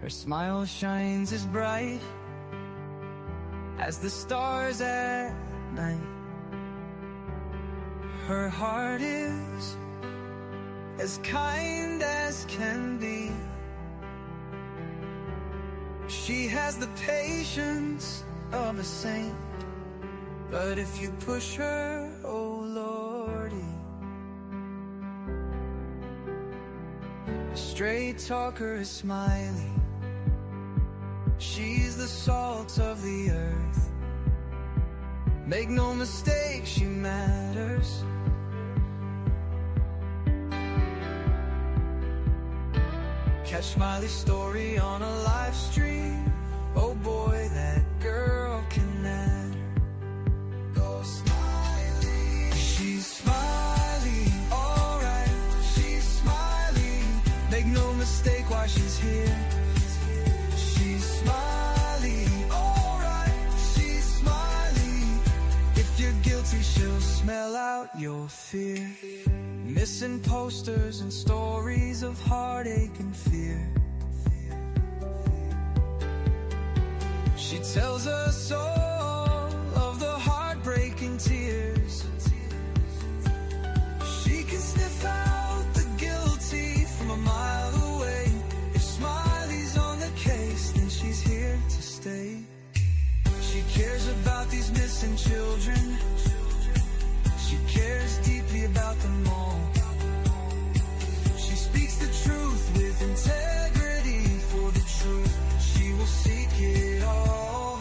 Her smile shines as bright as the stars at night. Her heart is as kind as can be. She has the patience of a saint, but if you push her, oh Lordy. A straight talker is Smiley. She's the salt of the earth. Make no mistake, she matters. Catch Smiley's story on a live stream. Oh boy, that girl can matter. Go Smiley. She's Smiley, alright. She's Smiley. Make no mistake why she's here. She's Smiley, alright. She's Smiley. If you're guilty, she'll smell out your fear. Missing posters and stories of heartache and fear. She tells us all of the heartbreaking tears. She can sniff out the guilty from a mile away. If Smiley's on the case, then she's here to stay. She cares about these missing children. She cares deeply about them all. She speaks the truth with integrity. For the truth, she will seek it all.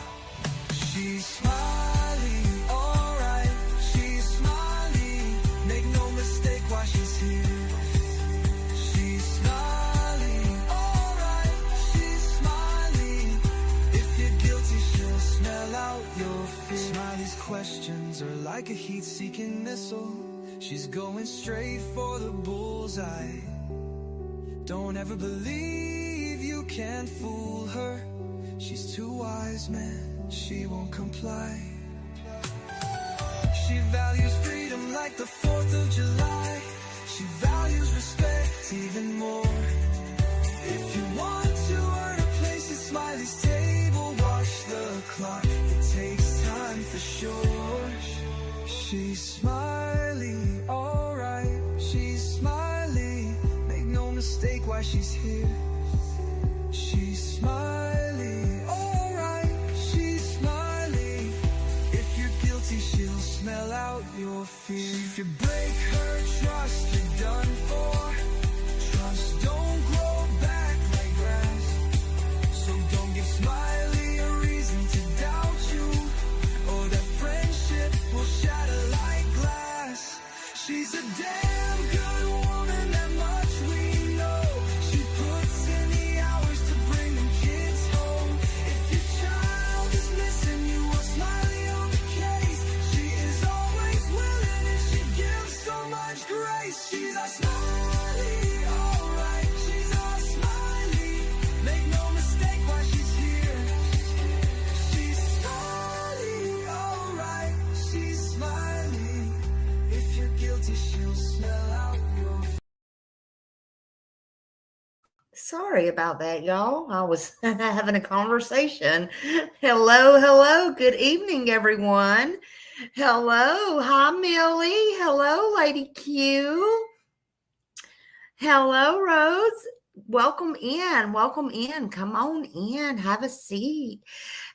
She's Smiley, alright. She's Smiley. Make no mistake why she's here. She's Smiley, alright. She's Smiley. If you're guilty, she'll smell out your fear. Smiley's questions are like a heat-seeking missile. She's going straight for the bullseye. Don't ever believe you can fool her. She's too wise, man, she won't comply. She values freedom like the 4th of July. She values respect even more. If you want to earn a place at Smiley's table, watch the clock, it takes time for sure. She's Smiley, alright. She's Smiley. Make no mistake why she's here. She's Smiley, alright. She's Smiley. If you're guilty, she'll smell out your fear. If you break her trust, you're done for. Trust don't grow back like grass. So don't give Smiley a reason to doubt you, or that friendship will shatter like glass. She's a damn good woman, that much we know. She puts in the hours to bring them kids home. If your child is missing, you want Smiley on the case. She is always willing and she gives so much grace. She's a Smiley, alright. She's a Smiley. Make no mistake why she's here. She's Smiley, alright. She's Smiley. If you're guilty, she'll smell out your. Sorry about that, y'all. I was having a conversation. Hello. Good evening, everyone. Hello. Hi, Millie. Hello, Lady Q. Hello, Rose. Welcome in. Come on in. Have a seat.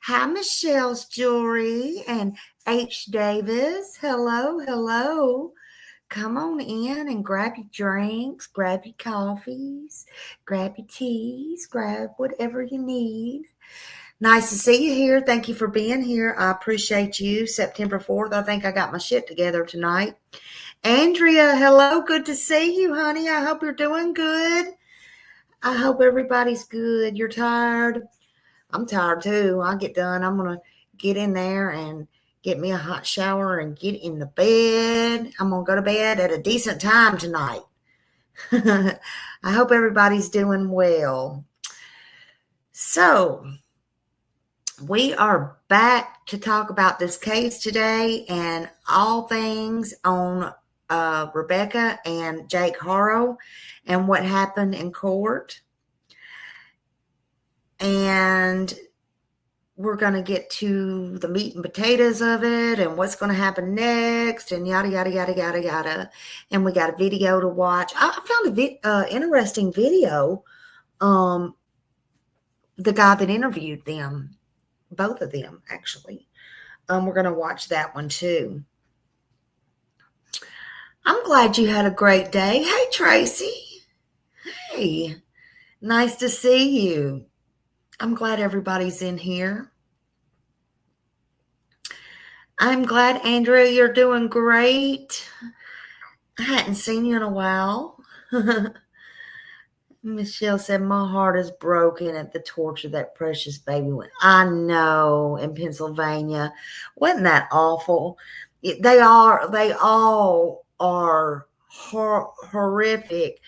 Hi, Michelle's Jewelry and H. Davis. Hello. Come on in and grab your drinks, grab your coffees, grab your teas, grab whatever you need. Nice to see you here. Thank you for being here. I appreciate you. September 4th, I think I got my shit together tonight. Andrea, hello. Good to see you, honey. I hope you're doing good. I hope everybody's good. You're tired? I'm tired too. I get done. I'm going to get in there and get me a hot shower and get in the bed. I'm going to go to bed at a decent time tonight. I hope everybody's doing well. So we are back to talk about this case today and all things on Rebecca and Jake Haro and what happened in court. and we're going to get to the meat and potatoes of it and what's going to happen next and yada, yada, yada, yada, yada. And we got a video to watch. I found a interesting video. The guy that interviewed them, both of them, actually. We're going to watch that one too. I'm glad you had a great day. Hey, Tracy. Hey, nice to see you. I'm glad everybody's in here. I'm glad, Andrea, you're doing great. I hadn't seen you in a while. Michelle said, my heart is broken at the torture that precious baby went. I know, in Pennsylvania. Wasn't that awful? They all are horrific.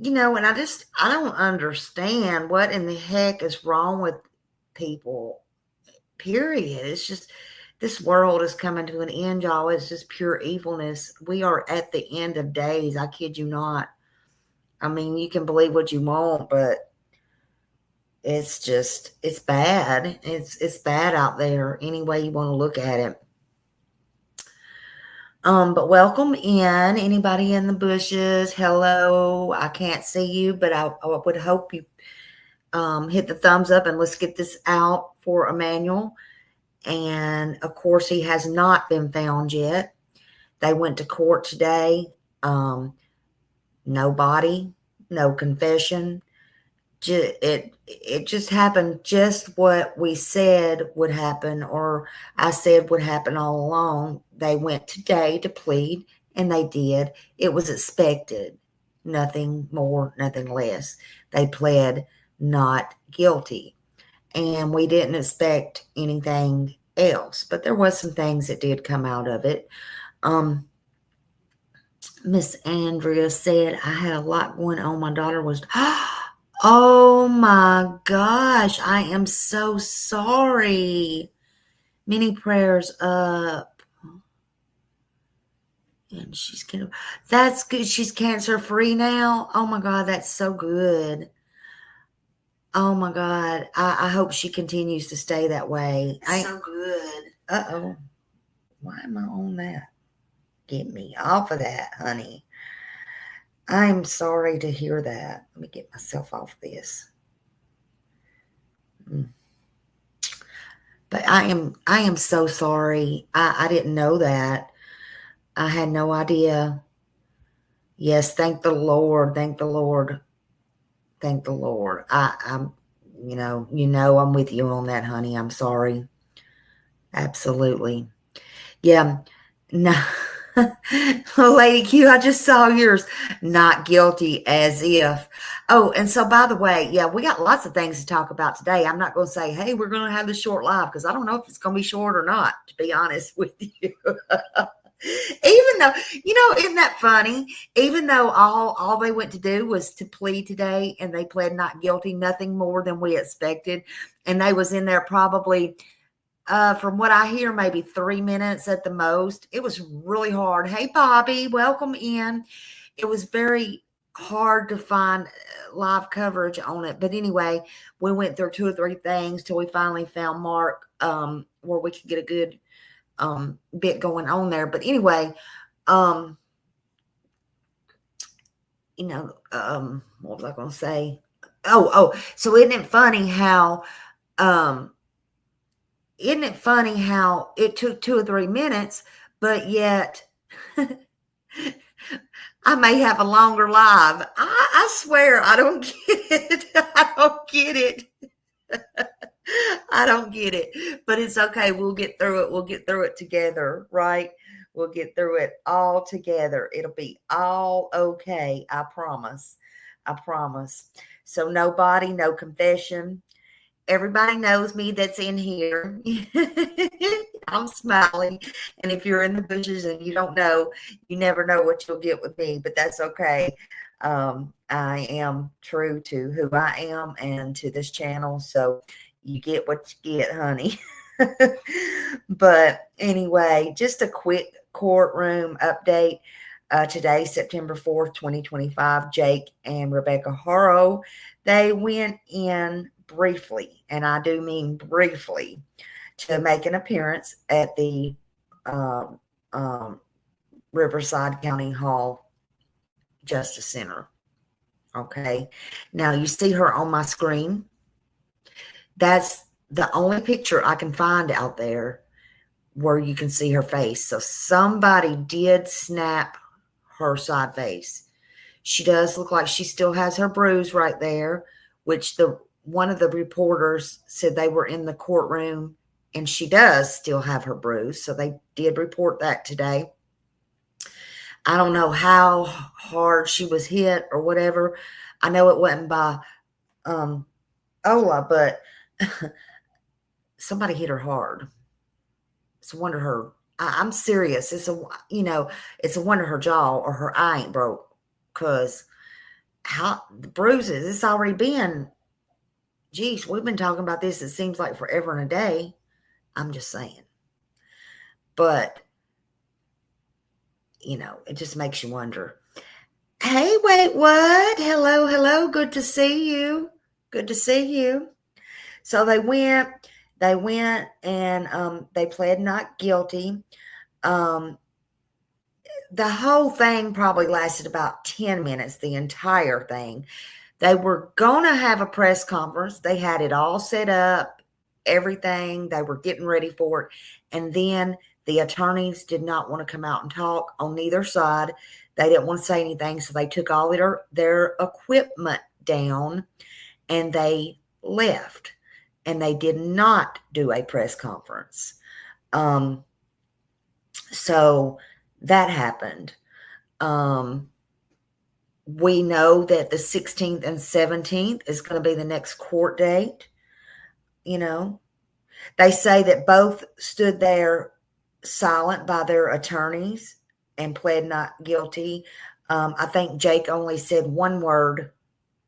You know, and I don't understand what in the heck is wrong with people, period. It's just, this world is coming to an end, y'all. It's just pure evilness. We are at the end of days. I kid you not. I mean, you can believe what you want, but it's bad. It's bad out there any way you want to look at it. But welcome in. Anybody in the bushes? Hello. I can't see you, but I would hope you hit the thumbs up and let's get this out for Emmanuel. And of course, he has not been found yet. They went to court today. No body, no confession. It just happened just what we said would happen, or I said would happen all along. They went today to plead, and they did. It was expected. Nothing more, nothing less. They pled not guilty. And we didn't expect anything else. But there was some things that did come out of it. Miss Andrea said, I had a lot going on. My daughter was, oh my gosh, I am so sorry. Many prayers up. And that's good. She's cancer free now. Oh my God, that's so good. Oh my God. I hope she continues to stay that way. So good. Uh-oh. Why am I on that? Get me off of that, honey. I'm sorry to hear that. Let me get myself off this. But I am so sorry. I didn't know that. I had no idea. Yes, thank the Lord. Thank the Lord. Thank the Lord. I'm I'm with you on that, honey. I'm sorry. Absolutely. Yeah. No. Lady Q, I just saw yours. Not guilty as if. Oh, and so by the way, yeah, we got lots of things to talk about today. I'm not going to say, hey, we're going to have this short live because I don't know if it's going to be short or not, to be honest with you. Even though, isn't that funny? Even though all they went to do was to plead today and they pled not guilty, nothing more than we expected. And they was in there probably, from what I hear, maybe 3 minutes at the most. It was really hard. Hey, Bobby, welcome in. It was very hard to find live coverage on it. But anyway, we went through 2 or 3 things till we finally found Mark, where we could get a good bit going on there. But anyway, what was I going to say? So isn't it funny how it took 2 or 3 minutes, but yet I may have a longer live. I swear I don't get it. I don't get it. I don't get it, but it's okay. We'll get through it. We'll get through it together, right? We'll get through it all together. It'll be all okay. I promise. I promise. So no body, no confession. Everybody knows me that's in here. I'm smiling. And if you're in the bushes and you don't know, you never know what you'll get with me, but that's okay. I am true to who I am and to this channel. So you get what you get, honey. But anyway, just a quick courtroom update. today, September 4th, 2025, Jake and RebeccaHaro, they went in briefly, and I do mean briefly, to make an appearance at the um, um, Riverside County Hall Justice Center. Okay. Now you see her on my screen. That's the only picture I can find out there where you can see her face. So somebody did snap her side face. She does look like she still has her bruise right there, which one of the reporters said they were in the courtroom, and she does still have her bruise. So they did report that today. I don't know how hard she was hit or whatever. I know it wasn't by Ola, but somebody hit her hard. It's a wonder her. I'm serious. It's a wonder her jaw or her eye ain't broke, because how the bruises. It's already been. Geez, we've been talking about this. It seems like forever and a day. I'm just saying, but it just makes you wonder. Hey, wait, what? Hello, hello. Good to see you. Good to see you. So they went and they pled not guilty. The whole thing probably lasted about 10 minutes, the entire thing. They were going to have a press conference. They had it all set up, everything. They were getting ready for it. And then the attorneys did not want to come out and talk on neither side. They didn't want to say anything. So they took all their equipment down and they left. And they did not do a press conference. So that happened. We know that the 16th and 17th is going to be the next court date. They say that both stood there silent by their attorneys and pled not guilty. I think Jake only said one word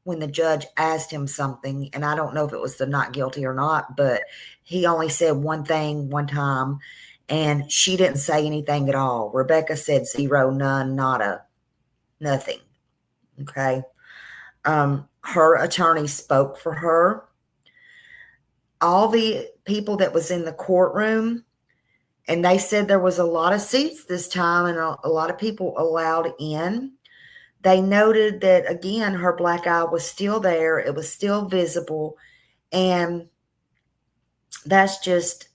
when the judge asked him something, and I don't know if it was the not guilty or not, but he only said one thing one time, and she didn't say anything at all. Rebecca said zero, none, nada, nothing. Okay. Her attorney spoke for her. All the people that was in the courtroom, and they said there was a lot of seats this time and a lot of people allowed in. They noted that, again, her black eye was still there. It was still visible. And that's just,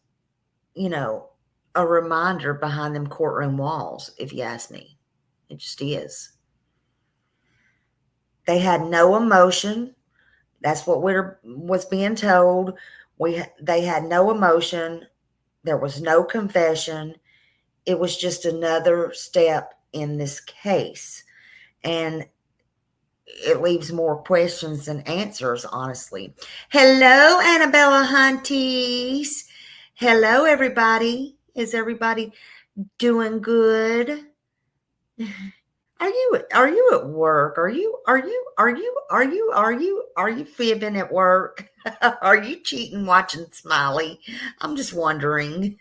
a reminder behind them courtroom walls, if you ask me. It just is. They had no emotion. That's what was being told. They had no emotion. There was no confession. It was just another step in this case. And it leaves more questions than answers, honestly. Hello, Annabella Hunties. Hello, everybody. Is everybody doing good? Are you at work? Are you fibbing at work? Are you cheating watching Smiley? I'm just wondering.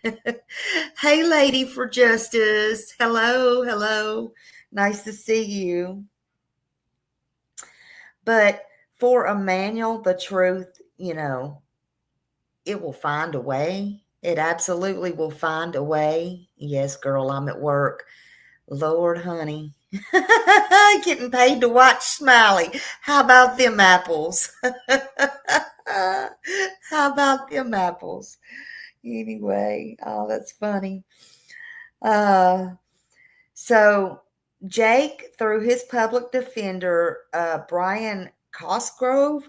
Hey, Lady for Justice. Hello. Nice to see you. But for Emmanuel, the truth, it will find a way. It absolutely will find a way. Yes, girl, I'm at work. Lord, honey. Getting paid to watch Smiley. How about them apples? How about them apples? Anyway, oh, that's funny. So Jake, through his public defender, Brian Cosgrove,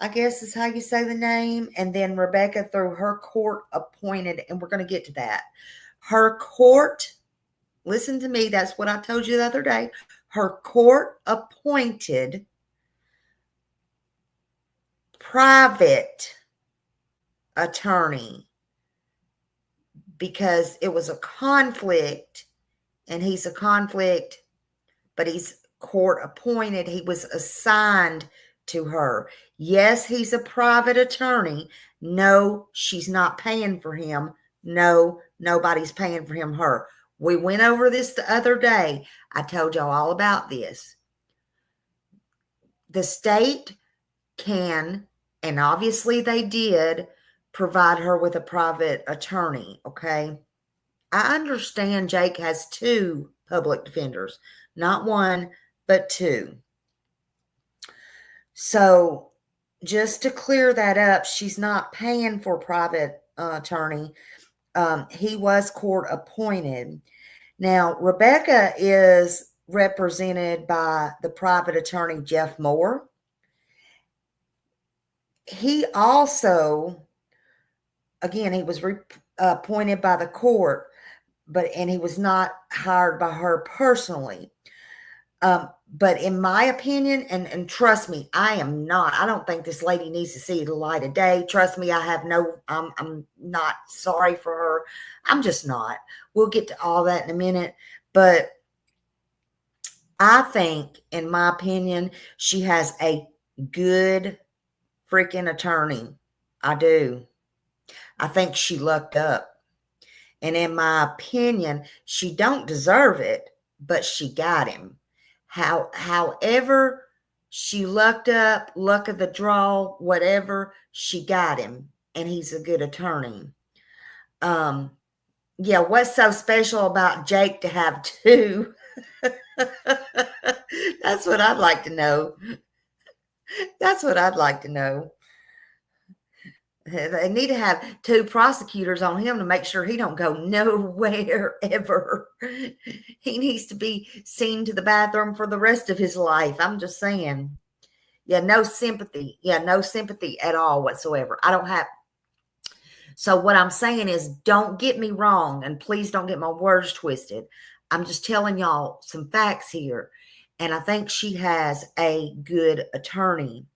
I guess is how you say the name, and then Rebecca through her court appointed, and we're going to get to that. Her court, listen to me, that's what I told you the other day. Her court appointed private attorney, because it was a conflict, and he's a conflict, but he's court appointed. He was assigned to her. Yes, he's a private attorney. No, she's not paying for him. No, nobody's paying for him. We went over this the other day. I told y'all all about this. The state can, and obviously they did, provide her with a private attorney, okay? I understand Jake has 2 public defenders, not 1, but 2. So just to clear that up, she's not paying for a private attorney. He was court appointed. Now, Rebecca is represented by the private attorney, Jeff Moore. He also, again, he was appointed by the court, and he was not hired by her personally. But in my opinion, and trust me, I don't think this lady needs to see the light of day. Trust me, I'm not sorry for her. I'm just not. We'll get to all that in a minute. But I think, in my opinion, she has a good freaking attorney. I do. I think she lucked up. And in my opinion, she don't deserve it, but she got him. However, she lucked up, luck of the draw, whatever, she got him, and he's a good attorney. Yeah, what's so special about Jake to have 2? That's what I'd like to know. That's what I'd like to know. They need to have 2 prosecutors on him to make sure he don't go nowhere ever. He needs to be seen to the bathroom for the rest of his life. I'm just saying. Yeah, no sympathy. Yeah, no sympathy at all whatsoever. I don't have. So what I'm saying is, don't get me wrong, and please don't get my words twisted. I'm just telling y'all some facts here. And I think she has a good attorney.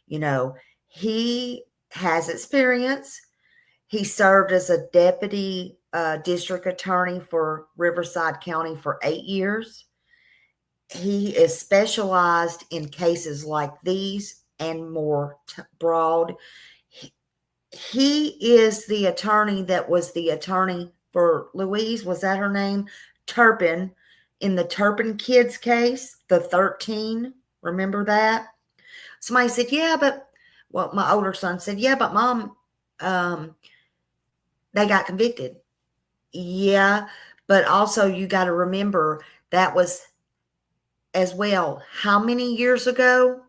You know, he has experience. He served as a deputy district attorney for Riverside County for 8 years. He is specialized in cases like these and more broad. He is the attorney that was the attorney for Louise, was that her name? Turpin, in the Turpin kids case, the 13. Remember that? Somebody said, yeah, but, well, my older son said, yeah, but Mom, they got convicted. Yeah, but also you got to remember that was as well how many years ago?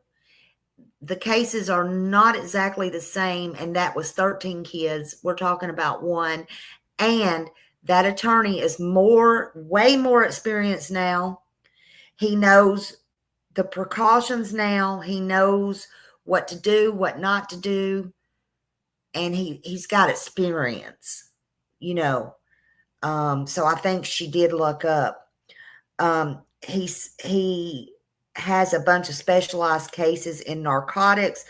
The cases are not exactly the same, and that was 13 kids. We're talking about 1, and that attorney is way more experienced now. He knows the precautions now. He knows what to do, what not to do, and he's got experience, you know. So I think she did look up. He has a bunch of specialized cases in narcotics,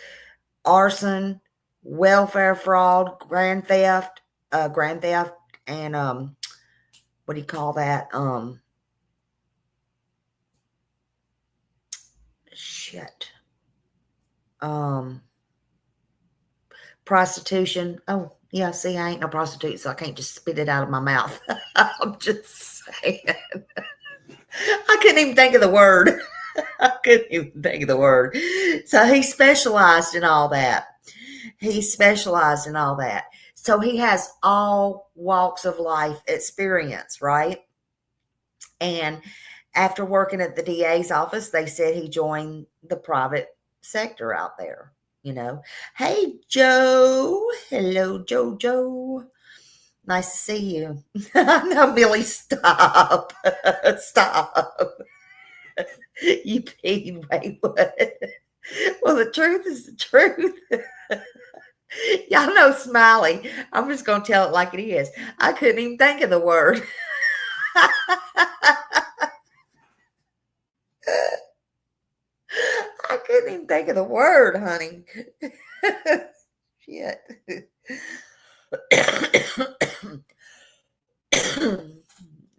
arson, welfare fraud, grand theft, and what do you call that? Prostitution. Oh, yeah, see, I ain't no prostitute, so I can't just spit it out of my mouth. I'm just saying. I couldn't even think of the word. I couldn't even think of the word. So he specialized in all that. So he has all walks of life experience, right? And after working at the DA's office, they said he joined the private sector out there, you know. Hey, Joe. Hello, Joe. Nice to see you. No, Billy, stop. Stop. You peed, wait, what? Well, the truth is the truth. Y'all know Smiley. I'm just going to tell it like it is. I couldn't even think of the word. I couldn't even think of the word, honey. Shit.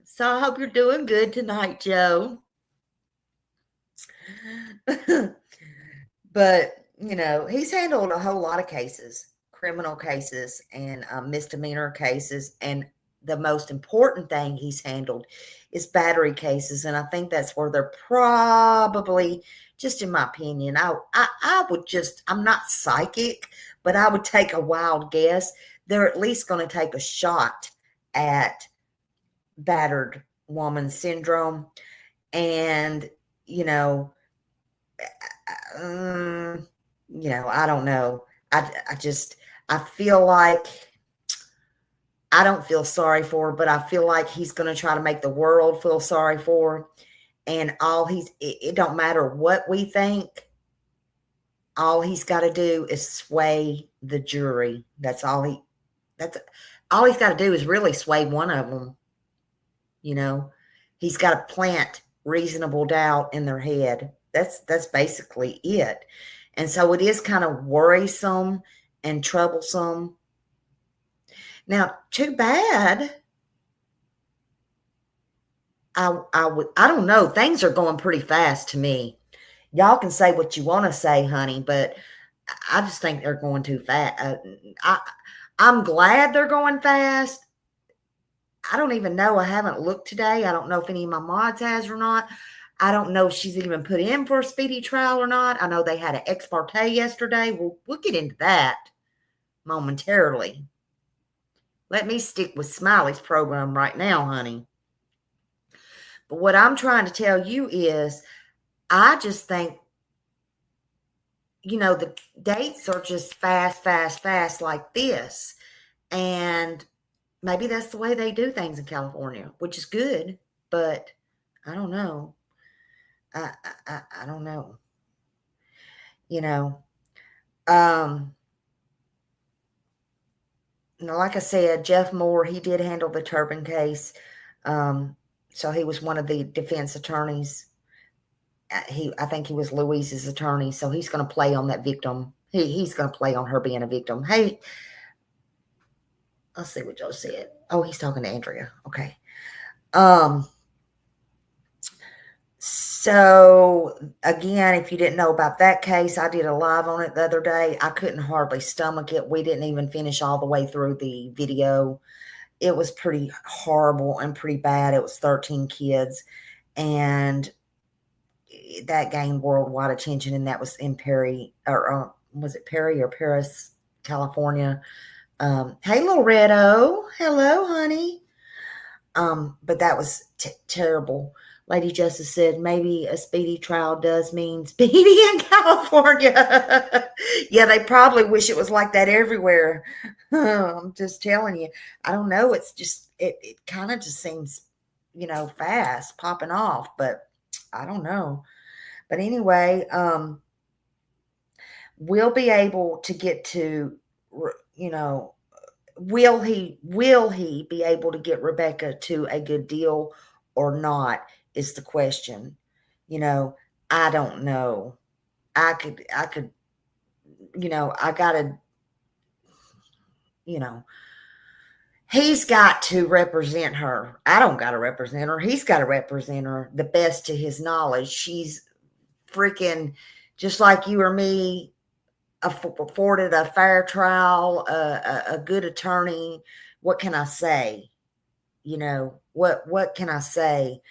So I hope you're doing good tonight, Joe. But, you know, he's handled a whole lot of cases, criminal cases and misdemeanor cases. And the most important thing he's handled is battery cases. And I think that's where they're probably, just in my opinion, I would just, I'm not psychic, but I would take a wild guess. They're at least going to take a shot at battered woman syndrome. And, you know, I don't know. I feel like I don't feel sorry for her, but I feel like he's going to try to make the world feel sorry for her. And it don't matter what we think. All he's got to do is sway the jury. That's all he's got to do is really sway one of them. He's got to plant reasonable doubt in their head. That's basically it. And so it is kind of worrisome and troublesome. Now, too bad. I don't know. Things are going pretty fast to me. Y'all can say what you want to say, honey, but I just think they're going too fast. I'm glad they're going fast. I don't even know. I haven't looked today. I don't know if any of my mods has or not. I don't know if she's even put in for a speedy trial or not. I know they had an ex parte yesterday. We'll get into that momentarily. Let me stick with Smiley's program right now, honey. But what I'm trying to tell you is, I just think, the dates are just fast like this. And maybe that's the way they do things in California, which is good. But I don't know. I don't know. Like I said, Jeff Moore, he did handle the Turpin case. So he was one of the defense attorneys. I think he was Louise's attorney. So he's going to play on that victim. He's going to play on her being a victim. Hey, let's see what Joe said. Oh, he's talking to Andrea. Okay. So again, if you didn't know about that case, I did a live on it the other day. I couldn't hardly stomach it. We didn't even finish all the way through the video. It was pretty horrible and pretty bad. It was 13 kids, and that gained worldwide attention. And that was in Perry, or was it Perry or Paris, California? Hey, Loretto. Hello, honey. But that was terrible. Lady Justice said maybe a speedy trial does mean speedy in California. Yeah, they probably wish it was like that everywhere. I'm just telling you. I don't know. It's just, it kind of just seems, fast popping off, but I don't know. But anyway, we'll be able to get to, will he be able to get Rebecca to a good deal or not is the question. I don't know. I could, I gotta, he's got to represent her. I don't got to represent her. He's got to represent her the best to his knowledge. She's freaking just like you or me, afforded a fair trial, a good attorney. What can I say? What can I say?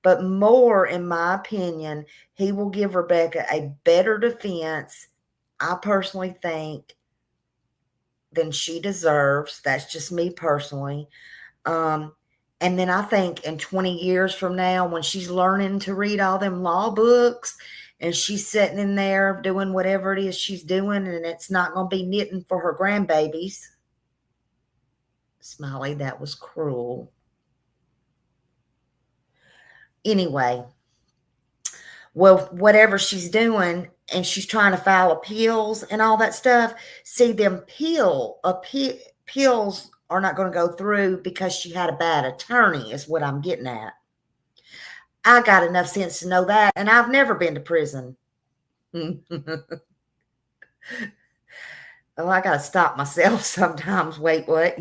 But more, in my opinion, he will give Rebecca a better defense, I personally think, than she deserves. That's just me personally. And then I think in 20 years from now, when she's learning to read all them law books and she's sitting in there doing whatever it is she's doing, and it's not going to be knitting for her grandbabies. Smiley, that was cruel. Anyway, well, whatever she's doing, and she's trying to file appeals and all that stuff. See, them appeals are not going to go through because she had a bad attorney, is what I'm getting at. I got enough sense to know that, and I've never been to prison. Oh, I got to stop myself sometimes. Wait, what?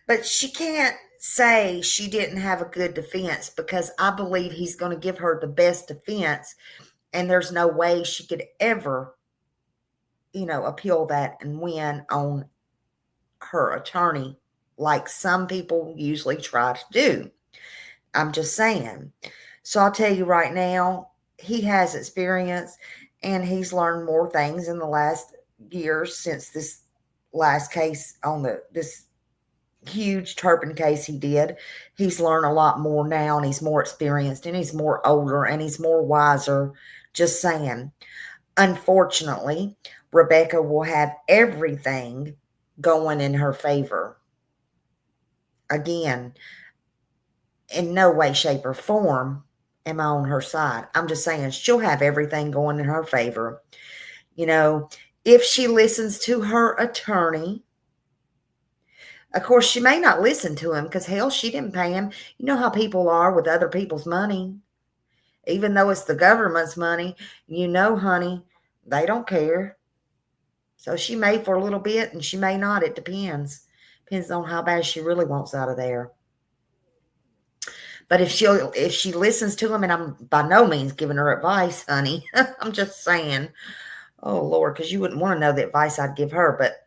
But she can't say she didn't have a good defense, because I believe he's going to give her the best defense. And there's no way she could ever, appeal that and win on her attorney like some people usually try to do. I'm just saying. So I'll tell you right now, he has experience and he's learned more things in the last years since this last case on this huge Turpin case he did. He's learned a lot more now and he's more experienced and he's more older and he's more wiser. Just saying. Unfortunately, Rebecca will have everything going in her favor. Again, in no way, shape, or form am I on her side. I'm just saying she'll have everything going in her favor. If she listens to her attorney, of course, she may not listen to him because, hell, she didn't pay him. You know how people are with other people's money. Even though it's the government's money, honey, they don't care. So she may for a little bit and she may not. It depends. Depends on how bad she really wants out of there. But if she listens to him, and I'm by no means giving her advice, honey. I'm just saying, oh Lord, because you wouldn't want to know the advice I'd give her. But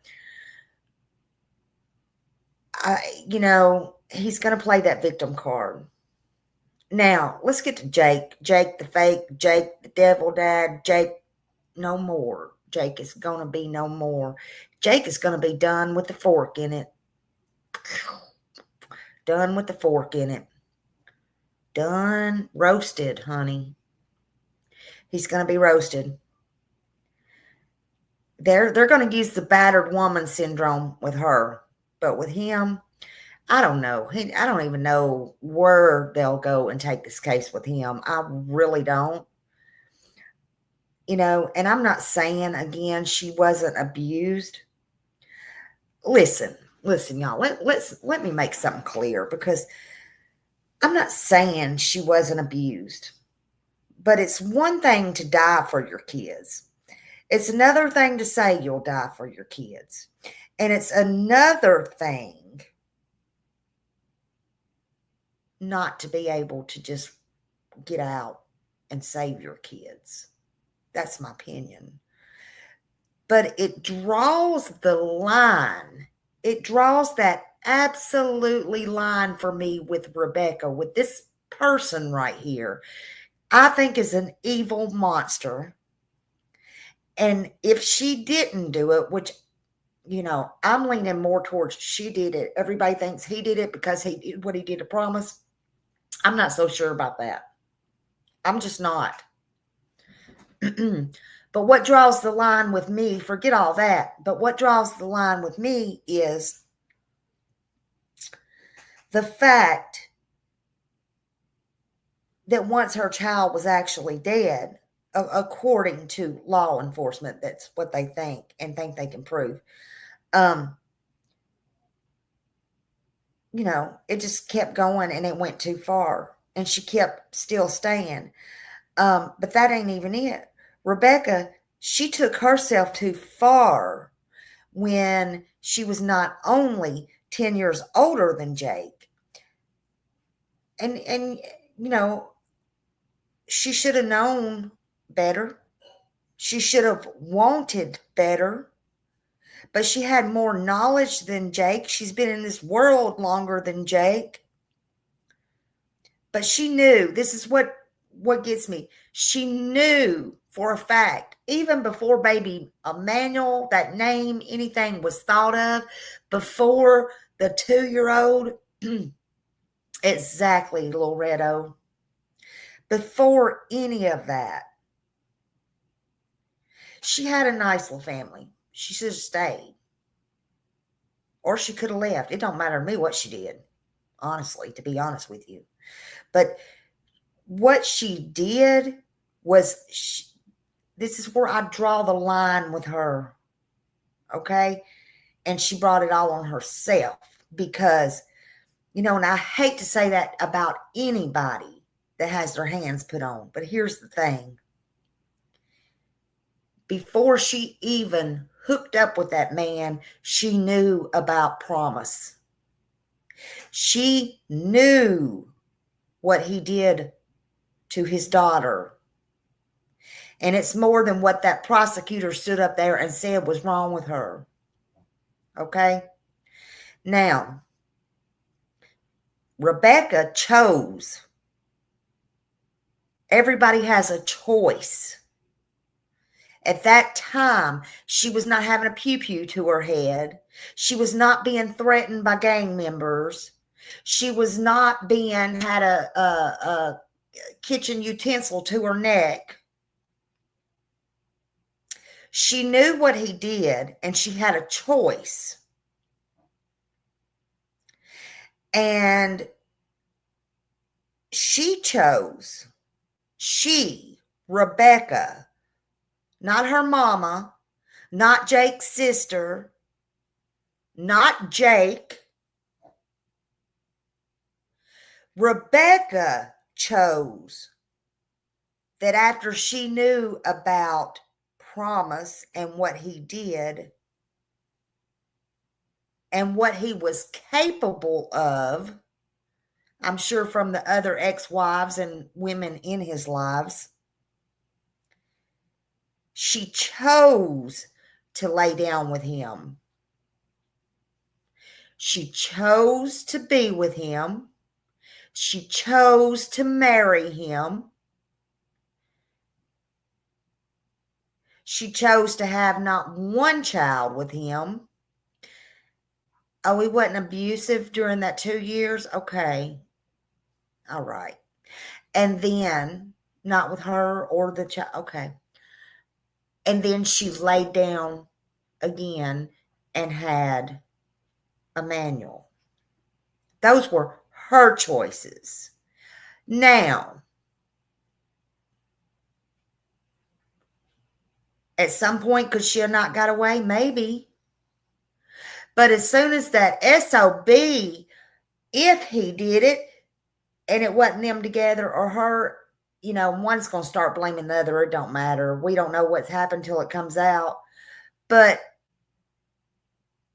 he's going to play that victim card. Now, let's get to Jake. Jake the fake, Jake the devil dad, Jake no more. Jake is going to be no more. Jake is going to be done with the fork in it. Done with the fork in it. Done. Roasted, honey. He's going to be roasted. They're going to use the battered woman syndrome with her. But with him, I don't know. I don't even know where they'll go and take this case with him. I really don't. And I'm not saying, again, she wasn't abused. Listen, y'all. Let me make something clear, because I'm not saying she wasn't abused. But it's one thing to die for your kids. It's another thing to say you'll die for your kids. And it's another thing not to be able to just get out and save your kids. That's my opinion. But it draws the line. It draws that absolutely line for me with Rebecca, with this person right here. I think is an evil monster. And if she didn't do it, which, I'm leaning more towards she did it. Everybody thinks he did it because he did what he did to promise. I'm not so sure about that. I'm just not. But what draws the line with me, forget all that, but what draws the line with me is the fact that once her child was actually dead, according to law enforcement, that's what they think and think they can prove. It just kept going and it went too far. And she kept still staying. But that ain't even it. Rebecca, she took herself too far when she was not only 10 years older than Jake. And she should have known better. She should have wanted better. But she had more knowledge than Jake. She's been in this world longer than Jake. But she knew, this is what gets me. She knew for a fact, even before baby Emmanuel, that name, anything was thought of, before the 2-year-old, exactly, Loretto, before any of that, she had a nice little family. She should have stayed. Or she could have left. It don't matter to me what she did, honestly, to be honest with you. But what she did was, this is where I draw the line with her, okay? And she brought it all on herself because, and I hate to say that about anybody that has their hands put on. But here's the thing. Before she even hooked up with that man, she knew about promise. She knew what he did to his daughter. And it's more than what that prosecutor stood up there and said was wrong with her. Okay? Now, Rebecca chose. Everybody has a choice. At that time, she was not having a pew-pew to her head. She was not being threatened by gang members. She was not had a kitchen utensil to her neck. She knew what he did, and she had a choice. And she chose, Rebecca, not her mama, not Jake's sister, not Jake. Rebecca chose that after she knew about Promise and what he did and what he was capable of, I'm sure from the other ex-wives and women in his lives, she chose to lay down with him. She chose to be with him. She chose to marry him. She chose to have not one child with him. Oh, he wasn't abusive during that 2 years? Okay. All right. And then, not with her or the child. Okay. And then she laid down again and had Emmanuel. Those were her choices. Now, at some point, could she have not got away? Maybe. But as soon as that SOB, if he did it, and it wasn't them together or her, one's going to start blaming the other. It don't matter. We don't know what's happened till it comes out. But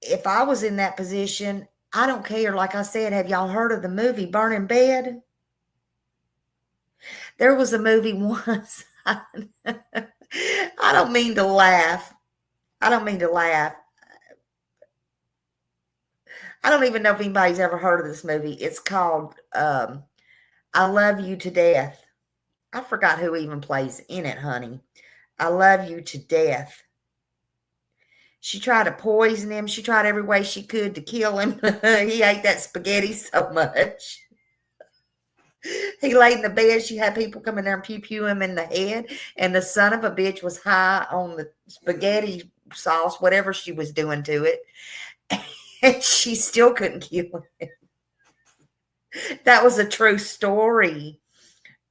if I was in that position, I don't care. Like I said, have y'all heard of the movie Burning Bed? There was a movie once. I don't mean to laugh. I don't even know if anybody's ever heard of this movie. It's called I Love You to Death. I forgot who even plays in it, honey. I Love You to Death. She tried to poison him. She tried every way she could to kill him. He ate that spaghetti so much. He laid in the bed. She had people come in there and pew him in the head. And the son of a bitch was high on the spaghetti sauce, whatever she was doing to it. And she still couldn't kill him. That was a true story.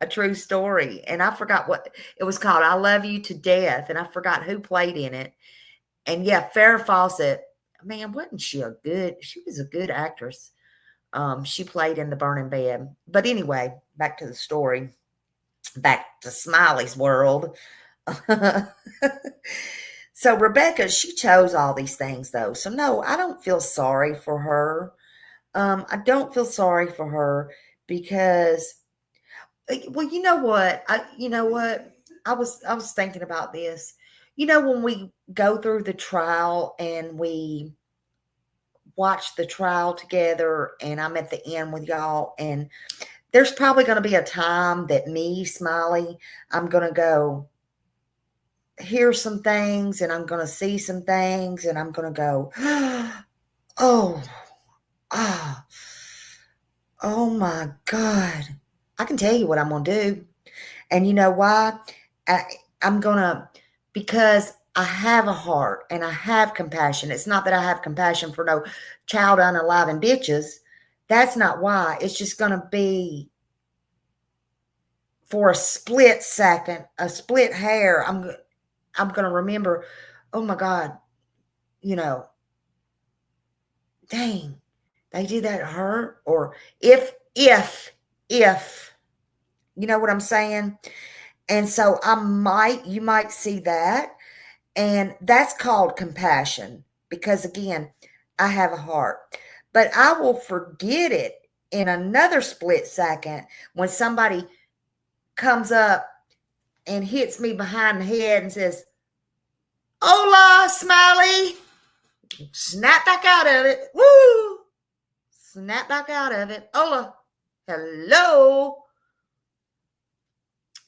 A true story. And I forgot what it was called. I Love You to Death. And I forgot who played in it. And yeah, Farrah Fawcett, man, wasn't she she was a good actress. She played in The Burning Bed. But anyway, back to the story. Back to Smiley's world. So Rebecca, she chose all these things though. So no, I don't feel sorry for her. I don't feel sorry for her because, well, you know what? I was thinking about this. When we go through the trial and we watch the trial together and I'm at the end with y'all, and there's probably going to be a time that me, Smiley, I'm going to go hear some things and I'm going to see some things and I'm going to go, oh my God. I can tell you what I'm going to do. And you know why? I'm going to, because I have a heart and I have compassion. It's not that I have compassion for no child unaliving bitches. That's not why. It's just going to be for a split second, a split hair. I'm going to remember, oh my God, dang, they did that to her. Or if, you know what I'm saying? And so you might see that. And that's called compassion because, again, I have a heart. But I will forget it in another split second when somebody comes up and hits me behind the head and says, "Hola, Smiley." Snap back out of it. Woo! Snap back out of it. Hola. Hello.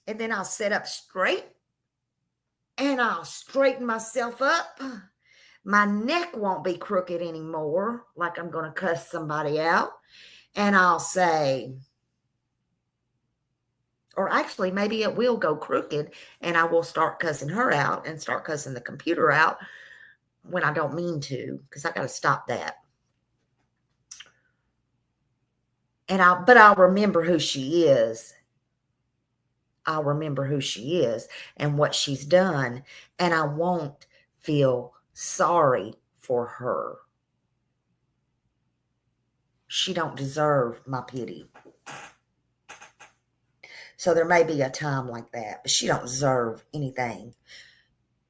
And then I'll sit up straight and I'll straighten myself up. My neck won't be crooked anymore, like I'm going to cuss somebody out. And I'll say, or actually, maybe it will go crooked and I will start cussing her out and start cussing the computer out when I don't mean to, because I got to stop that. But I'll remember who she is. I'll remember who she is and what she's done, and I won't feel sorry for her. She don't deserve my pity. So there may be a time like that, but she don't deserve anything.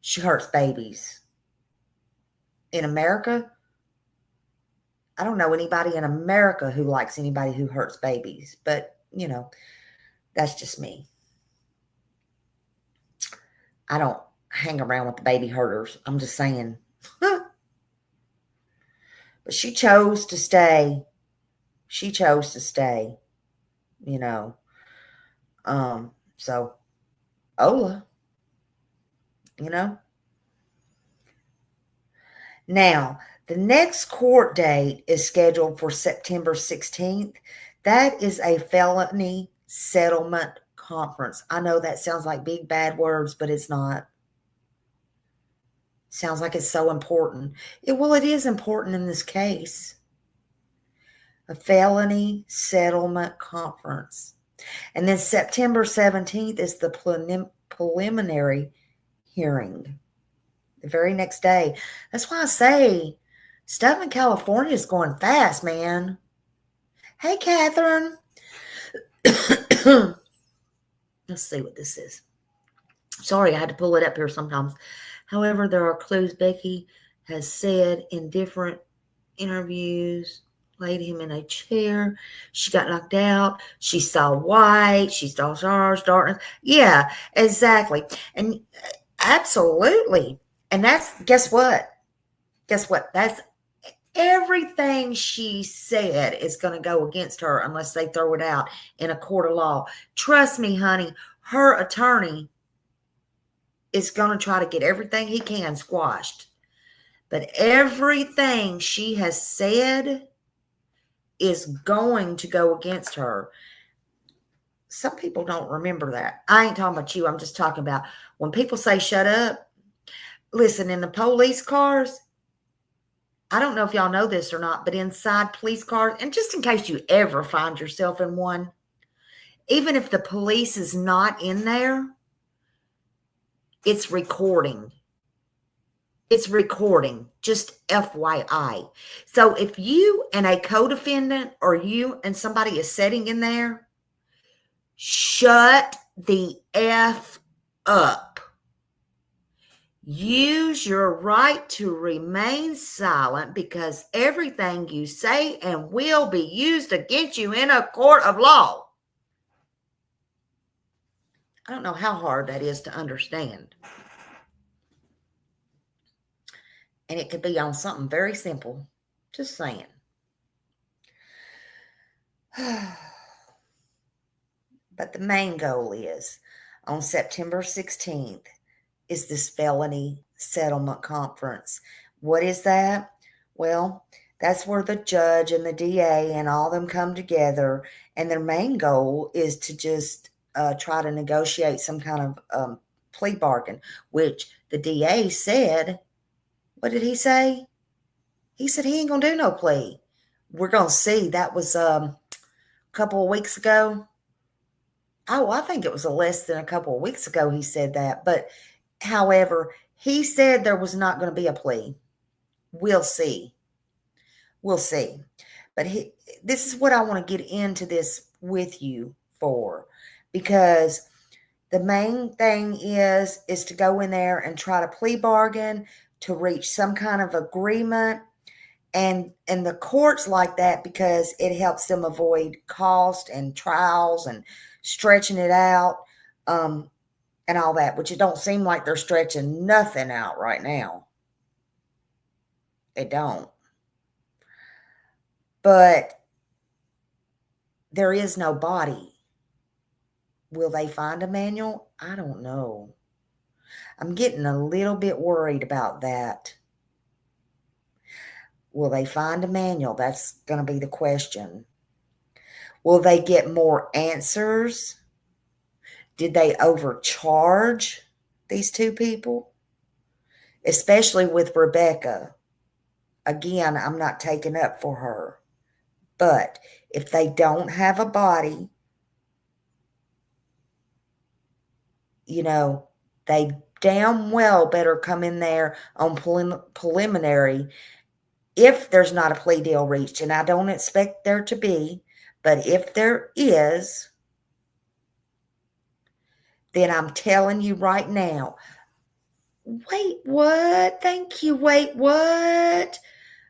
She hurts babies. In America, I don't know anybody in America who likes anybody who hurts babies, but, that's just me. I don't hang around with the baby herders. I'm just saying. But she chose to stay. She chose to stay, So, hola, Now, the next court date is scheduled for September 16th. That is a felony settlement conference. I know that sounds like big, bad words, but it's not. Sounds like it's so important. It is important in this case. A felony settlement conference. And then September 17th is the preliminary hearing. The very next day. That's why I say stuff in California is going fast, man. Hey, Catherine. Let's see what this is. Sorry, I had to pull it up here sometimes. However, there are clues Becky has said in different interviews. Laid him in a chair. She got knocked out. She saw white. She saw stars, darkness. Yeah, exactly. And absolutely. And guess what? That's everything she said is going to go against her unless they throw it out in a court of law. Trust me, honey, her attorney is going to try to get everything he can squashed. But everything she has said is going to go against her. Some people don't remember that. I ain't talking about you. I'm just talking about when people say shut up. Listen, in the police cars, I don't know if y'all know this or not, but inside police cars, and just in case you ever find yourself in one, even if the police is not in there, it's recording. It's recording, just FYI. So if you and a co-defendant or you and somebody is sitting in there, shut the F up. Use your right to remain silent because everything you say and will be used against you in a court of law. I don't know how hard that is to understand. And it could be on something very simple. Just saying. But the main goal is on September 16th is this felony settlement conference. What is that? Well, that's where the judge and the DA and all them come together. And their main goal is to just try to negotiate some kind of plea bargain, which the DA said. What did he say? He said he ain't going to do no plea. We're going to see. That was a couple of weeks ago. Oh, I think it was less than a couple of weeks ago he said that. But, however, he said there was not going to be a plea. We'll see. We'll see. But this is what I want to get into this with you for. Because the main thing is to go in there and try to plea bargain, to reach some kind of agreement, and the courts like that because it helps them avoid cost and trials and stretching it out. and all that, which it don't seem like they're stretching nothing out right now. It don't. But there is no body. Will they find Emmanuel? I don't know. I'm getting a little bit worried about that. Will they find Emmanuel? That's going to be the question. Will they get more answers? Did they overcharge these two people? Especially with Rebecca. Again, I'm not taking up for her. But if they don't have a body, they damn well better come in there on preliminary if there's not a plea deal reached. And I don't expect there to be, but if there is, then I'm telling you right now, wait, what? Thank you. Wait, what?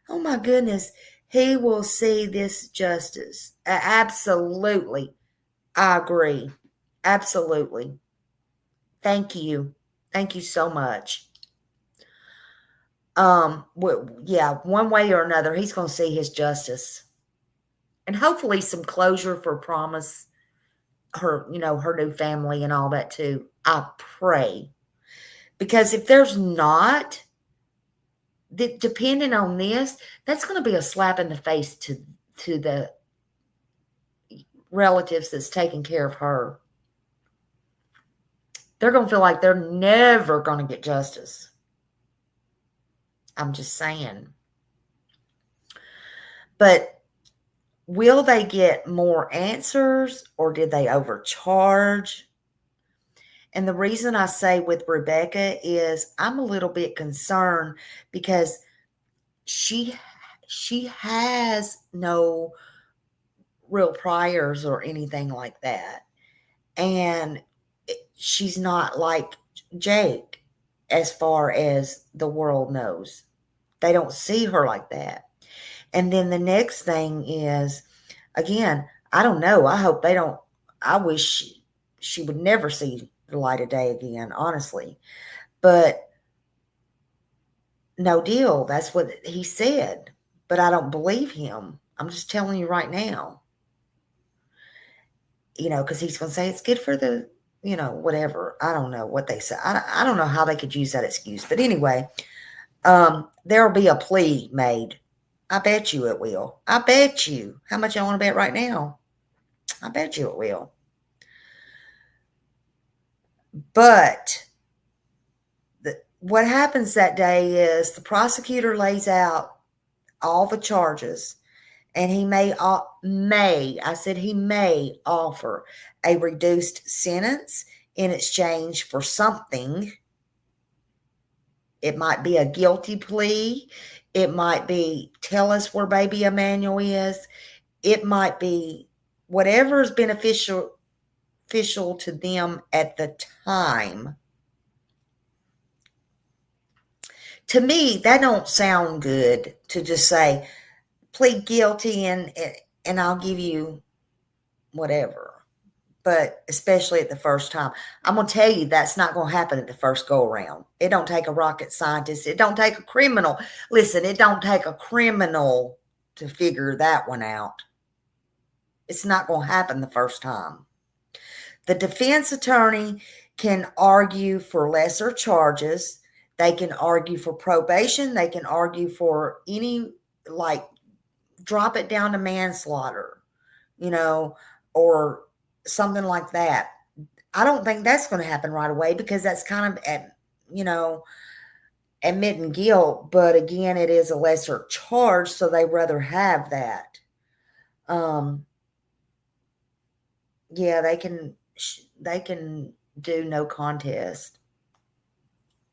Oh my goodness. He will see this justice. Absolutely. I agree. Absolutely. Thank you. Thank you so much. Yeah, one way or another, he's going to see his justice. And hopefully some closure for Promise, her new family and all that too. I pray. Because if there's not, depending on this, that's going to be a slap in the face to the relatives that's taking care of her. They're going to feel like they're never going to get justice. I'm just saying. But will they get more answers, or did they overcharge? And the reason I say with Rebecca is I'm a little bit concerned because she has no real priors or anything like that. And she's not like Jake as far as the world knows. They don't see her like that. And then the next thing is, again, I don't know. I hope they don't. I wish she would never see the light of day again, honestly. But no deal. That's what he said. But I don't believe him. I'm just telling you right now. Because he's going to say it's good for the, whatever. I don't know what they say. I don't know how they could use that excuse. But anyway, there'll be a plea made. I bet you it will. I bet you. How much I want to bet right now? I bet you it will. But what happens that day is the prosecutor lays out all the charges, and he may, I said he may offer a reduced sentence in exchange for something. It might be a guilty plea. It might be, tell us where baby Emmanuel is. It might be whatever is beneficial to them at the time. To me, that don't sound good to just say, plead guilty and I'll give you whatever. But especially at the first time. I'm going to tell you that's not going to happen at the first go around. It don't take a rocket scientist. It don't take a criminal. Listen, it don't take a criminal to figure that one out. It's not going to happen the first time. The defense attorney can argue for lesser charges. They can argue for probation. They can argue for any, drop it down to manslaughter, or something like that. I don't think that's going to happen right away because that's kind of, admitting guilt. But again, it is a lesser charge, so they rather have that. Yeah, they can do no contest.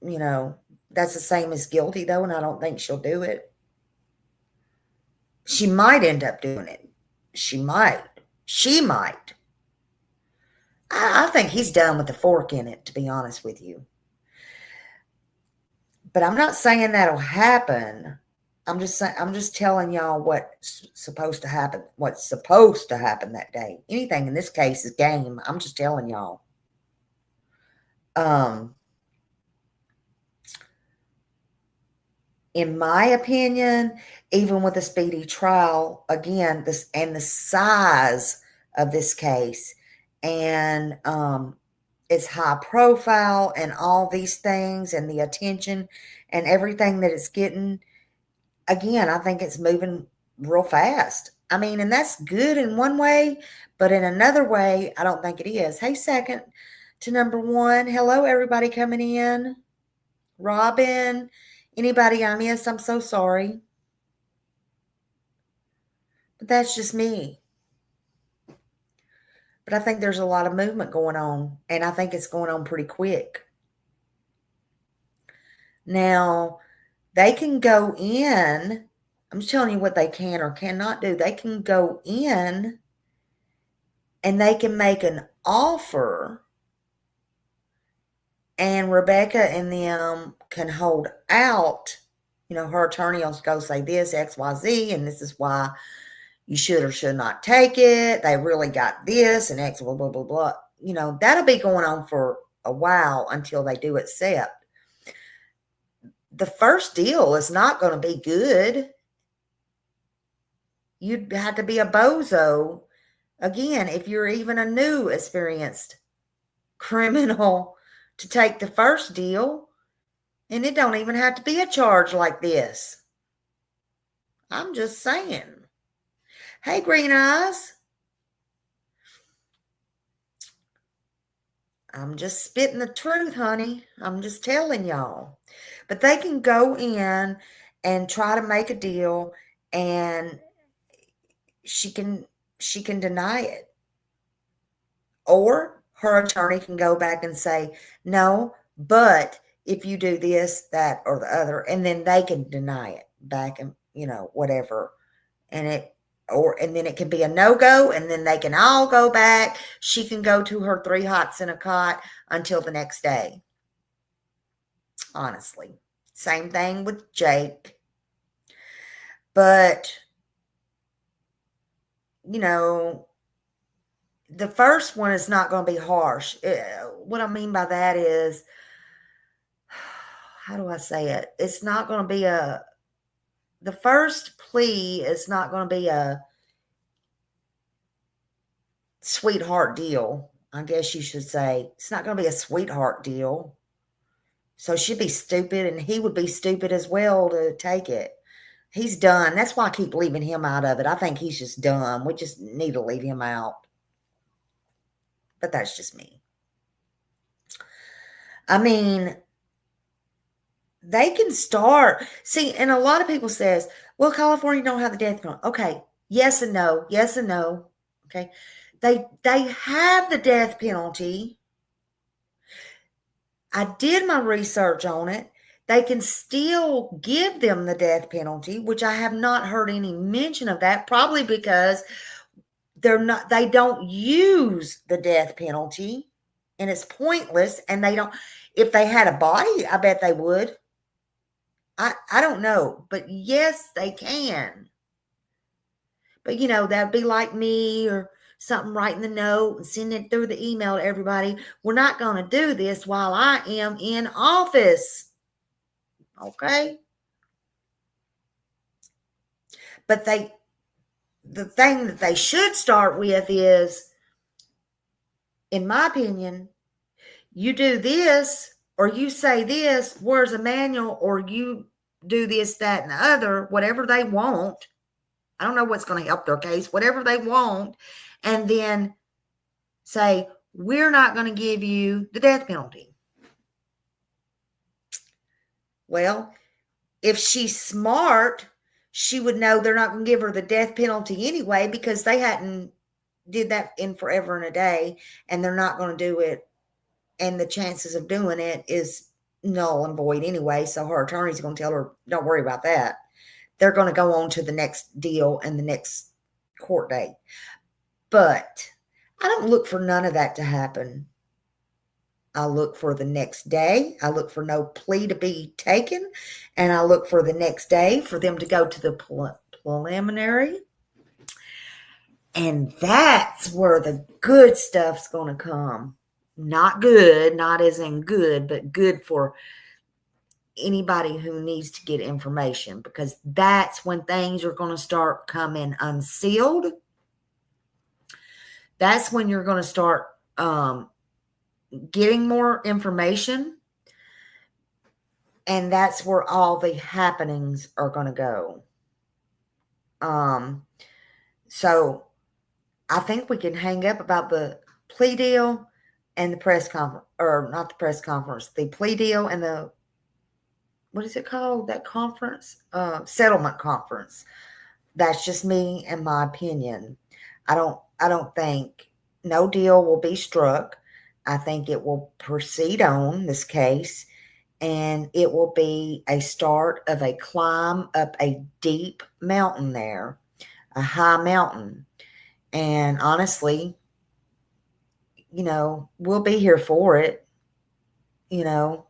That's the same as guilty though, and I don't think she'll do it. She might end up doing it. She might. I think he's done with the fork in it, to be honest with you. But I'm not saying that'll happen. I'm just telling y'all what's supposed to happen. What's supposed to happen that day. Anything in this case is game. I'm just telling y'all. In my opinion, even with a speedy trial, again, this and the size of this case, and it's high profile and all these things and the attention and everything that it's getting, again, I think it's moving real fast. I mean, and that's good in one way, but in another way, I don't think it is. Hey, second to number one. Hello, everybody coming in. Robin, anybody I missed, I'm so sorry. But that's just me. But I think there's a lot of movement going on, and I think it's going on pretty quick. Now, they can go in. I'm just telling you what they can or cannot do. They can go in and they can make an offer, and Rebecca and them can hold out. You know, her attorney will go say this, XYZ, and this is why you should or should not take it. They really got this and X, blah, blah, blah, blah. You know, that'll be going on for a while until they do accept. The first deal is not going to be good. You'd have to be a bozo. Again, if you're even a new experienced criminal to take the first deal, and it don't even have to be a charge like this. I'm just saying. Hey, Green Eyes. I'm just spitting the truth, honey. I'm just telling y'all. But they can go in and try to make a deal, and she can deny it. Or her attorney can go back and say, no, but if you do this, that, or the other, and then they can deny it back and, you know, whatever. And then it can be a no-go, and then they can all go back. She can go to her 3 hots in a cot until the next day. Honestly. Same thing with Jake. But, you know, the first one is not going to be harsh. What I mean by that is, how do I say it? It's not going to be the first plea is not going to be a sweetheart deal. I guess you should say. It's not going to be a sweetheart deal. So she'd be stupid, and he would be stupid as well to take it. He's done. That's why I keep leaving him out of it. I think he's just dumb. We just need to leave him out. But that's just me. I mean, they can start. See, and a lot of people says, well, California don't have the death penalty. Okay, yes and no. Yes and no. Okay. They have the death penalty. I did my research on it. They can still give them the death penalty, which I have not heard any mention of that, probably because they don't use the death penalty, and it's pointless, and they don't. If they had a body, I bet they would. I don't know, but yes, they can. But, you know, that'd be like me or something, writing the note and sending it through the email to everybody. We're not going to do this while I am in office. Okay? But the thing that they should start with is, in my opinion, you do this or you say this, where's a manual, or you do this, that, and the other, whatever they want. I don't know what's going to help their case, whatever they want, and then say, we're not going to give you the death penalty. Well, if she's smart, she would know they're not going to give her the death penalty anyway, because they hadn't did that in forever and a day, and they're not going to do it, and the chances of doing it is null and void anyway, so her attorney's going to tell her, don't worry about that. They're going to go on to the next deal and the next court date. But I don't look for none of that to happen. I look for the next day. I look for no plea to be taken. And I look for the next day for them to go to the preliminary. And that's where the good stuff's going to come. Not good, not as in good, but good for anybody who needs to get information, because that's when things are going to start coming unsealed. That's when you're going to start getting more information, and that's where all the happenings are going to go. So I think we can hang up about the plea deal and the press conference, or not the press conference, the plea deal and the, what is it called? That conference? Settlement conference. That's just me and my opinion. I don't think no deal will be struck. I think it will proceed on this case, and it will be a start of a climb up a deep mountain there, a high mountain. And honestly, we'll be here for it, you know.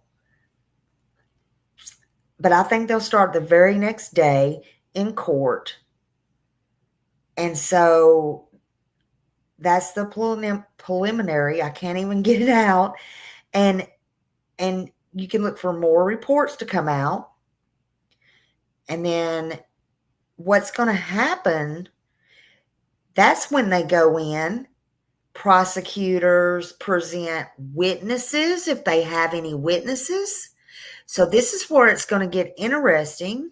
But I think they'll start the very next day in court. And so that's the preliminary. I can't even get it out. And you can look for more reports to come out. And then what's going to happen, that's when they go in. Prosecutors present witnesses if they have any witnesses. So this is where it's going to get interesting.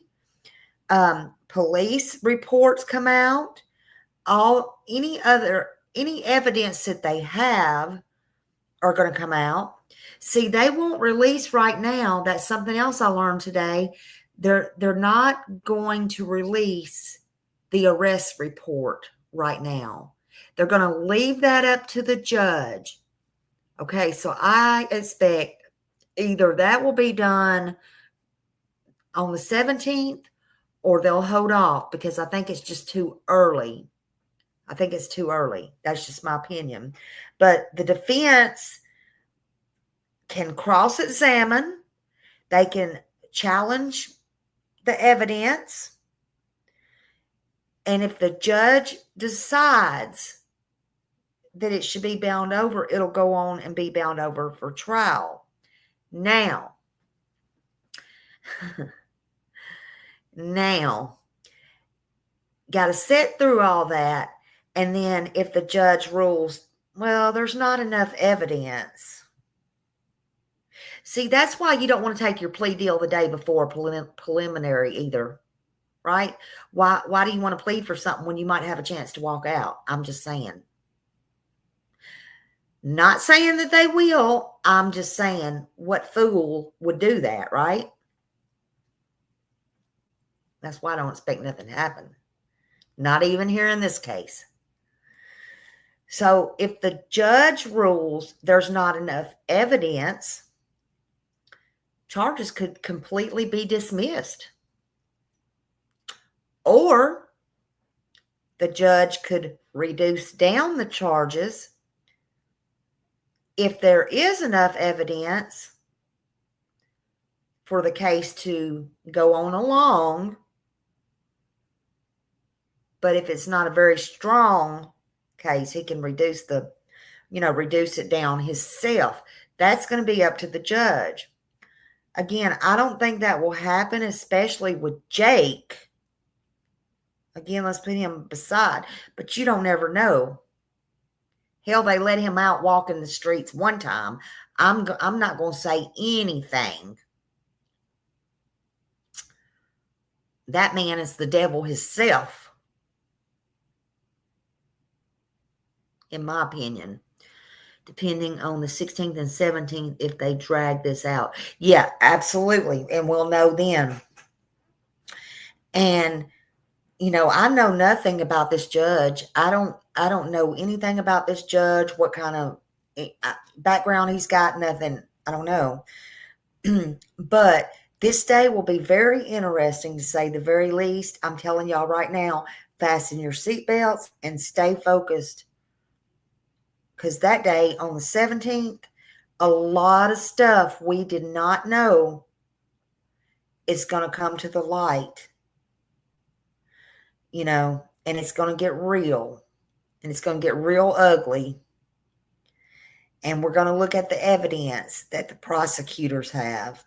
Police reports come out. Any evidence that they have are going to come out. See, they won't release right now. That's something else I learned today. They're not going to release the arrest report right now. They're going to leave that up to the judge. Okay, so I expect either that will be done on the 17th, or they'll hold off, because I think it's just too early. I think it's too early. That's just my opinion. But the defense can cross-examine. They can challenge the evidence. And if the judge decides that it should be bound over, it'll go on and be bound over for trial. Now, got to sit through all that. And then if the judge rules, well, there's not enough evidence. See, that's why you don't want to take your plea deal the day before preliminary either, right? Why do you want to plead for something when you might have a chance to walk out? I'm just saying. Not saying that they will. I'm just saying, what fool would do that, right? That's why I don't expect nothing to happen. Not even here in this case. So if the judge rules there's not enough evidence, charges could completely be dismissed. Or the judge could reduce down the charges if there is enough evidence for the case to go on along. But if it's not a very strong case, he can reduce it down himself. That's going to be up to the judge. Again, I don't think that will happen, especially with Jake. Again, let's put him beside. But you don't ever know. Hell, they let him out walking the streets one time. I'm not going to say anything. That man is the devil himself, in my opinion, depending on the 16th and 17th if they drag this out. Yeah, absolutely. And we'll know then. And, I know nothing about this judge. I don't know anything about this judge, what kind of background he's got, nothing. I don't know. But this day will be very interesting, to say the very least. I'm telling y'all right now, fasten your seatbelts and stay focused. Because that day, on the 17th, a lot of stuff we did not know is going to come to the light. And it's going to get real. And it's going to get real ugly. And we're going to look at the evidence that the prosecutors have.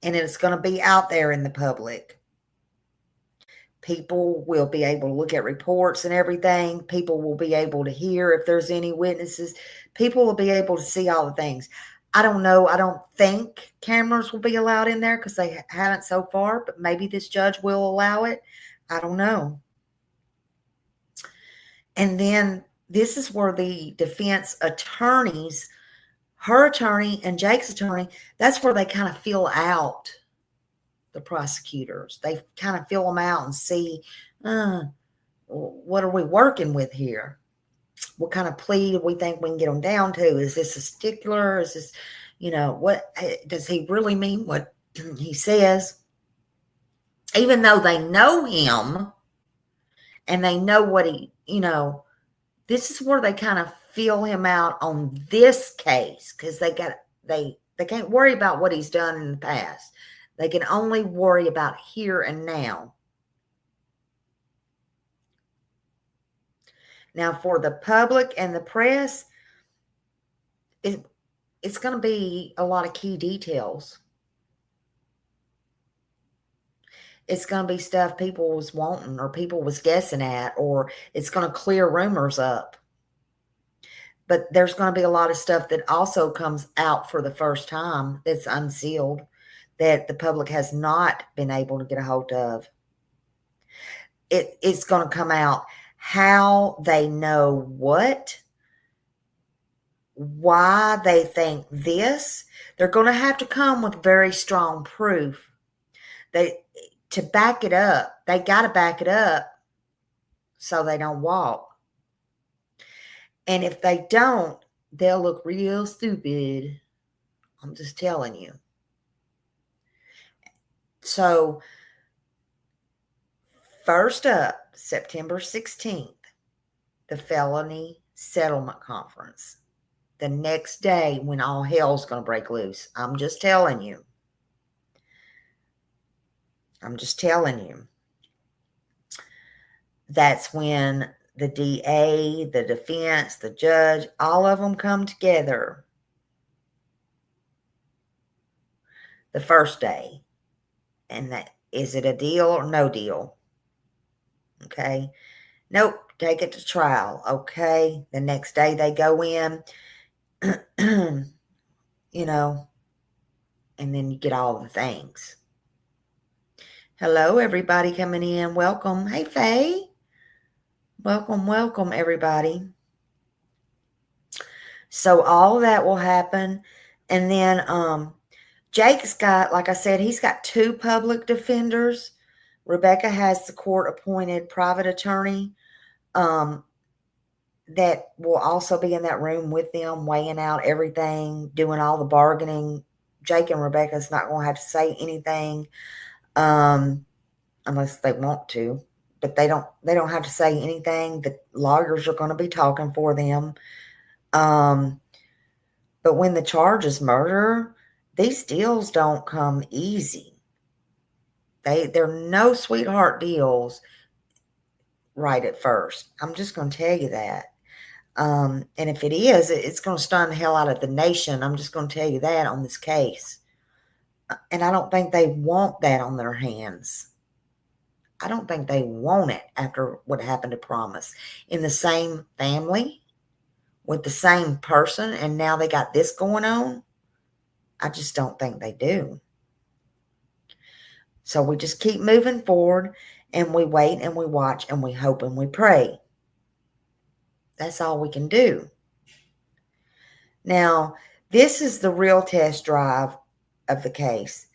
And it's going to be out there in the public. People will be able to look at reports and everything. People will be able to hear if there's any witnesses. People will be able to see all the things. I don't know. I don't think cameras will be allowed in there because they haven't so far, but maybe this judge will allow it. I don't know. And then this is where the defense attorneys, her attorney and Jake's attorney, that's where they kind of feel out the prosecutors. They kind of feel them out and see, what are we working with here? What kind of plea do we think we can get them down to? Is this a stickler? Is this, what does he really mean what he says? Even though they know him and they know what he, this is where they kind of feel him out on this case because they can't worry about what he's done in the past. They can only worry about here and now. Now, for the public and the press, it's going to be a lot of key details. It's going to be stuff people was wanting or people was guessing at, or it's going to clear rumors up. But there's going to be a lot of stuff that also comes out for the first time that's unsealed that the public has not been able to get a hold of. It's going to come out how they know what, why they think this. They're going to have to come with very strong proof. To back it up, they got to back it up so they don't walk. And if they don't, they'll look real stupid. I'm just telling you. So, first up, September 16th, the felony settlement conference. The next day when all hell's going to break loose. I'm just telling you. That's when the DA, the defense, the judge, all of them come together. The first day. And that, is it a deal or no deal? Okay. Nope. Take it to trial. Okay. The next day they go in, and then you get all the things. Hello, everybody coming in. Welcome. Hey, Faye. Welcome, everybody. So all that will happen. And then Jake's got, like I said, he's got 2 public defenders. Rebecca has the court-appointed private attorney that will also be in that room with them, weighing out everything, doing all the bargaining. Jake and Rebecca's not going to have to say anything unless they want to. But they don't have to say anything. The lawyers are going to be talking for them. But when the charge is murder, these deals don't come easy. They're no sweetheart deals right at first. I'm just going to tell you that. And if it is, it's going to stun the hell out of the nation. I'm just going to tell you that on this case. And I don't think they want that on their hands. I don't think they want it after what happened to Promise. In the same family, with the same person, and now they got this going on. I just don't think they do. So we just keep moving forward, and we wait, and we watch, and we hope, and we pray. That's all we can do. Now, this is the real test drive of the case.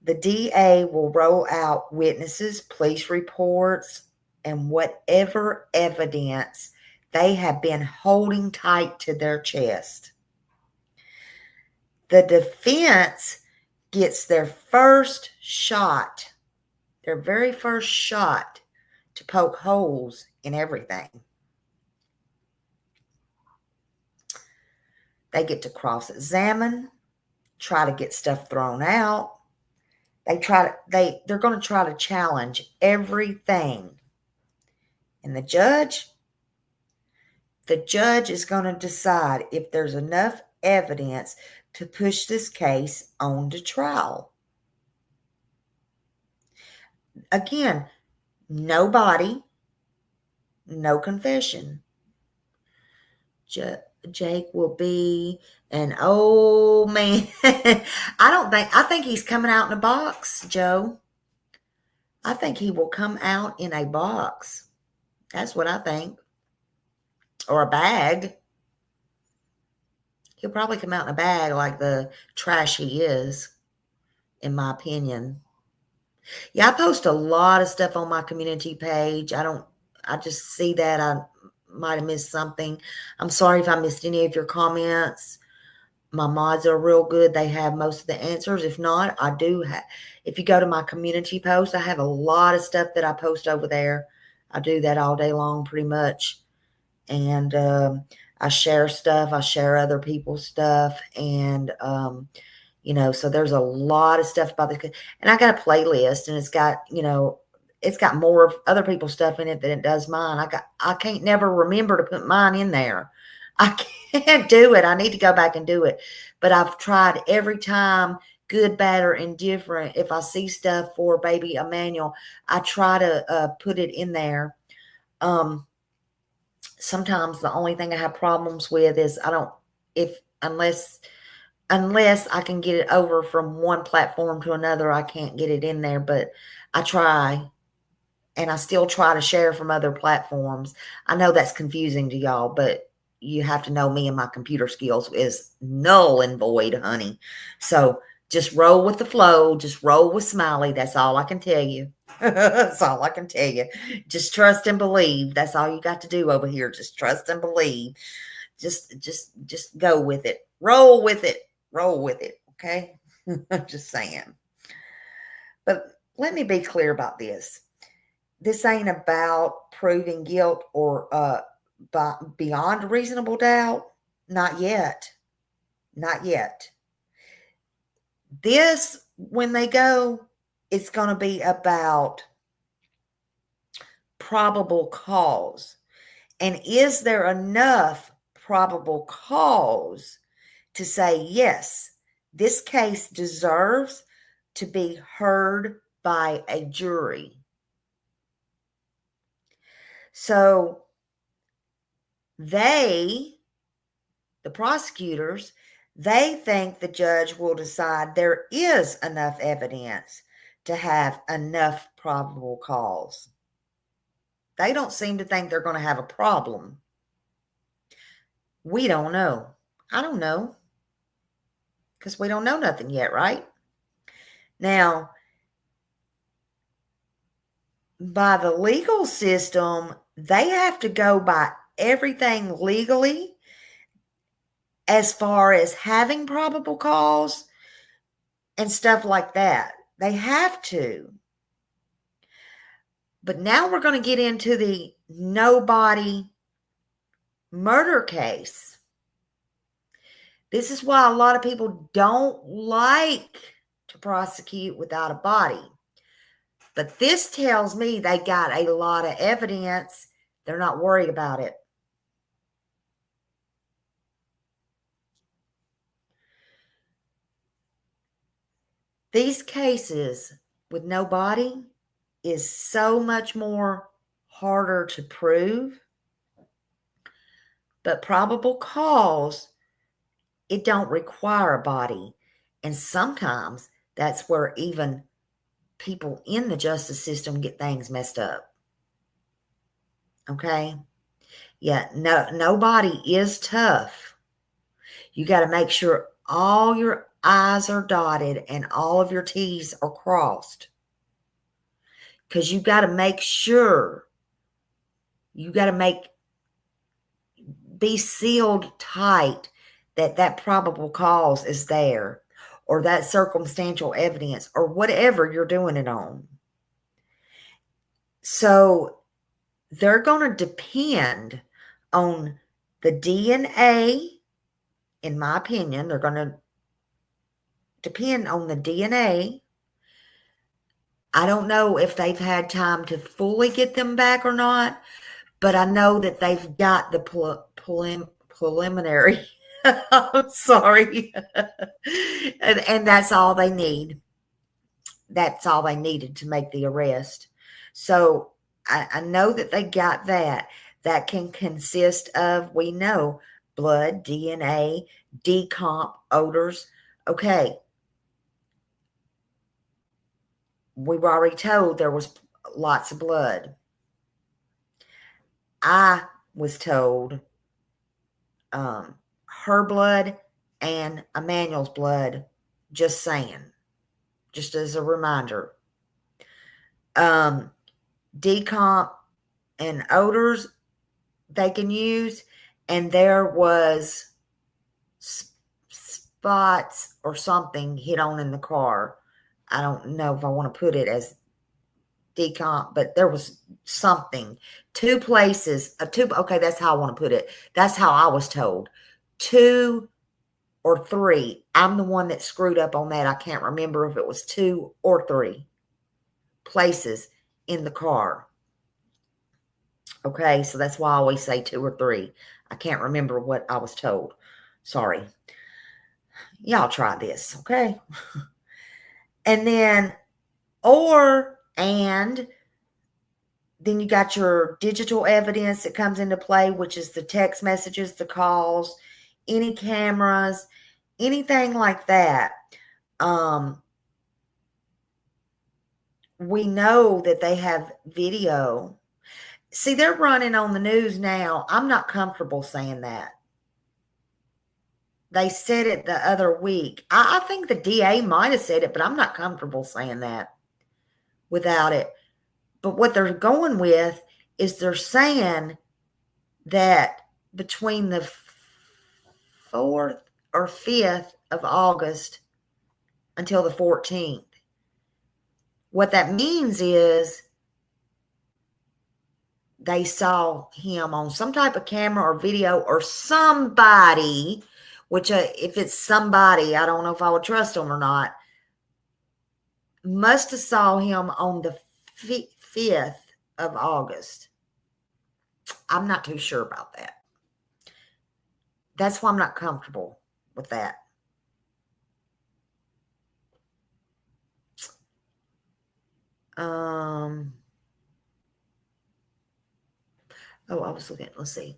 The DA will roll out witnesses, police reports, and whatever evidence they have been holding tight to their chest. The defense gets their first shot, their very first shot to poke holes in everything. They get to cross-examine, try to get stuff thrown out. They're going to try to challenge everything. And the judge, The judge is going to decide if there's enough evidence to push this case on to trial. Again, no body, no confession. Jake will be an old man. I think he's coming out in a box, Joe. I think he will come out in a box. That's what I think. Or a bag. He'll probably come out in a bag like the trash he is, in my opinion. Yeah, I post a lot of stuff on my community page. I just see that I might have missed something. I'm sorry if I missed any of your comments. My mods are real good. They have most of the answers. If not, I do have. If you go to my community post, I have a lot of stuff that I post over there. I do that all day long pretty much. And I share stuff. I share other people's stuff. And, so there's a lot of stuff about this. And I got a playlist, and it's got more of other people's stuff in it than it does mine. I can't never remember to put mine in there. I can't do it. I need to go back and do it. But I've tried every time, good, bad, or indifferent. If I see stuff for baby Emmanuel, I try to put it in there. Sometimes the only thing I have problems with is unless I can get it over from one platform to another, I can't get it in there. But I try. And I still try to share from other platforms. I know that's confusing to y'all, but you have to know me, and my computer skills is null and void, honey. So just roll with the flow. Just roll with Smiley. That's all I can tell you. That's all I can tell you. Just trust and believe. That's all you got to do over here. Just trust and believe. Just go with it. Roll with it. Roll with it. Okay? I'm just saying. But let me be clear about this. This ain't about proving guilt or beyond reasonable doubt. Not yet. Not yet. This, when they go, it's going to be about probable cause. And is there enough probable cause to say, yes, this case deserves to be heard by a jury? So the prosecutors, they think the judge will decide there is enough evidence to have enough probable cause. They don't seem to think they're going to have a problem. We don't know. I don't know. Because we don't know nothing yet, right? Now, by the legal system, they have to go by everything legally as far as having probable cause and stuff like that. They have to. But now we're going to get into the nobody murder case. This is why a lot of people don't like to prosecute without a body. But this tells me they got a lot of evidence. They're not worried about it. These cases with no body is so much more harder to prove. But probable cause, it don't require a body. And sometimes that's where even people in the justice system get things messed up. Okay? Yeah, no body is tough. You got to make sure all your I's are dotted and all of your T's are crossed. Because you got to make sure, be sealed tight that probable cause is there, or that circumstantial evidence, or whatever you're doing it on. So they're going to depend on the DNA, in my opinion. They're going to depend on the DNA. I don't know if they've had time to fully get them back or not, but I know that they've got the preliminary. I'm sorry. And that's all they need. That's all they needed to make the arrest. So I know that they got that. That can consist of, we know, blood, DNA, decomp, odors. Okay. We were already told there was lots of blood. I was told her blood and Emmanuel's blood, just saying, just as a reminder. Decomp and odors they can use, and there was spots or something hit on in the car. I don't know if I want to put it as decomp, but there was something. 2 places, okay, that's how I want to put it. That's how I was told. 2 or 3. I'm the one that screwed up on that. I can't remember if it was 2 or 3 places in the car. Okay, so that's why I always say 2 or 3. I can't remember what I was told. Sorry. Y'all try this, okay? And then, and then you got your digital evidence that comes into play, which is the text messages, the calls, any cameras, anything like that. We know that they have video. See, they're running on the news now. I'm not comfortable saying that. They said it the other week. I think the DA might have said it, but I'm not comfortable saying that without it. But what they're going with is they're saying that between the 4th or 5th of August until the 14th, what that means is they saw him on some type of camera or video, or somebody, which if it's somebody, I don't know if I would trust them or not, must have saw him on the 5th of August. I'm not too sure about that. That's why I'm not comfortable with that. Oh, I was looking, let's see.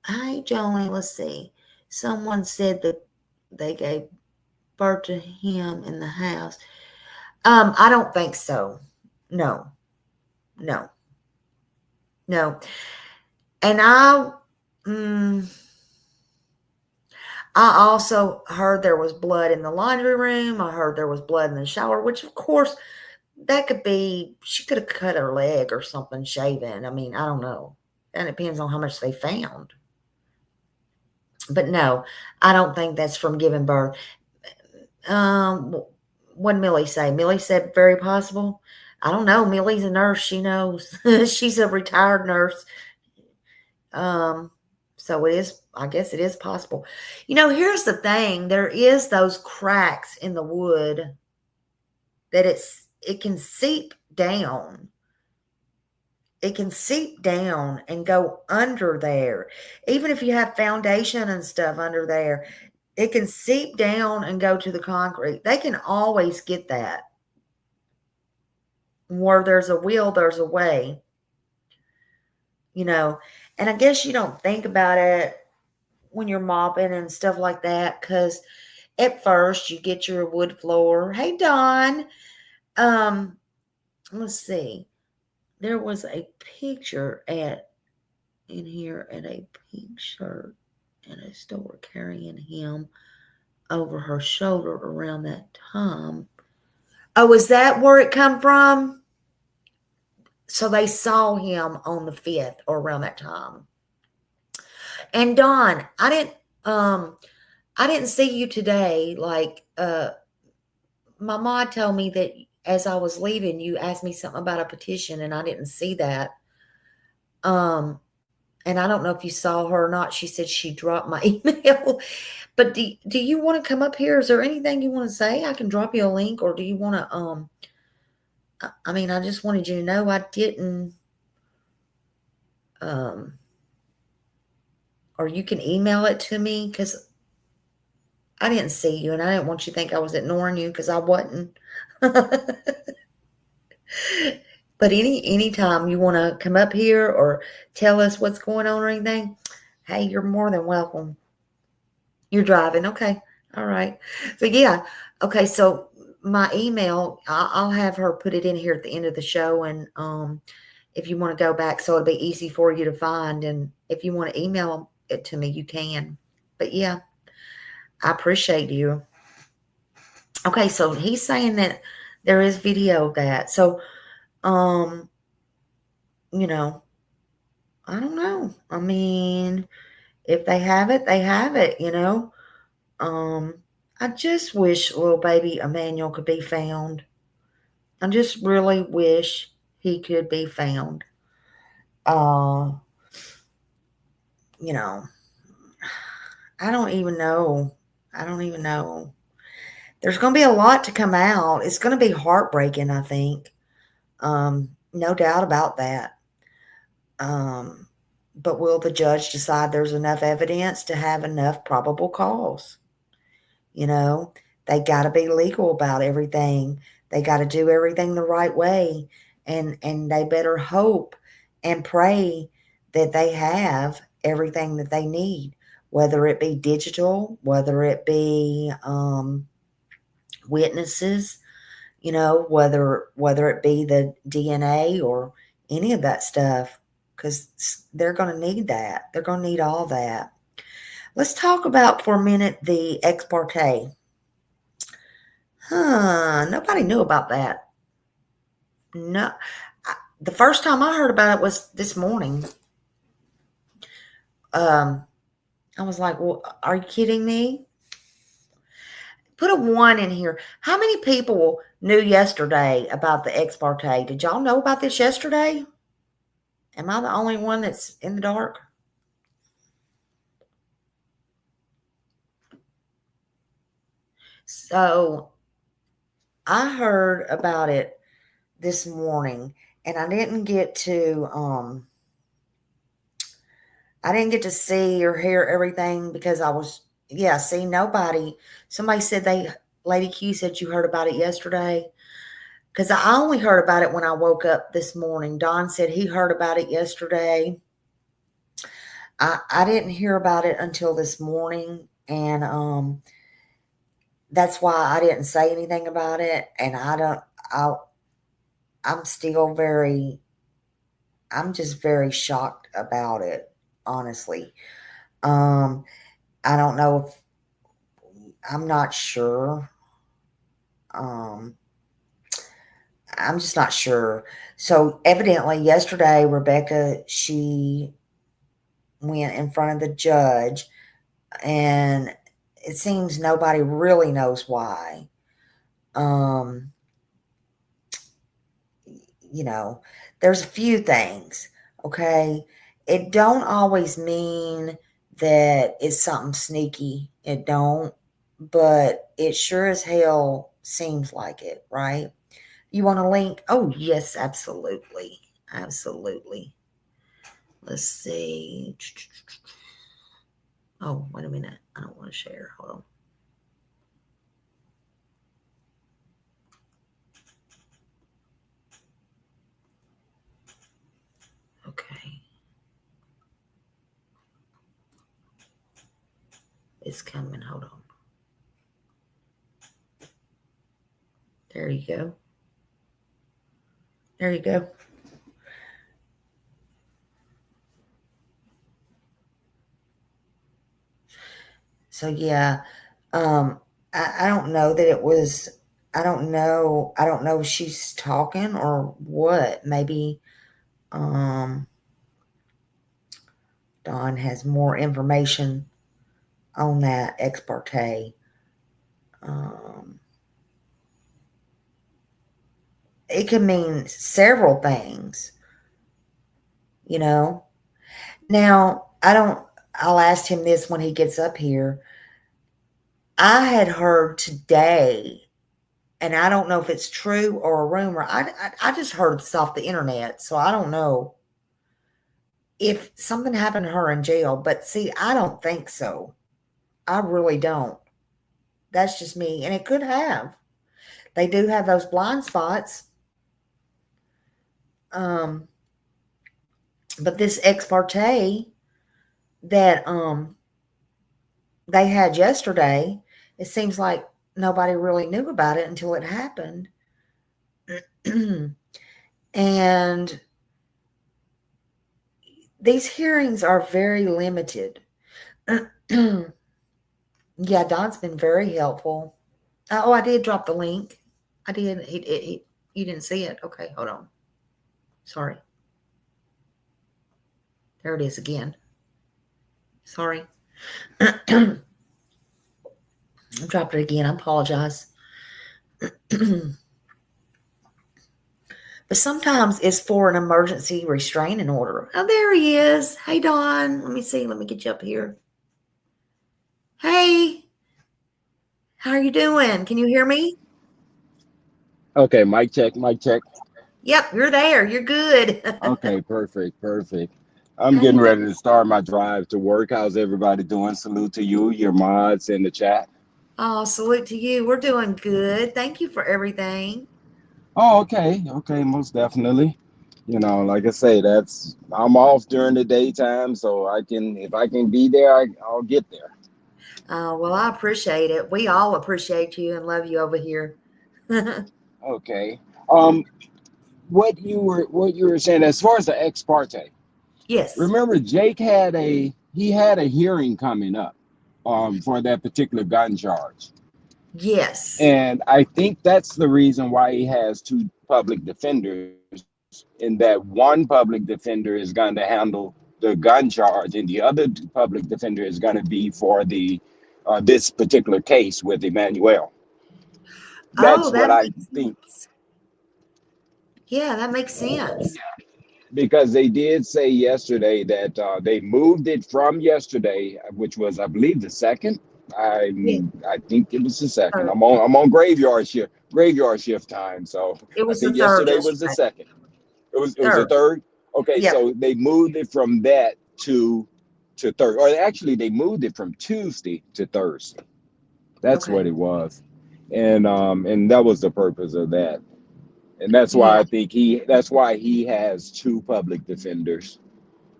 Hi, Joni, let's see. Someone said that they gave birth to him in the house. I don't think so. No. And I also heard there was blood in the laundry room. I heard there was blood in the shower, which of course that could be, she could have cut her leg or something shaving. I mean, I don't know. And it depends on how much they found. But no, I don't think that's from giving birth. What did Millie say? Millie said very possible. I don't know. Millie's a nurse. She knows. She's a retired nurse. So it is, I guess it is possible. Here's the thing. There is those cracks in the wood that it can seep down. It can seep down and go under there. Even if you have foundation and stuff under there, it can seep down and go to the concrete. They can always get that. Where there's a will, there's a way. And I guess you don't think about it when you're mopping and stuff like that, because at first you get your wood floor. Hey, Dawn. Let's see. There was a picture in here at a pink shirt in a store carrying him over her shoulder around that time. Oh, is that where it come from? So they saw him on the 5th or around that time. And Dawn, I didn't see you today. Like, my mom told me that as I was leaving, you asked me something about a petition, and I didn't see that. And I don't know if you saw her or not. She said she dropped my email. But do you want to come up here? Is there anything you want to say? I can drop you a link, or do you want to, I just wanted you to know I didn't or you can email it to me, because I didn't see you and I didn't want you to think I was ignoring you, because I wasn't. But anytime you want to come up here or tell us what's going on or anything, hey, you're more than welcome. You're driving, okay? All right. So yeah, okay. So my email, I'll have her put it in here at the end of the show, and if you want to go back, so it'll be easy for you to find, and if you want to email it to me, you can. But yeah, I appreciate you. Okay, so he's saying that there is video of that. So, um, you know, I don't know. I mean, if they have it, they have it, Um, I just wish little baby Emmanuel could be found. I just really wish he could be found. Uh, you know, I don't even know. I don't even know. There's going to be a lot to come out. It's going to be heartbreaking, I think. No doubt about that. Um, but will the judge decide there's enough evidence to have enough probable cause? You know, they got to be legal about everything. They got to do everything the right way, and they better hope and pray that they have everything that they need, whether it be digital, whether it be witnesses, whether it be the DNA or any of that stuff, because they're going to need that. They're going to need all that. Let's talk about for a minute the ex parte. Nobody knew about that. No, the first time I heard about it was this morning. I was like, well, are you kidding me? Put a 1 in here. How many people knew yesterday about the ex parte? Did y'all know about this yesterday? Am I the only one that's in the dark? So I heard about it this morning, and I didn't get to see or hear everything because I was see, nobody. Somebody said Lady Q said you heard about it yesterday, because I only heard about it when I woke up this morning. Don said he heard about it yesterday. I didn't hear about it until this morning, and that's why I didn't say anything about it. And I'm still I'm just very shocked about it, honestly. I don't know if I'm not sure. I'm just not sure. So evidently yesterday, Rebecca, she went in front of the judge, and it seems nobody really knows why. Um, there's a few things, okay? It don't always mean that it's something sneaky. It don't, but it sure as hell seems like it, right? You want a link? Oh, yes, absolutely. Absolutely. Let's see. Oh, wait a minute. I don't want to share. Hold on. Okay. It's coming. Hold on. There you go. There you go. So yeah, I don't know that it was. I don't know. I don't know if she's talking or what. Maybe Dawn has more information on that ex parte. It could mean several things, you know. Now, I'll ask him this when he gets up here. I had heard today, and I don't know if it's true or a rumor. I just heard this off the internet, so I don't know if something happened to her in jail. But see, I don't think so. I really don't. That's just me. And it could have. They do have those blind spots. Um, but this ex parte that they had yesterday, it seems like nobody really knew about it until it happened. And these hearings are very limited. Yeah, Don's been very helpful. Oh, I did drop the link. I did. You didn't see it. Okay, hold on. Sorry. There it is again. Sorry. I dropped it again. I apologize. But sometimes it's for an emergency restraining order. Oh, there he is. Hey, Don. Let me see. Let me get you up here. Hey, how are you doing? Can you hear me? Okay, mic check, mic check. Yep, you're there. You're good. Okay, perfect, perfect. I'm How getting you doing? ready to start my drive to work. How's everybody doing? Salute to you, your mods in the chat. Oh, salute to you. We're doing good. Thank you for everything. Oh, okay, okay, most definitely. Like I say, I'm off during the daytime, so if I can be there, I'll get there. Well, I appreciate it. We all appreciate you and love you over here. Okay. Um, what you were saying as far as the ex parte. Yes. Remember, Jake had a hearing coming up, for that particular gun charge. Yes. And I think that's the reason why he has two public defenders, in that one public defender is going to handle the gun charge, and the other public defender is going to be for the this particular case with Emmanuel. Oh, That's that what I makes think, sense. Yeah, that makes sense. because they did say yesterday that they moved it from yesterday, which was, I believe, the second. Yeah. I think it was the second. Third. I'm on graveyard shift time, so It I was the think third yesterday was the yesterday. second. It was the Third. third. Okay, Yep. so they moved it from that to third, or actually they moved it from Tuesday to Thursday. That's Okay. what it was, and that was the purpose of that, and that's Yeah. why I think he has two public defenders,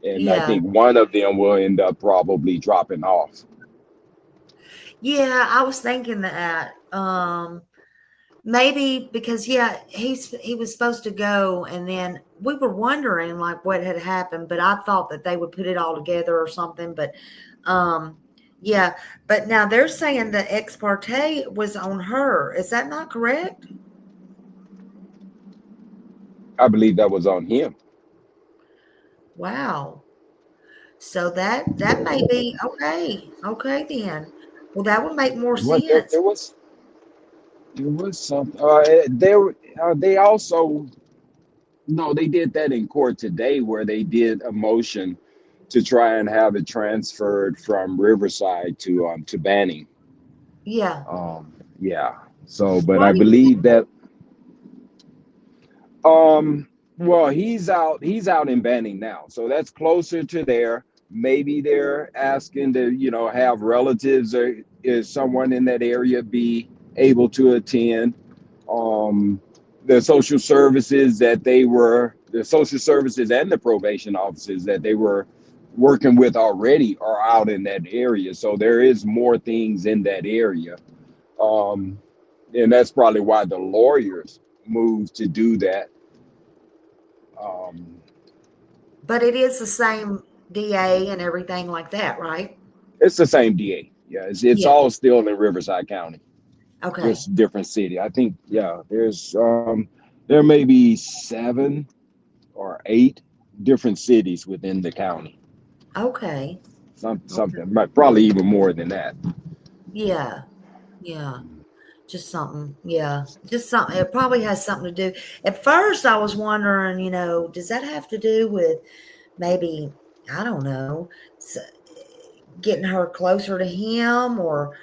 and I Yeah. think one of them will end up probably dropping off. Yeah. I was thinking that. Maybe because he was supposed to go, and then we were wondering like what had happened, but I thought that they would put it all together or something. But um, yeah, but now they're saying the ex parte was on her. Is that not correct? I believe that was on him. Wow. So that may be okay. Okay then. Well, that would make more What there, sense. there was something. They also, no, they did that in court today, where they did a motion to try and have it transferred from Riverside to Banning. Yeah. Yeah. So, but Why I do you think? believe that, um well, he's out in Banning now, so that's closer to there. Maybe they're asking to, have relatives or is someone in that area be able to attend. um the social services and the probation officers that they were working with already are out in that area, so there is more things in that area. um and that's probably why the lawyers moved to do that. um But it is the same DA and everything like that, right? it's the same DA. Yeah, it's Yeah. all still in Riverside County, Okay. just different city. I think, yeah, there may be 7 or 8 different cities within the county. Okay. Okay. Something, probably even more than that. Yeah. Yeah. Just something. Yeah. Just something. It probably has something to do. At first, I was wondering, does that have to do with maybe, I don't know, getting her closer to him, or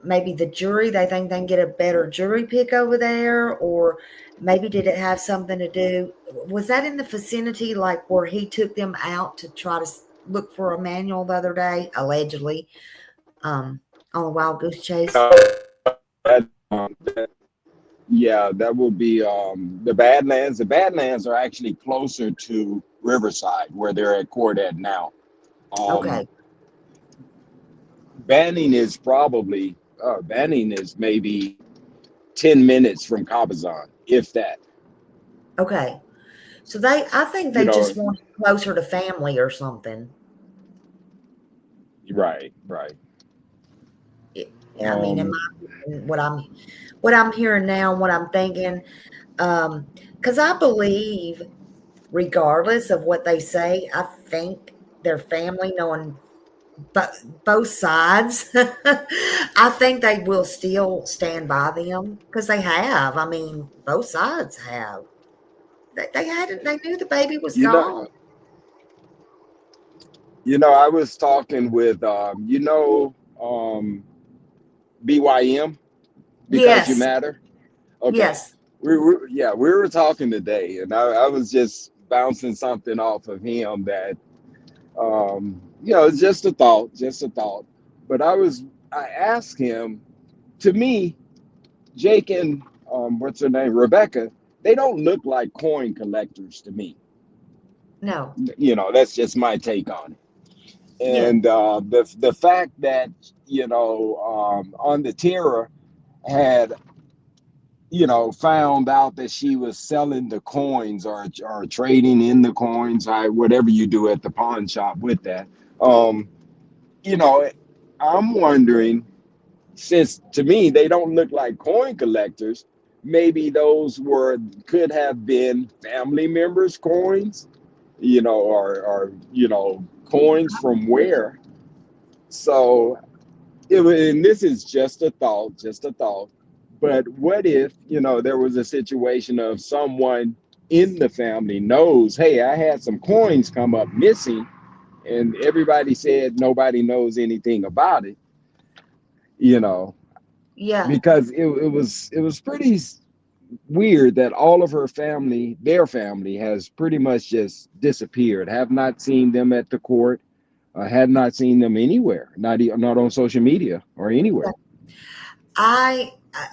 maybe the jury, they think they can get a better jury pick over there, or maybe did it have something to do? Was that in the vicinity, like where he took them out to try to look for a manual the other day, allegedly, on a wild goose chase? That, yeah, that will be the Badlands. The Badlands are actually closer to Riverside, where they're at court at now. Um, Okay, Banning is maybe 10 minutes from Cabazon, if that. okay. So I think You they know, just want closer to family or something. right, right. It, I mean, in Um, my what I'm hearing now, and what I'm thinking, because I believe, regardless of what they say, I think their family, knowing both sides, I think they will still stand by them because they have. I mean, both sides have. They hadn't. They knew the baby was you know, gone. I was talking with BYM, because you Yes. matter. Okay, Yes. we were talking today, and I was just bouncing something off of him that it's just a thought. But I asked him. To me, Jake and what's her name, Rebecca, they don't look like coin collectors to me. No. That's just my take on it. Yeah. And the fact that on the Terror had found out that she was selling the coins, or trading in the coins, or whatever you do at the pawn shop with that. Um, you know, I'm wondering, since to me they don't look like coin collectors, maybe those could have been family members' coins, or coins from where. So and this is just a thought. But what if, there was a situation of someone in the family knows, hey, I had some coins come up missing, and everybody said nobody knows anything about it, you know, Yeah. because it was pretty weird that all of their family has pretty much just disappeared. Have not seen them at the court. Had not seen them anywhere, not on social media or Yeah. anywhere.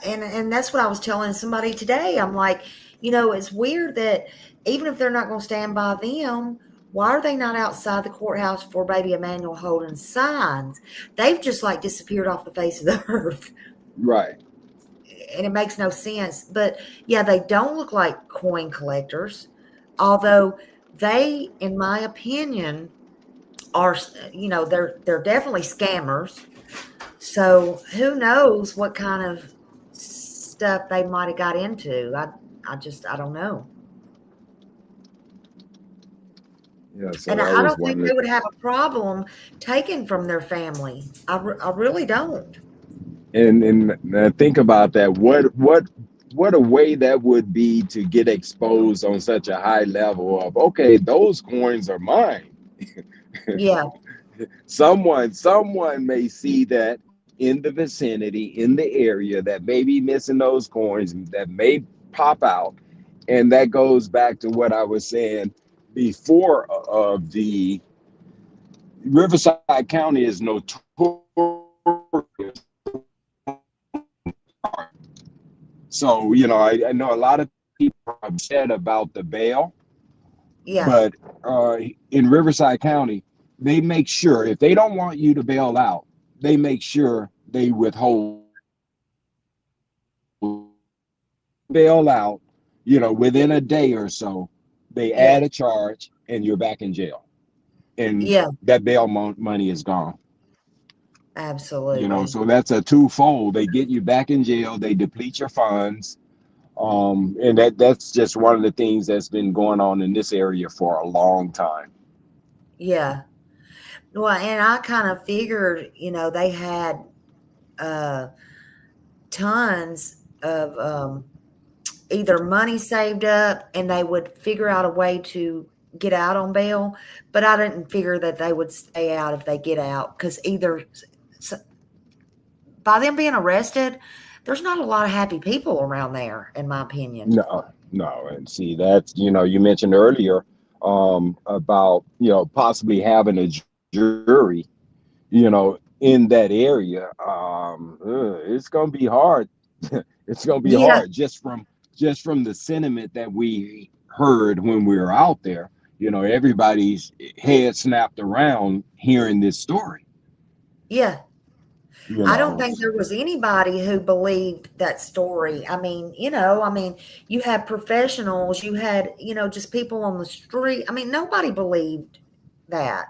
And that's what I was telling somebody today. I'm like, it's weird that even if they're not going to stand by them, why are they not outside the courthouse for baby Emmanuel holding signs? They've just like disappeared off the face of the earth, Right. and it makes no sense. But yeah, they don't look like coin collectors, although they, in my opinion, are, they're definitely scammers. So who knows what kind of stuff they might have got into. I don't know. Yeah. So And that I was don't think one of they the would have a problem taken from their family. I really don't. and think about that. What a way that would be to get exposed on such a high level of, okay, those coins are mine. Yeah, Someone may see that in the vicinity, in the area, that may be missing those coins, that may pop out. And that goes back to what I was saying before, of the Riverside County is notorious. So, I know a lot of people are upset about the bail, yeah, but in Riverside County, they make sure, if they don't want you to bail out, they make sure they withhold bail out, within a day or so. They yeah, add a charge and you're back in jail. And yeah, that bail money is gone. absolutely. So that's a twofold. They get you back in jail, they deplete your funds. And that's just one of the things that's been going on in this area for a long time. Yeah. Well, and I kind of figured, they had uh, tons of either money saved up and they would figure out a way to get out on bail, but I didn't figure that they would stay out if they get out, because either by them being arrested, there's not a lot of happy people around there, in my opinion. No, No, and see that's you mentioned earlier about possibly having a jury in that area. It's gonna be hard. It's gonna be Yeah, hard just from the sentiment that we heard when we were out there. Everybody's head snapped around hearing this story. yeah. You I don't know, think there was anybody who believed that story. I mean, you had professionals, you had, just people on the street. I mean, nobody believed that.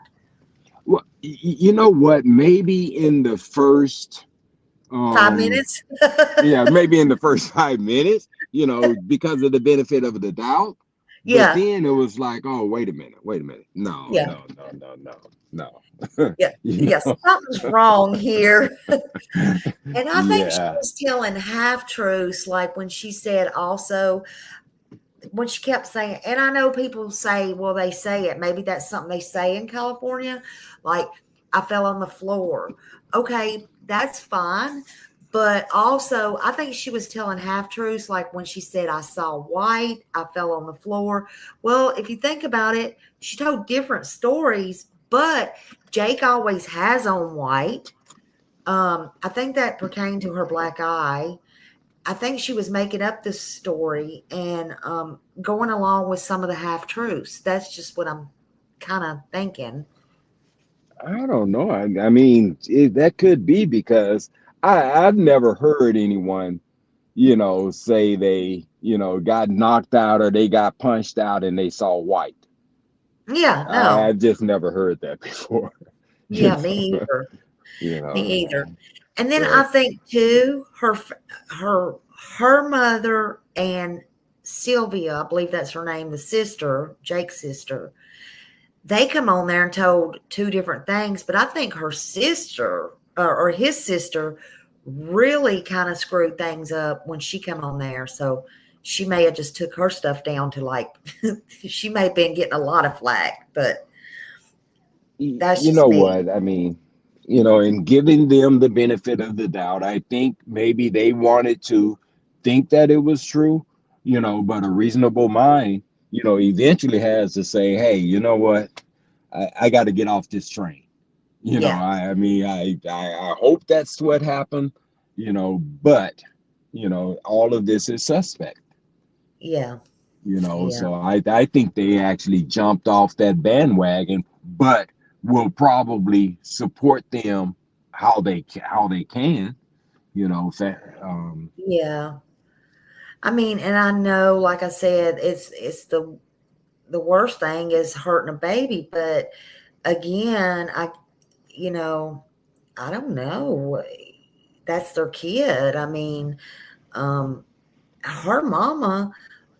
well, you know what? Maybe in the first, Five um, minutes? yeah, maybe in the first 5 minutes, because of the benefit of the doubt. But Yeah, then it was like, oh, wait a minute. No, yeah, no, no, no, no, no. yeah, you yeah. know, Something's wrong here. And I think she yeah. was telling half truths, like when she said also, when she kept saying, and I know people say, well, they say it. Maybe that's something they say in California, like, I fell on the floor. Okay, that's fine. But also, I think she was telling half truths, like when she said, I saw white, I fell on the floor. Well, if you think about it, she told different stories, but Jake always has on white. I think that pertained to her black eye. I think she was making up this story and going along with some of the half truths. That's just what I'm kind of thinking. I don't know. I mean, that could be because I've never heard anyone, say they, got knocked out or they got punched out and they saw white. Yeah, no. I've just never heard that before. you Yeah, know, me either. you Me either. know, And then I but think too, her her mother and Sylvia, I believe that's her name, the sister, Jake's sister, they come on there and told two different things, but I think her sister or his sister really kind of screwed things up when she come on there. So she may have just took her stuff down to like she may have been getting a lot of flack, but that's you just know me. what? I mean, in giving them the benefit of the doubt, I think maybe they wanted to think that it was true, but a reasonable mind, eventually has to say, hey, you know what? I got to get off this train. Yeah. I mean, I hope that's what happened, but, all of this is suspect, Yeah. Yeah. so I think they actually jumped off that bandwagon, but will probably support them how they can, Yeah. I mean, and I know, like I said, it's the worst thing is hurting a baby, but again, you know, I don't know. That's their kid. I mean, um, her mama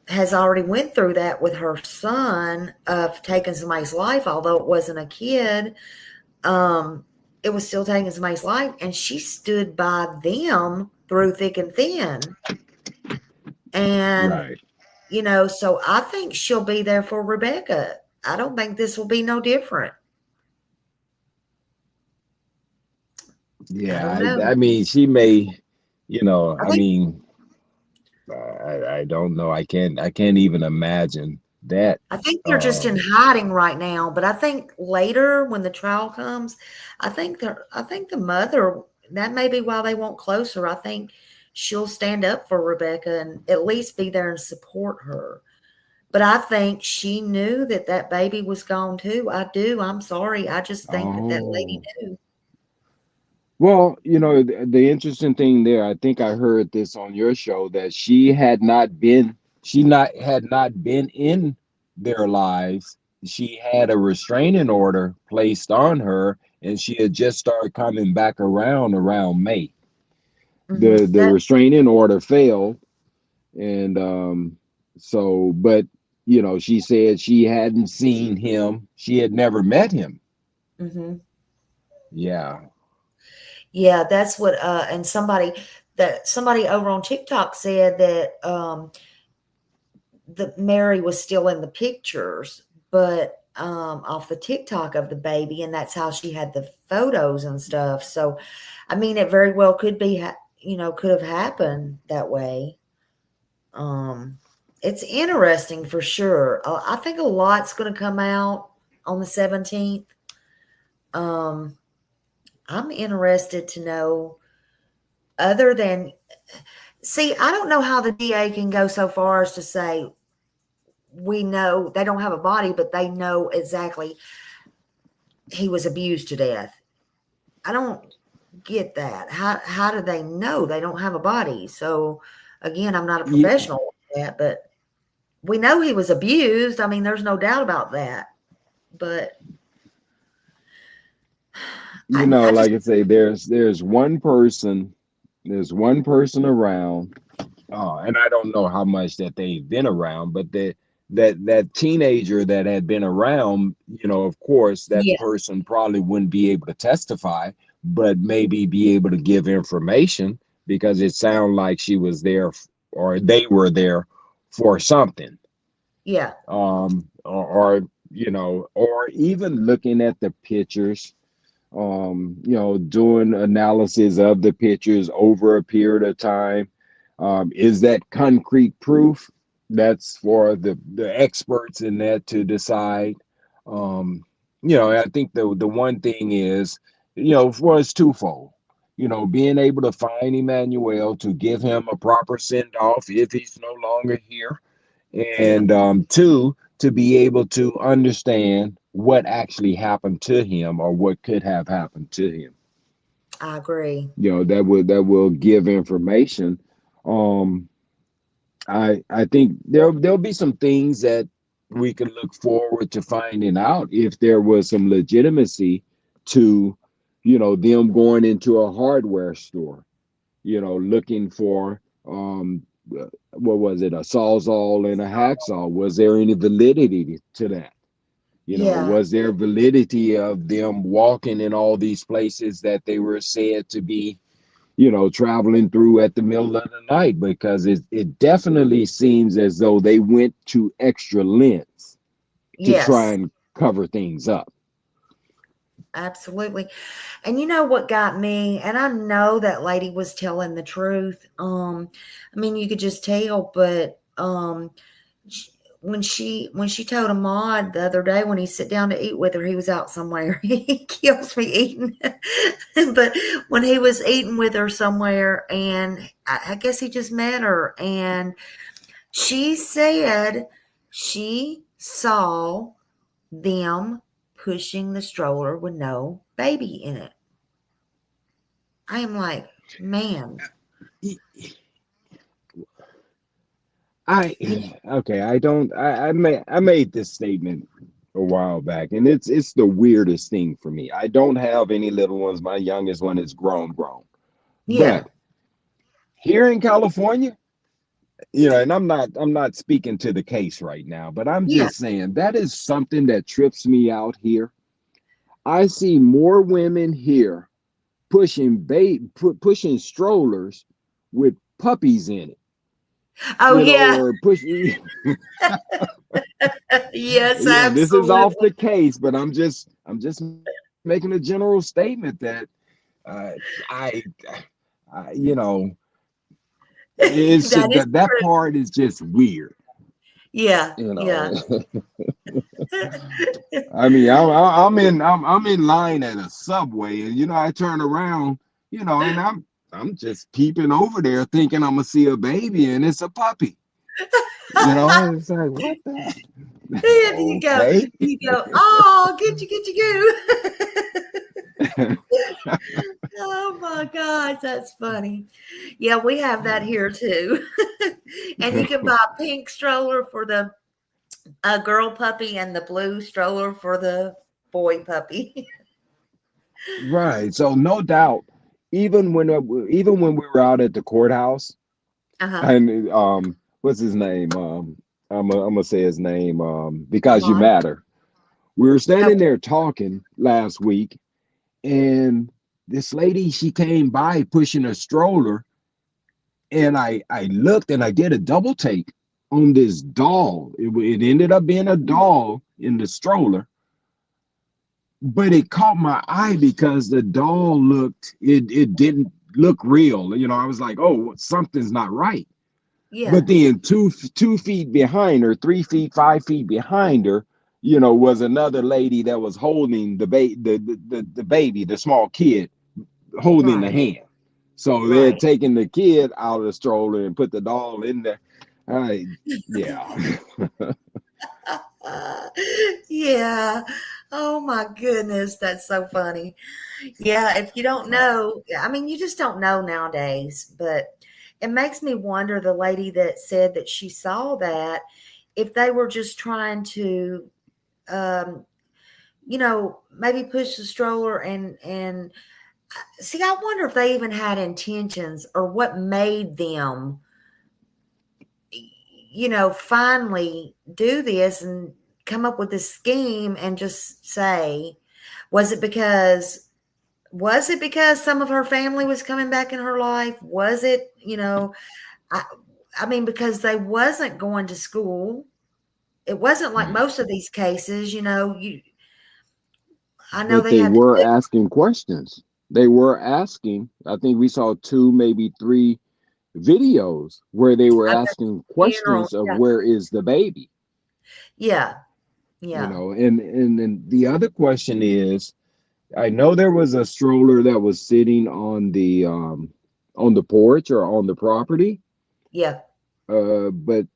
has already went through that with her son of taking somebody's life, although it wasn't a kid. Um, it was still taking somebody's life, and she stood by them through thick and thin. And, right. so I think she'll be there for Rebecca. I don't think this will be no different. I Yeah, don't I know. mean, she may, I I think mean, I don't know. I can't even imagine that. I think they're just in Um, hiding right now, but I think later when the trial comes, I think the mother, that may be why they want closer. I think she'll stand up for Rebecca and at least be there and support her. But I think she knew that that baby was gone too. I do. I'm sorry. I just think that that lady oh, knew. well, the interesting thing there, I think I heard this on your show that she had not been in their lives. She had a restraining order placed on her, and she had just started coming back around May. The That restraining order failed, and but she said she hadn't seen him. She had never met him. hmm Yeah. Yeah, that's what and somebody over on TikTok said that the Mary was still in the pictures, but off the TikTok of the baby, and that's how she had the photos and stuff. So, I mean, it very well could be, could have happened that way. Um, It's interesting for sure. I think a lot's going to come out on the 17th. Um, I'm interested to know, other than, see, I don't know how the DA can go so far as to say, we know they don't have a body, but they know exactly he was abused to death. I don't get that. How do they know they don't have a body? So again, I'm not a you, professional at that, but we know he was abused. I mean, there's no doubt about that. But I just, like I say, there's one person around. And I don't know how much that they've been around, but that teenager that had been around, of course, that yeah, person probably wouldn't be able to testify, but maybe be able to give information because it sounded like she was there or they were there for something. yeah, Or even looking at the pictures, doing analysis of the pictures over a period of time. Is that concrete proof? That's for the experts in that to decide. I think the one thing is, for us twofold. Being able to find Emmanuel to give him a proper send off if he's no longer here, yeah. and two, to be able to understand what actually happened to him or what could have happened to him. I agree. That will give information. um I think there'll be some things that we can look forward to finding out if there was some legitimacy to them going into a hardware store, looking for what was it, a sawzall and a hacksaw. Was there any validity to that? Yeah, Was there validity of them walking in all these places that they were said to be, traveling through at the middle of the night? Because it definitely seems as though they went to extra lengths to try yes, and cover things up. absolutely. And you know what got me? And I know that lady was telling the truth. I mean, you could just tell, but sh- when she told Ahmad the other day when he sit down to eat with her, he was out somewhere. He kills me eating, but when he was eating with her somewhere, and I guess he just met her, and she said she saw them pushing the stroller with no baby in it. I am like, man, I you, okay, I don't I made this statement a while back, and it's the weirdest thing for me. I don't have any little ones. My youngest one is grown. yeah, But here in California, and I'm not speaking to the case right now, but I'm yeah. just saying that is something that trips me out here. I see more women here pushing strollers with puppies in it, Oh, yeah. or pushing. Yes, This is off absolutely. the case, but I'm just making a general statement that I, I it's That is that true. part is just weird. Yeah, You yeah. know, I mean, I'm in line at a Subway, and I turn around, and I'm just peeping over there, thinking I'm gonna see a baby, and it's a puppy. It's like, what the And okay. you go, oh, get you, Oh my gosh, that's funny. Yeah, we have that here too. And you can buy a pink stroller for the girl puppy and the blue stroller for the boy puppy. Right. So no doubt, even when we were out at the courthouse, Uh-huh. and what's his name? I'm gonna say his name because you Ahmad. matter. We were standing Okay. there talking last week, and this lady, she came by pushing a stroller, and I looked and I did a double take on this doll. It ended up being a doll in the stroller, but it caught my eye because the doll it didn't look real. I was like, oh, something's not right. But Yeah. then 2 feet behind her, 3 feet, 5 feet behind her, was another lady that was holding the baby, the small kid, holding the Right. hand. So they had Right. taken the kid out of the stroller and put the doll in there. I, yeah. Uh, yeah. Oh my goodness, that's so funny. Yeah, if you don't know, I mean, you just don't know nowadays, but it makes me wonder the lady that said that she saw that if they were just trying to um maybe push the stroller and see, I wonder if they even had intentions or what made them finally do this and come up with this scheme and just say, was it because was it because some of her family was coming back in her life? Was it, I, I mean, because they wasn't going to school. It wasn't like Right. most of these cases, I know But they they had were asking questions. They were asking. I think we saw two, maybe three videos where they were at the asking funeral. questions of where is the baby, Yeah. Yeah. and the other question is, I know there was a stroller that was sitting on the porch or on the property, Yeah. but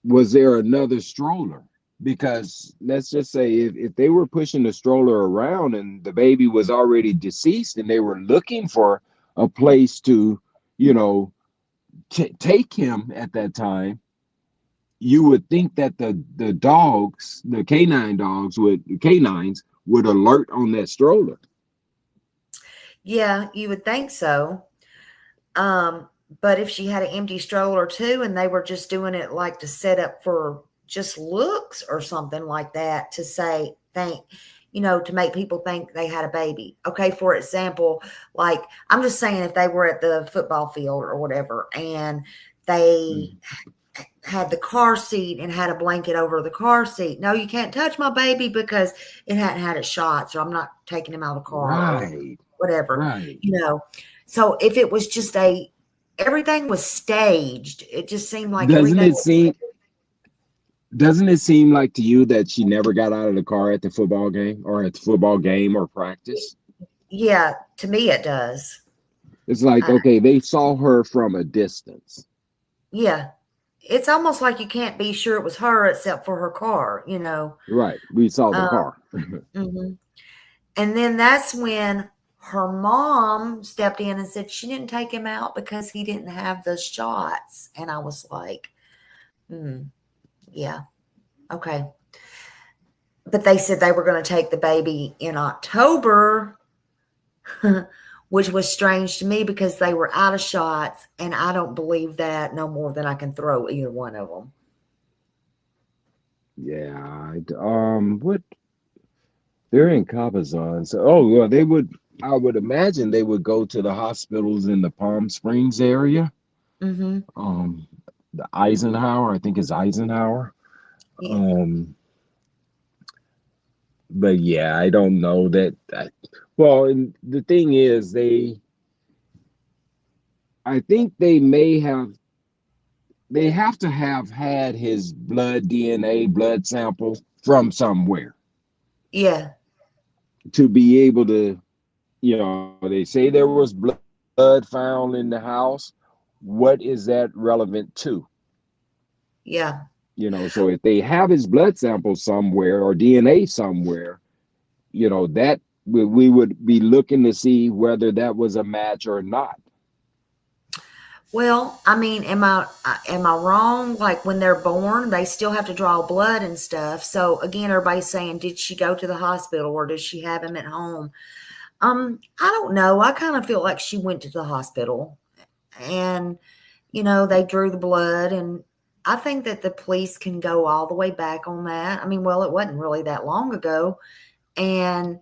was there another stroller? Because let's just say if they were pushing the stroller around and the baby was already deceased and they were looking for a place to, you know, take him at that time, you would think that the dogs, the canines would alert on that stroller. Yeah, you would think so. Um, but if she had an empty stroller too, and they were just doing it like to set up for just looks or something like that to say, to make people think they had a baby. Okay, for example, like I'm just saying if they were at the football field or whatever and they Mhm. had the car seat and had a blanket over the car seat. No, you can't touch my baby because it hadn't had its shot, so I'm not taking him out of the car or Right, whatever, right. you know. So if it was just everything was staged, it just seemed like Doesn't everything it was, seem doesn't it seem like to you that she never got out of the car at the football game or at the football game or practice? yeah, to me it does. It's like, Uh, okay, they saw her from a distance. yeah. It's almost like you can't be sure it was her except for her car. Right. We saw the Um, car. mhm. And then that's when her mom stepped in and said she didn't take him out because he didn't have the shots. And I was like, hmm, yeah, okay. But they said they were going to take the baby in October, which was strange to me because they were out of shots. And I don't believe that no more than I can throw either one of them. Yeah. What they're in Cabazon. So, oh, well, I would imagine they would go to the hospitals in the Palm Springs area. Mm-hmm. Um, the Eisenhower, I think it's Eisenhower. Yeah. Um, but yeah, I don't know well, and the thing is, I think they have to have had his blood DNA, blood sample from somewhere Yeah. to be able to, they say there was blood found in the house. What is that relevant to? Yeah. So if they have his blood sample somewhere or DNA somewhere, that we would be looking to see whether that was a match or not. Well, I mean, am I wrong? Like when they're born, they still have to draw blood and stuff. So again, everybody's saying, did she go to the hospital or does she have him at home? I don't know. I kind of feel like she went to the hospital and they drew the blood, and I think that the police can go all the way back on that. I mean, well, it wasn't really that long ago, and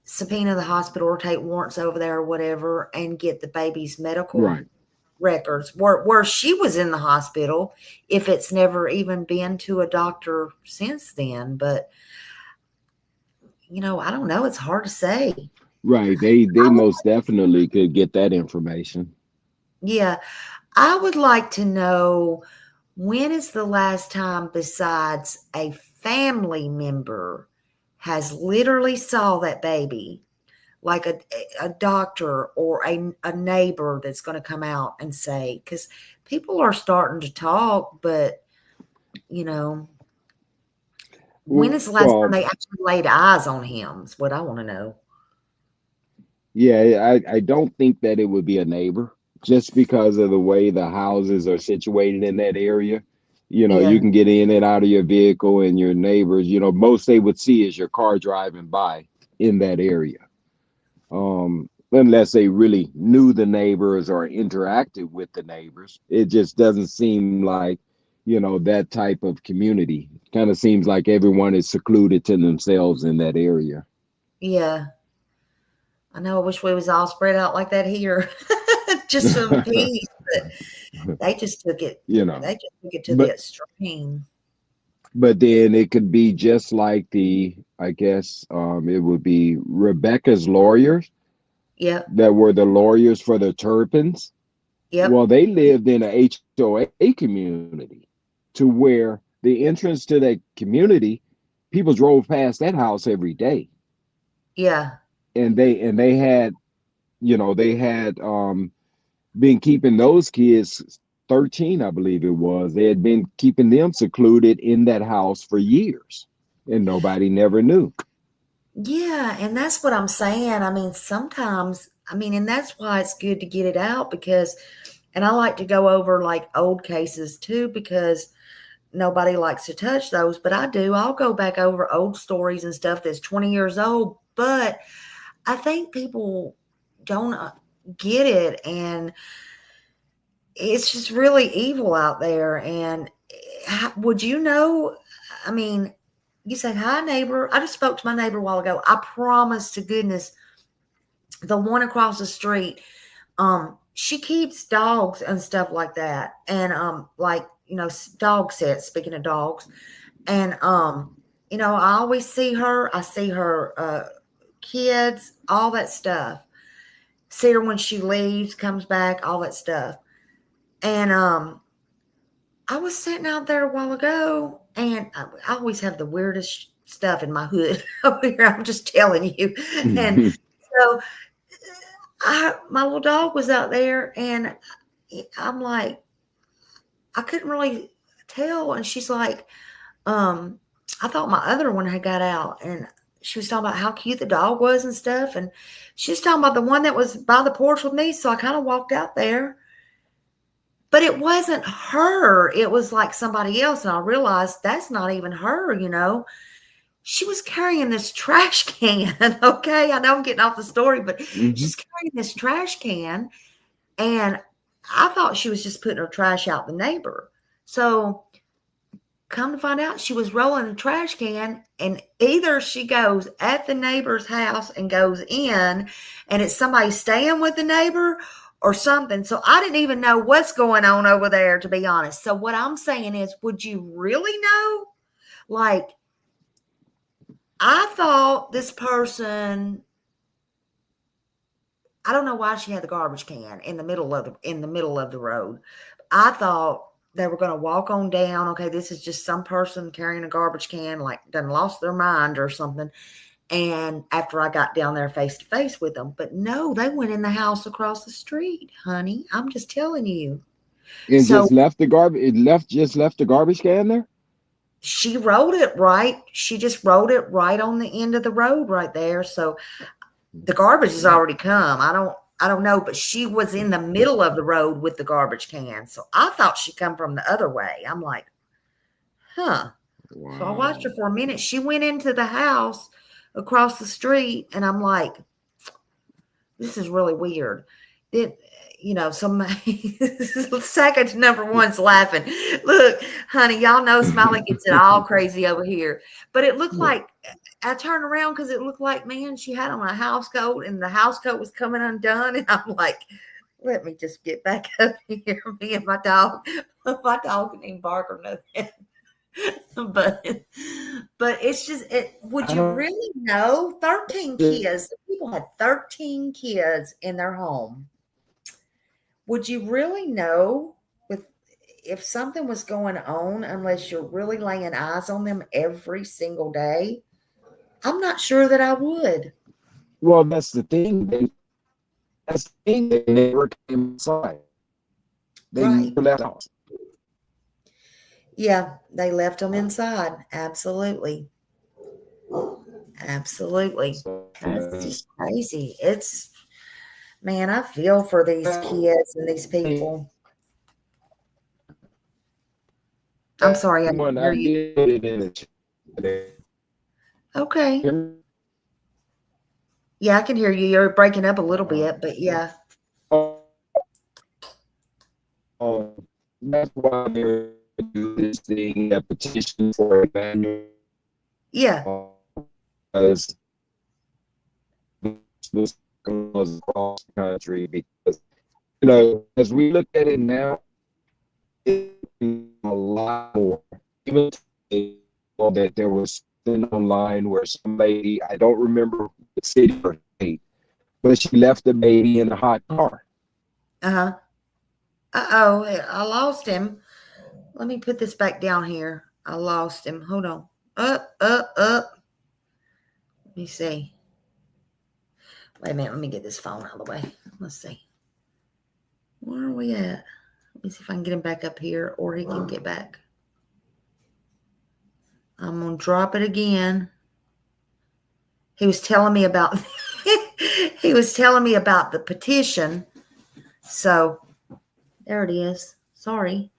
subpoena the hospital or take warrants over there or whatever and get the baby's medical Right. records where she was in the hospital if it's never even been to a doctor since then. But I don't know, it's hard to say. Right. They I would, most definitely could get that information. yeah, I would like to know, when is the last time besides a family member has literally saw that baby, like a doctor or a neighbor that's going to come out and say, because people are starting to talk, but you know, when is the last time Well, they actually laid eyes on him is what I want to know. yeah, I don't think that it would be a neighbor just because of the way the houses are situated in that area. You Yeah, can get in and out of your vehicle, and your neighbors, most they would see is your car driving by in that area. Unless they really knew the neighbors or interacted with the neighbors. It just doesn't seem like, that type of community. Kind of seems like everyone is secluded to themselves in that area. yeah. I know. I wish we was all spread out like that here, just some peace. But they just took it. you know, They just took it to the but extreme. but then it could be just like I guess it would be Rebecca's lawyers Yep. that were the lawyers for the Turpins. Well, Yep. they lived in a HOA community to where the entrance to that community, people drove past that house every day. Yeah. And they had, they had been keeping those kids, 13, I believe it was. They had been keeping them secluded in that house for years, and nobody never knew. Yeah. And that's what I'm saying. I mean, sometimes, and that's why it's good to get it out because, and I like to go over like old cases too because nobody likes to touch those, but I do. I'll go back over old stories and stuff that's 20 years old, but I think people don't get it, and it's just really evil out there. And would you know? I mean, you said, "Hi, neighbor." I just spoke to my neighbor a while ago. I promise to goodness, the one across the street, she keeps dogs and stuff like that, and like dog sets. Speaking of dogs, and I always see her. I see her kids, all that stuff. See her when she leaves, comes back, all that stuff. And I was sitting out there a while ago, and I always have the weirdest stuff in my hood over here. I'm just telling you. And so my little dog was out there, and I'm like, I couldn't really tell. And she's like, um, I thought my other one had got out, and she was talking about how cute the dog was and stuff. And she was talking about the one that was by the porch with me. So I kind of walked out there, but it wasn't her. It was like somebody else. And I realized that's not even her. She was carrying this trash can. Okay. I know I'm getting off the story, but Hmm. she's carrying this trash can. And I thought she was just putting her trash out the neighbor. So come to find out, she was rolling a trash can, and either she goes at the neighbor's house and goes in, and it's somebody staying with the neighbor or something. So I didn't even know what's going on over there, to be honest. So what I'm saying is, would you really know? Like, I thought this person, I don't know why she had the garbage can in the middle of the road. I thought they were going to walk on down. Okay, this is just some person carrying a garbage can, like done lost their mind or something. And after I got down there face to face with them, but no, they went in the house across the street, honey. I'm just telling you. And So just left the garbage. It left just left the garbage can there. she rode it right. She just rode it right on the end of the road right there. So the garbage has already come. I don't know, but she was in the middle of the road with the garbage can. So I thought she come from the other way. I'm like, huh. So I watched her Wow. for a minute. She went into the house across the street, and I'm like, this is really weird. Then, some second to number one's laughing. Look, honey, y'all know Smiley gets it all crazy over here. But it looked like I turned around because it looked like, man, she had on a house coat and the house coat was coming undone. And I'm like, let me just get back up here. Me and my dog didn't even bark or nothing. but but it's just would I you don't. really know? 13 kids. People had 13 kids in their home. would you really know with if something was going on unless you're really laying eyes on them every single day? I'm not sure that I would. Well, that's the thing. That's the thing. They never came inside. They Right. never left the house. Yeah, they left them inside. Absolutely. Absolutely. So, That's just crazy. It's, man, I feel for these kids and these people. I'm sorry, I one didn't I hear you. did put it in the chat. Okay. Yeah, I can hear you. You're breaking up a little bit, but yeah. That's why they're doing this thing, a petition for Emmanuel, Yeah. because this goes across the country. Because as we look at it now, it's a lot more. Even today, that there was something online where some lady, I don't remember what city or state, but she left the baby in a hot car. Uh-huh. Uh-oh, I lost him. Let me put this back down here. I lost him. Hold on. Up. Let me see. Wait a minute. Let me get this phone out of the way. Let's see. Where are we at? Let me see if I can get him back up here or he can get back. I'm going to drop it again. He was telling me about he was telling me about the petition. So there it is. Sorry.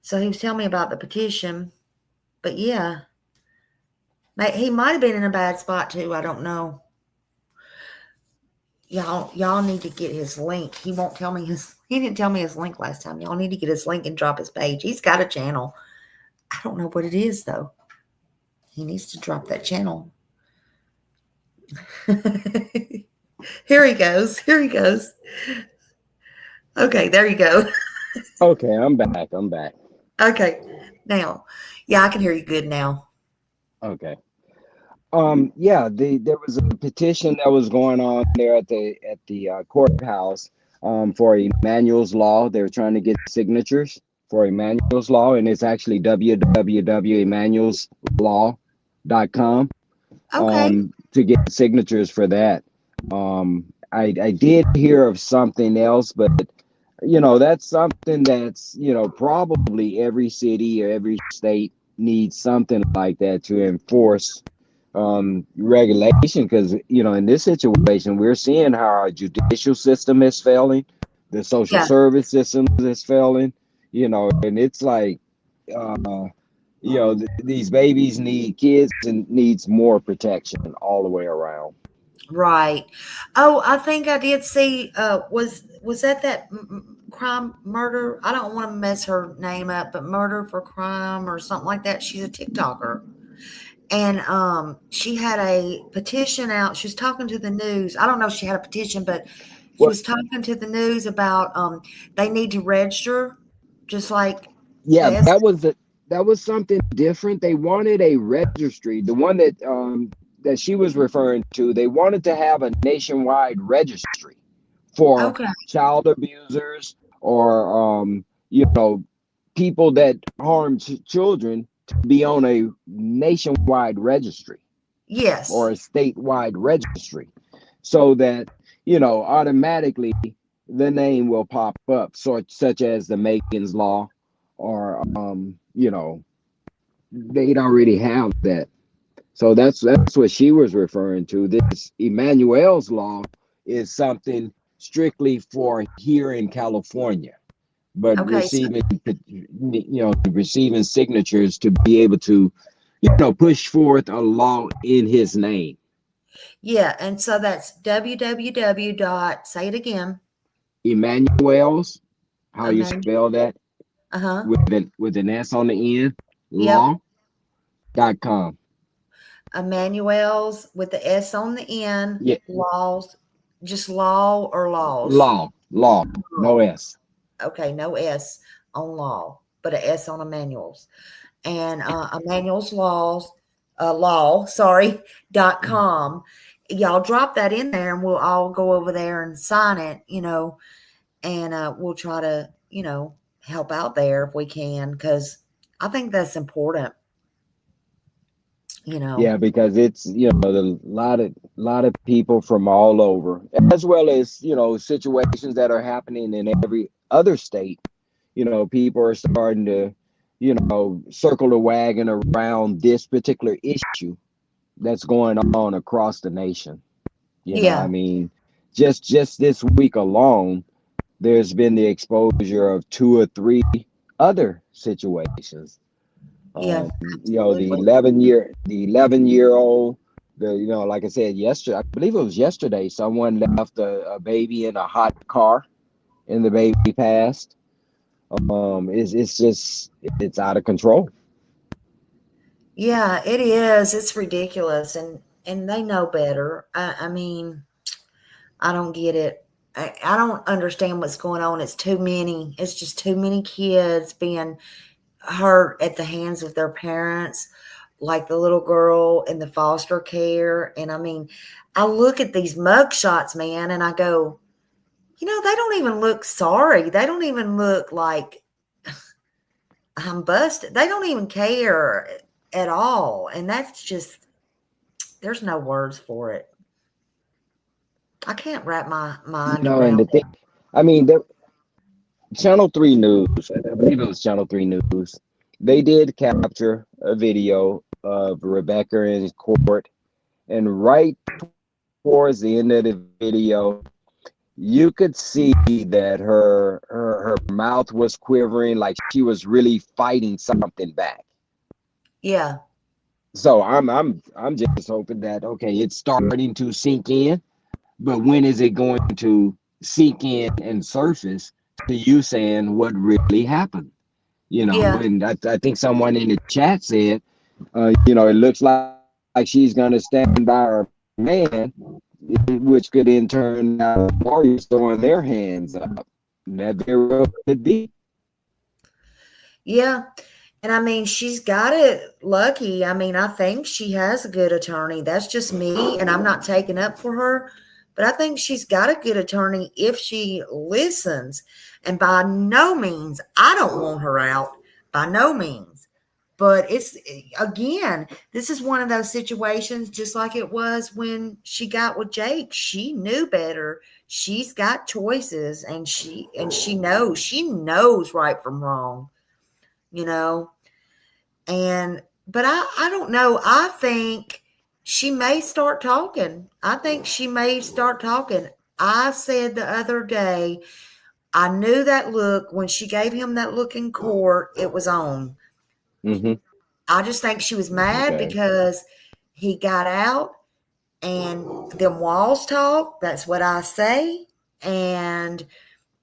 So he was telling me about the petition. But yeah. He might have been in a bad spot too. I don't know. Y'all need to get his link. He won't tell me he didn't tell me his link last time. Y'all need to get his link and drop his page. He's got a channel. I don't know what it is though. He needs to drop that channel. Here he goes. Okay, there you go. Okay, I'm back. Okay. Now. Yeah, I can hear you good now. Okay. Yeah, there was a petition that was going on there at the courthouse for Emmanuel's Law. They were trying to get signatures for Emmanuel's Law, and it's actually www.emmanuelslaw.com Okay. to get signatures for that. I did hear of something else, but that's something that's probably every city or every state needs something like that to enforce regulation, because in this situation we're seeing how our judicial system is failing, the social Yeah. service system is failing, and it's like these babies need kids and needs more protection all the way around. Right. Oh, I think I did see. Was that crime murder? I don't want to mess her name up, but murder for crime or something like that. She's a TikToker, and she had a petition out. She was talking to the news. I don't know if she had a petition, but she Well, was talking to the news about they need to register, just like yeah, the S. that was something different. They wanted a registry, the one that she was referring to. They wanted to have a nationwide registry for Okay. child abusers, or people that harm children, to be on a nationwide registry or Yes. a statewide registry, so that automatically the name will pop up, such as the Megan's Law, or they'd already have that. So that's what she was referring to. This Emmanuel's Law is something strictly for here in California, but Okay. So, receiving signatures to be able to push forth a law in his name. yeah, and so that's www dot. Say it again. Emmanuel's, how you Amen. spell that, Uh-huh. with an S on the end, Yep. law.com. Emmanuel's with the S on the end. Yeah, Laws. Just law or laws. law, no Law. S. Okay, no S on law, but a S on Emmanuel's. And Emmanuel's law.com. Y'all drop that in there and we'll all go over there and sign it, and we'll try to, help out there if we can, because I think that's important, you know. Yeah, because it's, the lot of people from all over, as well as, situations that are happening in every other state. People are starting to, circle the wagon around this particular issue that's going on across the nation. I Yeah, mean, just this week alone, there's been the exposure of two or three other situations. yeah, The absolutely. 11-year old, like I said yesterday, I believe it was yesterday, someone left a baby in a hot car and the baby passed. It's just it's out of control. Yeah, it is. It's ridiculous, and they know better. I mean, I don't get it. I don't understand what's going on. It's too many. It's just too many kids being hurt at the hands of their parents, like the little girl in the foster care. And I mean, I look at these mug shots, man, and I go, they don't even look sorry. They don't even look like I'm busted. They don't even care at all. And that's just, there's no words for it. I can't wrap my mind And around the thing, it. I mean, the Channel 3 News, I believe it was Channel 3 News, they did capture a video of Rebecca in court, and right towards the end of the video, you could see that her mouth was quivering, like she was really fighting something back. Yeah, So I'm just hoping that, okay, it's starting to sink in, but when is it going to sink in and surface to you saying what really happened? yeah, And I think someone in the chat said, it looks like she's going to stand by her man, which could in turn now warriors throwing their hands up. And that very well could be. yeah. And I mean, she's got it lucky. I mean, I think she has a good attorney. That's just me, and I'm not taking up for her. But I think she's got a good attorney if she listens. And by no means, I don't want her out. By no means. But it's, again, this is one of those situations, just like it was when she got with Jake. She knew better. She's got choices, and she knows right from wrong, you know. And but I don't know. I think she may start talking. I think she may start talking. I said the other day, I knew that look when she gave him that look in court, it was on. Hmm. I just think she was mad Okay. because he got out, and them walls talk. That's what I say. And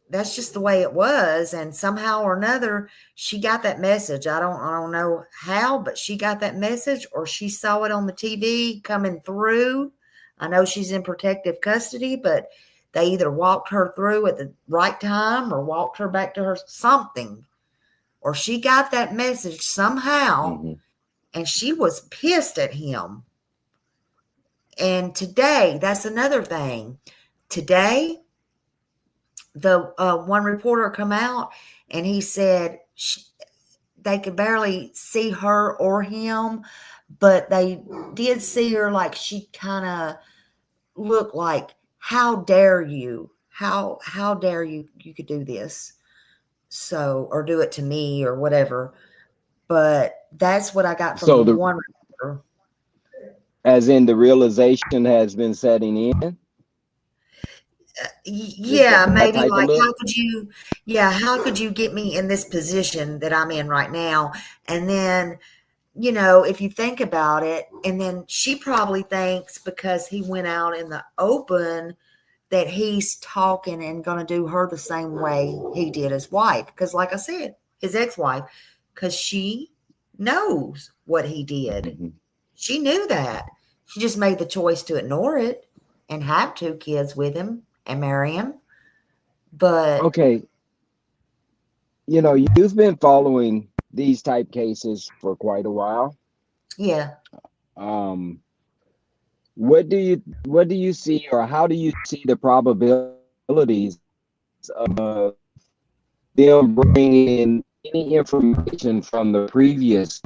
that's just the way it was, and somehow or another she got that message. I don't know how, but she got that message, or she saw it on the TV coming through. I know she's in protective custody, but they either walked her through at the right time or walked her back to her something, or she got that message somehow, Hmm. and she was pissed at him. And today, that's another thing. Today, the one reporter come out, and he said they could barely see her or him, but they did see her, like she kind of looked like, how dare you, how dare you could do this, so, or do it to me or whatever. But that's what I got from So the the one reporter. as in the realization has been setting in. Is Yeah, that maybe, type of like, look? how could you get me in this position that I'm in right now? And then, if you think about it, and then she probably thinks because he went out in the open that he's talking and going to do her the same way he did his wife. Because, like I said, his ex wife, because she knows what he did. Hmm. She knew that. She just made the choice to ignore it and have 2 kids with him and marry him. But Okay, you've been following these type cases for quite a while. yeah, Um, what do you see, or how do you see the probabilities of them bringing in any information from the previous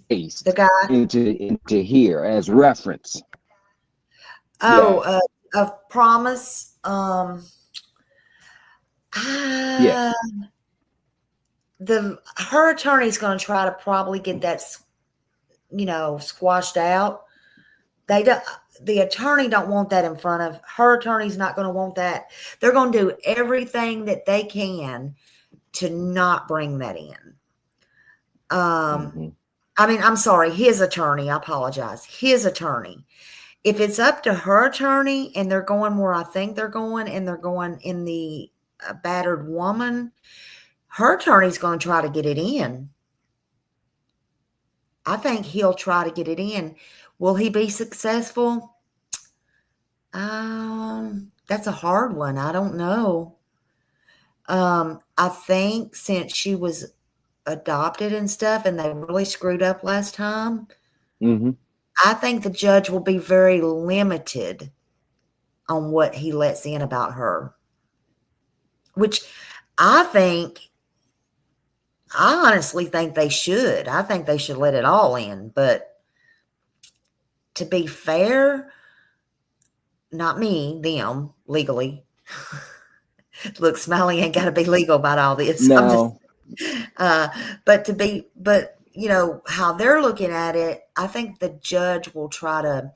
case The guy. into here as reference. Oh, Yeah. of promise. Yes. Her attorney's going to try to probably get that, squashed out. The attorney don't want that in front of her. Attorney's not going to want that. They're going to do everything that they can to not bring that in. I mean, I'm sorry, his attorney. I apologize. His attorney. If it's up to her attorney and they're going where I think they're going, and they're going in the battered woman, her attorney's going to try to get it in. I think he'll try to get it in. Will he be successful? That's a hard one. I don't know. I think since she was adopted and stuff, and they really screwed up last time, I think the judge will be very limited on what he lets in about her, which I honestly think they should. I think they should let it all in. But to be fair, not me, them, legally. Look, Smiley ain't got to be legal about all this. No. But how they're looking at it, I think the judge will try to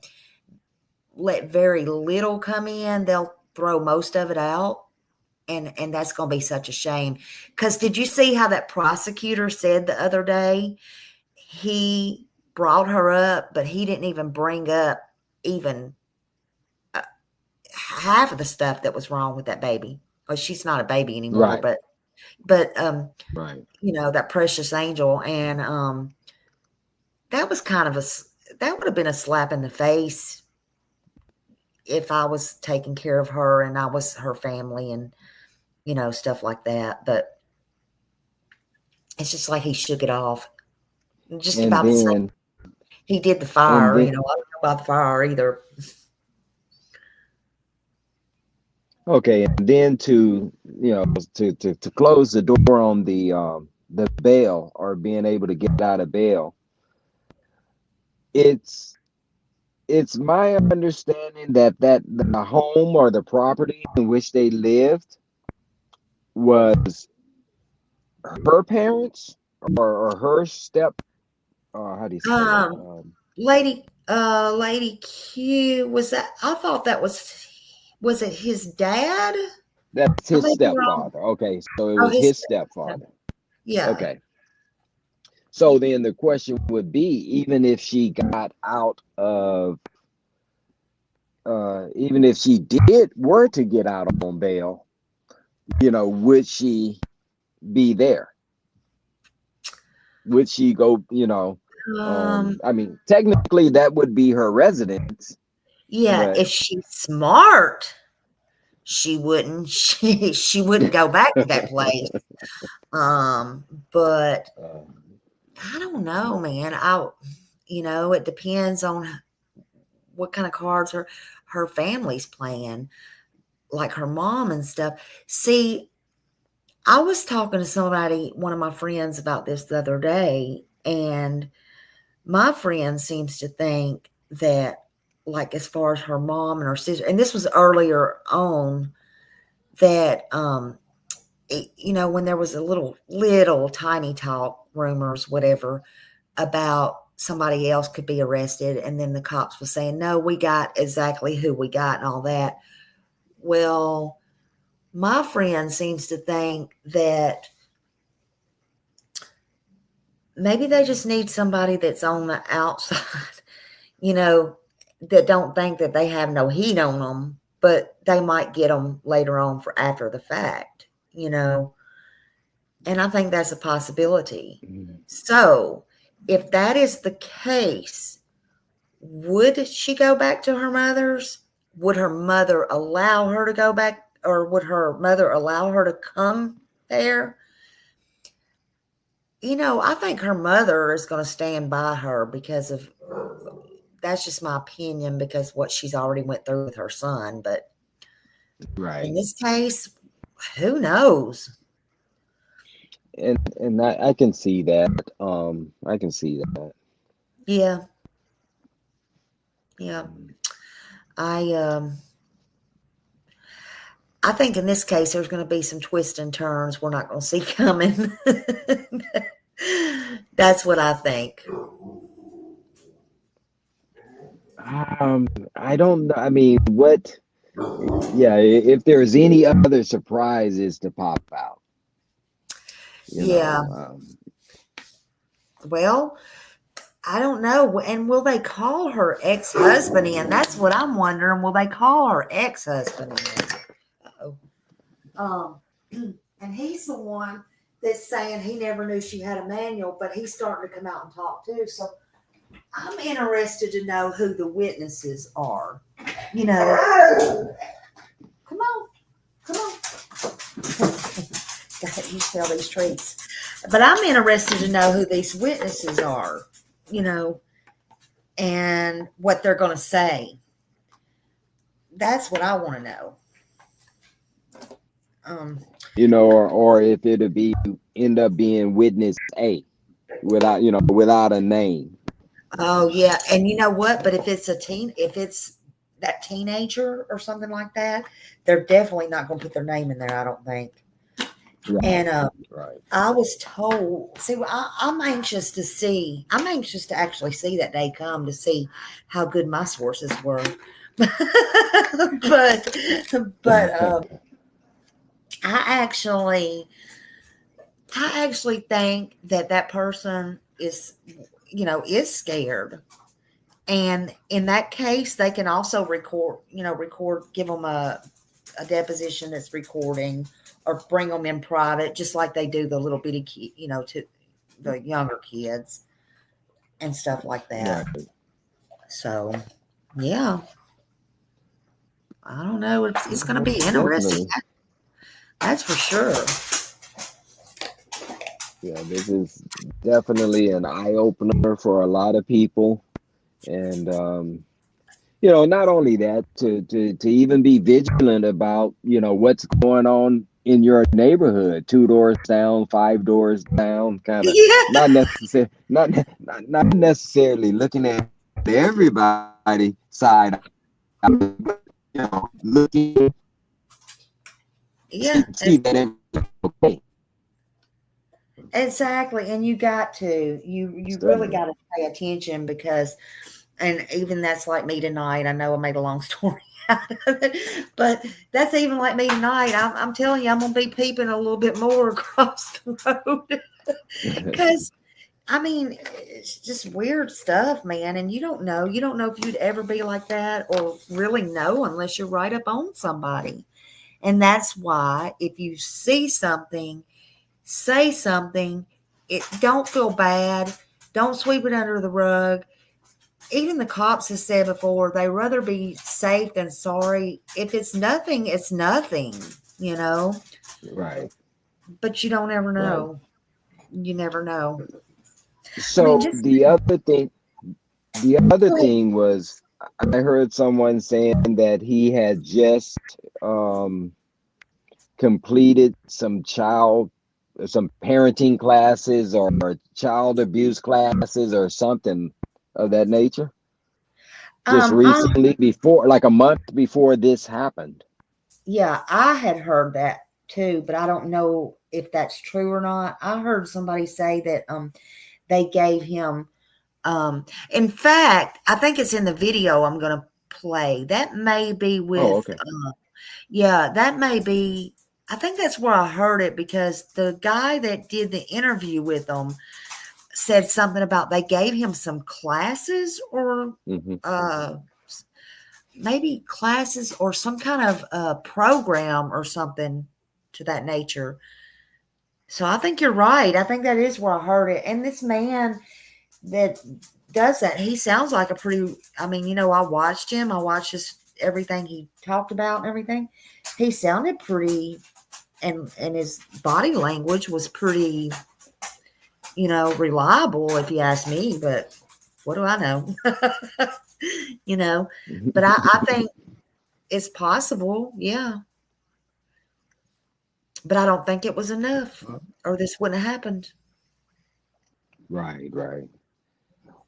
let very little come in. They'll throw most of it out. And that's going to be such a shame. Because did you see how that prosecutor said the other day? He brought her up, but he didn't even bring up even half of the stuff that was wrong with that baby. Well, she's not a baby anymore, right. but right. That precious angel. And that was kind of that would have been a slap in the face if I was taking care of her and I was her family and stuff like that. But it's just like he shook it off. Just and about then, the same. He did the fire. Then, I don't know about the fire either. Okay, and then to close the door on the bail or being able to get out of bail. It's my understanding that the home or the property in which they lived was her parents or her step. How do you say that? Lady Q, was that? I thought that was it his dad? That's his stepfather. Okay, so it was his stepfather. Yeah. Okay. So then the question would be, even if she got out of, even if she were to get out on bail, would she be there? Would she go, I mean, technically that would be her residence. Yeah, if she's smart, she wouldn't. She wouldn't go back to that place. But I don't know, man. It depends on what kind of cards her family's playing, like her mom and stuff. See, I was talking to one of my friends about this the other day, and my friend seems to think that, like, as far as her mom and her sister, and this was earlier on, that when there was a little tiny talk, rumors, whatever, about somebody else could be arrested, and then the cops were saying, no, we got exactly who we got and all that. Well, my friend seems to think that maybe they just need somebody that's on the outside, that don't think that they have no heat on them, but they might get them later on for after the fact, and I think that's a possibility. So if that is the case, would she go back to her mother's? Would her mother allow her to go back, or would her mother allow her to come there? I think her mother is going to stand by her because of, that's just my opinion, because what she's already went through with her son. But Right. In this case, who knows? And I can see that. I can see that. Yeah, yeah. I um I think in this case there's going to be some twists and turns we're not going to see coming. That's what I think. I don't know. I mean, what? Yeah, if there's any other surprises to pop out, you Yeah. know, Well, I don't know. And will they call her ex-husband in? That's what I'm wondering. Will they call her ex-husband in? Uh-oh. And he's the one that's saying he never knew she had a manual, but he's starting to come out and talk too. So I'm interested to know who the witnesses are. You know, come on, come on. God, you smell these treats. But I'm interested to know who these witnesses are, you know, and what they're going to say. That's what I want to know. or if it'll be end up being witness A without a name. Oh yeah, and you know what? But if it's that teenager or something like that, they're definitely not going to put their name in there. I don't think. Right. And Right. I was told. See, I'm anxious to see. I'm anxious to actually see that day come to see how good my sources were. but I actually think that person is scared. And in that case, they can also give them a deposition that's recording, or bring them in private, just like they do the little bitty kid, to the younger kids and stuff like that. Right. So, yeah, I don't know. It's going to be interesting. Definitely. That's for sure. Yeah, this is definitely an eye opener for a lot of people, and not only that, to even be vigilant about what's going on in your neighborhood, two doors down, five doors down, kind of Yeah, not necessarily looking at everybody side, but looking yeah, see that everything's okay. exactly. And you really So, got to pay attention, because, and even that's like me tonight. I know I made a long story out of it, but that's even like me tonight. I'm telling you, I'm gonna be peeping a little bit more across the road, because I mean, it's just weird stuff, man. And you don't know if you'd ever be like that, or really know, unless you're right up on somebody. And that's why, if you see something, say something. Don't feel bad. Don't sweep it under the rug. Even the cops have said before, they rather be safe than sorry. If it's nothing, it's nothing, you know. right, But you don't ever right. know. You never know. I mean, So just the other thing was, I heard someone saying that he had just um, completed some parenting classes or child abuse classes or something of that nature, just I recently, before, like a month before this happened. yeah, I had heard that too, but I don't know if that's true or not. I heard somebody say that they gave him in fact, I think it's in the video I'm going to play. That may be Oh, with okay. yeah, that may be, I think that's where I heard it, because the guy that did the interview with them said something about they gave him some classes, or Hmm. uh maybe classes, or some kind of program or something to that nature. So I think you're right. I think that is where I heard it. And this man that does that, he sounds like a pretty, I mean, I watched him. I watched everything he talked about and everything. He sounded pretty, and his body language was pretty, reliable, if you ask me, but what do I know? you know, but I think it's possible. Yeah. But I don't think it was enough, or this wouldn't have happened. Right, right.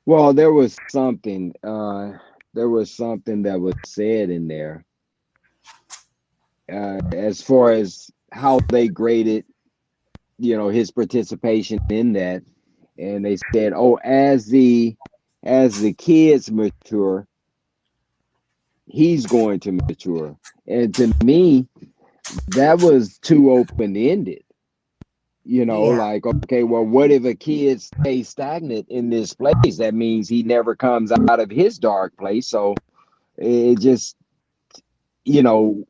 Well, there was something that was said in there, as far as how they graded, his participation in that, and they said, "Oh, as the kids mature, he's going to mature." And to me, that was too open ended. Yeah, Like, okay, well, what if a kid stays stagnant in this place? That means he never comes out of his dark place. So it just, you know,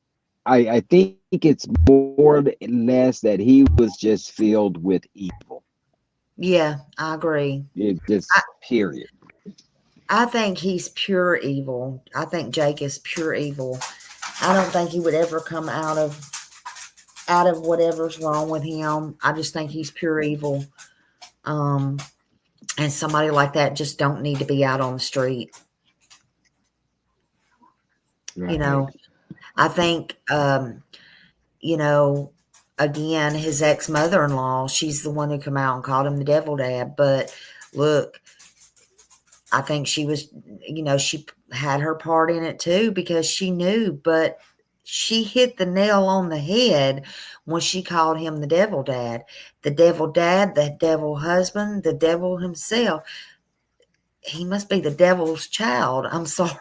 I think it's more or less that he was just filled with evil. yeah, I agree. It just period. I think he's pure evil. I think Jake is pure evil. I don't think he would ever come out of whatever's wrong with him. I just think he's pure evil. Um, and somebody like that just don't need to be out on the street. You Right. know, I think, you know, again, his ex mother in law, she's the one who come out and called him the devil dad. But look, I think she was, she had her part in it too because she knew, but she hit the nail on the head when she called him the devil husband, the devil himself. He must be the devil's child. I'm sorry.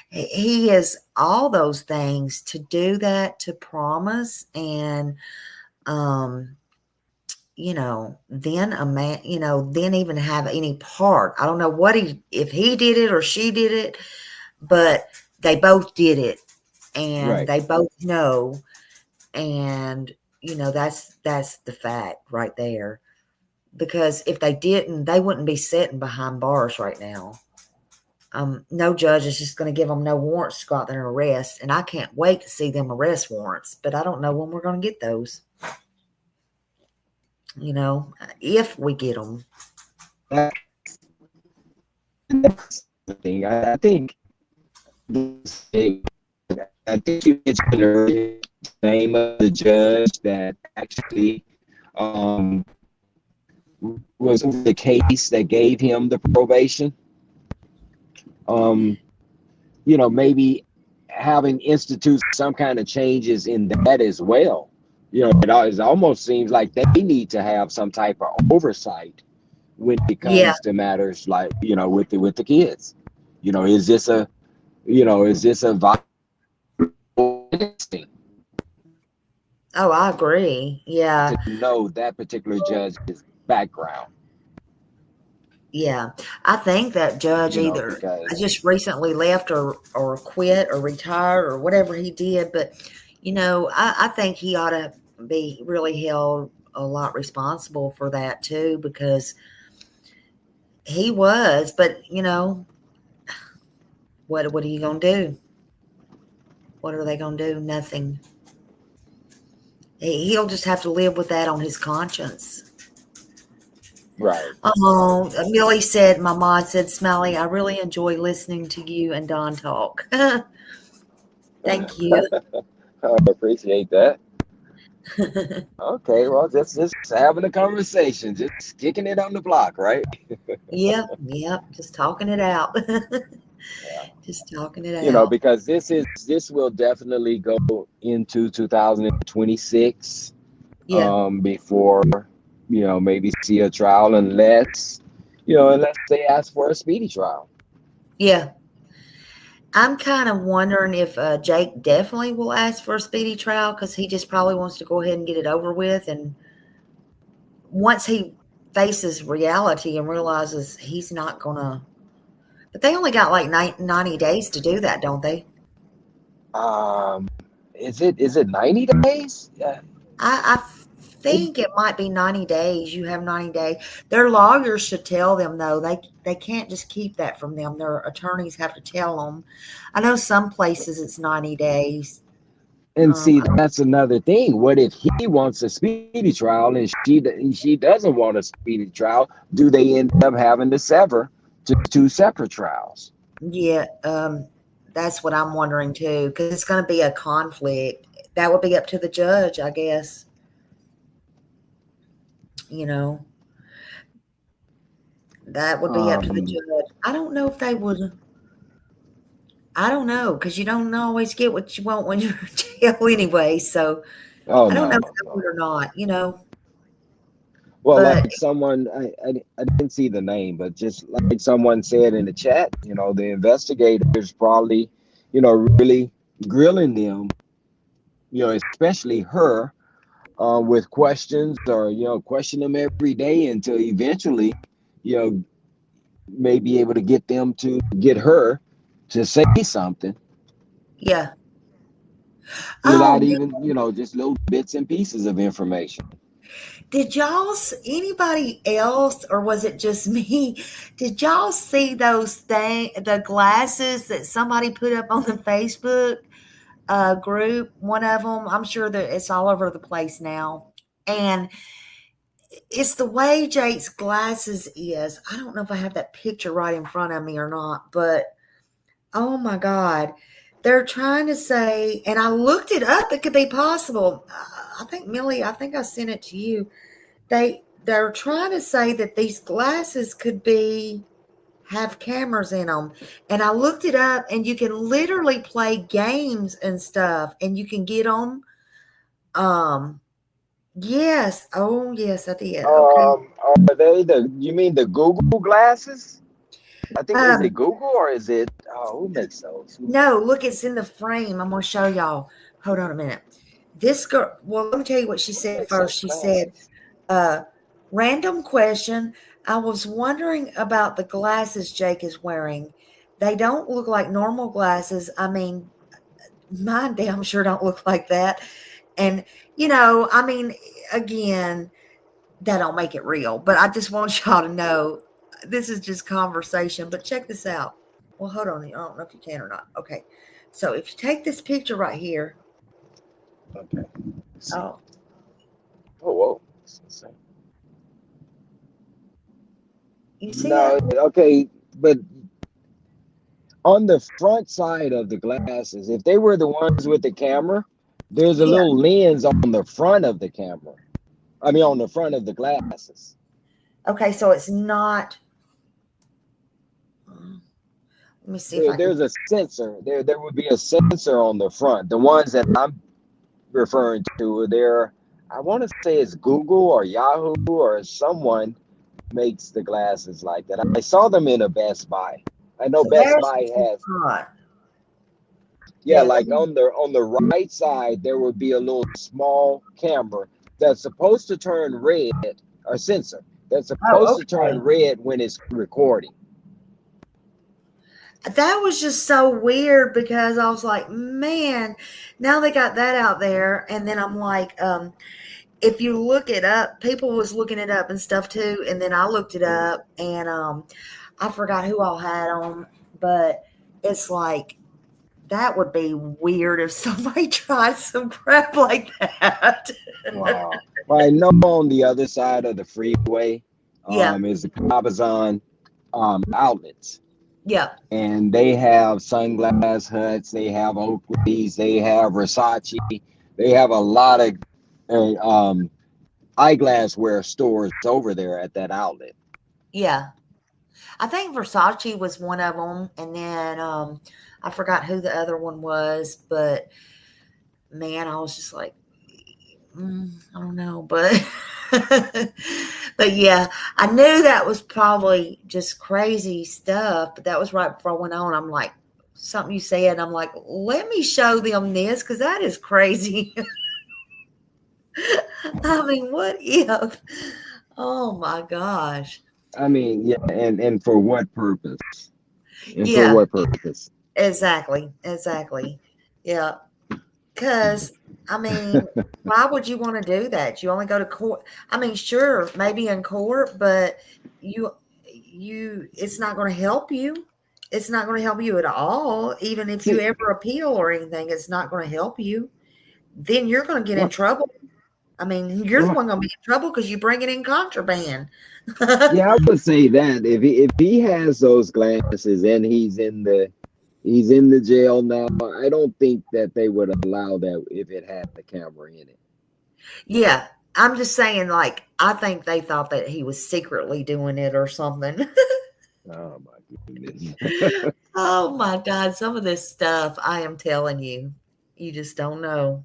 He is all those things to do that, to promise, and, um, then a man, then even have any part. I don't know if he did it or she did it, but they both did it and Right. they both know. And, that's the fact right there. Because if they didn't, they wouldn't be sitting behind bars right now. No judge is just going to give them no warrants to go out there and arrest. And I can't wait to see them arrest warrants, but I don't know when we're going to get those, if we get them. That, that's the thing. I think I think you mentioned earlier the name of the judge that actually um, was the case that gave him the probation. Um, maybe having institute some kind of changes in that as well. It almost seems like they need to have some type of oversight when it Yeah. comes to matters like, with the kids. Is this a violence thing Oh, I agree. Yeah. to know that particular judge's background? Yeah. I think that judge either Because just recently left or quit or retired or whatever he did. But, I think he ought to be really held a lot responsible for that too, because he was, but what are you gonna do? What are they gonna do? Nothing. He'll just have to live with that on his conscience. right. Oh, Millie said, my mom said, Smiley, I really enjoy listening to you and Don talk. Thank you. I appreciate that. Okay, well, just having a conversation, just kicking it on the block, right? Yep, yep, just talking it out. Yeah. Just talking it out. Because this will definitely go into 2026, Yeah, before maybe see a trial, unless they ask for a speedy trial. yeah. I'm kind of wondering if Jake definitely will ask for a speedy trial because he just probably wants to go ahead and get it over with. And once he faces reality and realizes he's not going to, but they only got like 90 days to do that, don't they? Um, is it 90 days? Yeah. I It, think it might be 90 days. You have 90 days. Their lawyers should tell them though. They can't just keep that from them. Their attorneys have to tell them. I know some places it's 90 days. and see, I that's another thing. What if he wants a speedy trial and she doesn't want a speedy trial? Do they end up having to sever to two separate trials? Yeah, that's what I'm wondering too, because it's going to be a conflict. That would be up to the judge, I guess. you know, that would be up to the Um, judge. I don't know if they would. I don't know because you don't always get what you want when you're in jail anyway. So oh I don't know if no, they would no. or not, you know. Well, But like someone, I didn't see the name, but just like someone said in the chat, the investigators probably, really grilling them, especially her, with questions or, question them every day until eventually, you know, may be able to get them to get her to say something yeah. Oh, without even, just little bits and pieces of information. did anybody else, or was it just me? Did y'all see the glasses that somebody put up on the Facebook group? One of them, I'm sure that it's all over the place now. And it's the way Jake's glasses is. I don't know if I have that picture right in front of me or not, but oh my God. They're trying to say, and I looked it up, it could be possible. I think, Millie, I think I sent it to you. They're trying to say that these glasses could be have cameras in them. And I looked it up and you can literally play games and stuff and you can get them. Yes. Oh yes, I did. Okay. Are they you mean the Google glasses? I think, is Um it Google or is it, who makes those? no, look, it's in the frame. I'm gonna show y'all. Hold on a minute. This girl, well, let me tell you what she Who said makes those first. She said, glasses? uh, random question. I was wondering about the glasses Jake is wearing. They don't look like normal glasses. I mean, mine damn sure don't look like that. And, I mean, again, that don't make it real. But I just want y'all to know this is just conversation. But check this out. Well, hold on. I don't know if you can or not. Okay. So if you take this picture right here, Okay. Let's see. oh, Oh, whoa. you see No, that? okay, but on the front side of the glasses, if they were the ones with the camera, there's a Yeah. little lens on the front of the camera. I mean, on the front of the glasses. Okay. So it's not. Let me see if I can. There's a sensor. There would be a sensor on the front. The ones that I'm referring to, I want to say it's Google or Yahoo or someone makes the glasses like that. I saw them in a Best Buy. I know So Best there's Buy the has. front. Yeah, Yeah. like on the right side, there would be a little small camera that's supposed to turn red, or sensor that's supposed Oh, to turn okay. red when it's recording. That was just so weird because I was like, man, now they got that out there. And then I'm like, if you look it up, people was looking it up and stuff too. And then I looked it up and I forgot who all had them, but it's like that would be weird if somebody tried some crap like that. Wow. Well, I know on the other side of the freeway Yeah, is the Cabazon outlets. yeah, And they have Sunglass Huts, they have Oakley's, they have Versace, they have a lot of eyeglass wear stores over there at that outlet. yeah. I think Versace was one of them, and then I forgot who the other one was, but man, I was just like, I don't know, but but yeah, I knew that was probably just crazy stuff. But that was right before I went on. I'm like, something you said, I'm like, let me show them this because that is crazy. I mean, what if? Oh my gosh. I mean, yeah, and for what purpose? And for Yeah, what purpose? exactly. Exactly. Yeah. Because, I mean, why would you want to do that? You only go to court. I mean, sure, maybe in court, but it's not going to help you. It's not going to help you at all. Even if you See, ever appeal or anything, it's not going to help you. Then you're going to get in right, trouble. I mean, you're the right. one going to be in trouble because you bring it in contraband. Yeah, I would say that if he has those glasses and he's in the jail now, I don't think that they would allow that if it had the camera in it. Yeah, I'm just saying, like, I think they thought that he was secretly doing it or something. Oh my goodness. Oh my God, some of this stuff, I am telling you, you just don't know.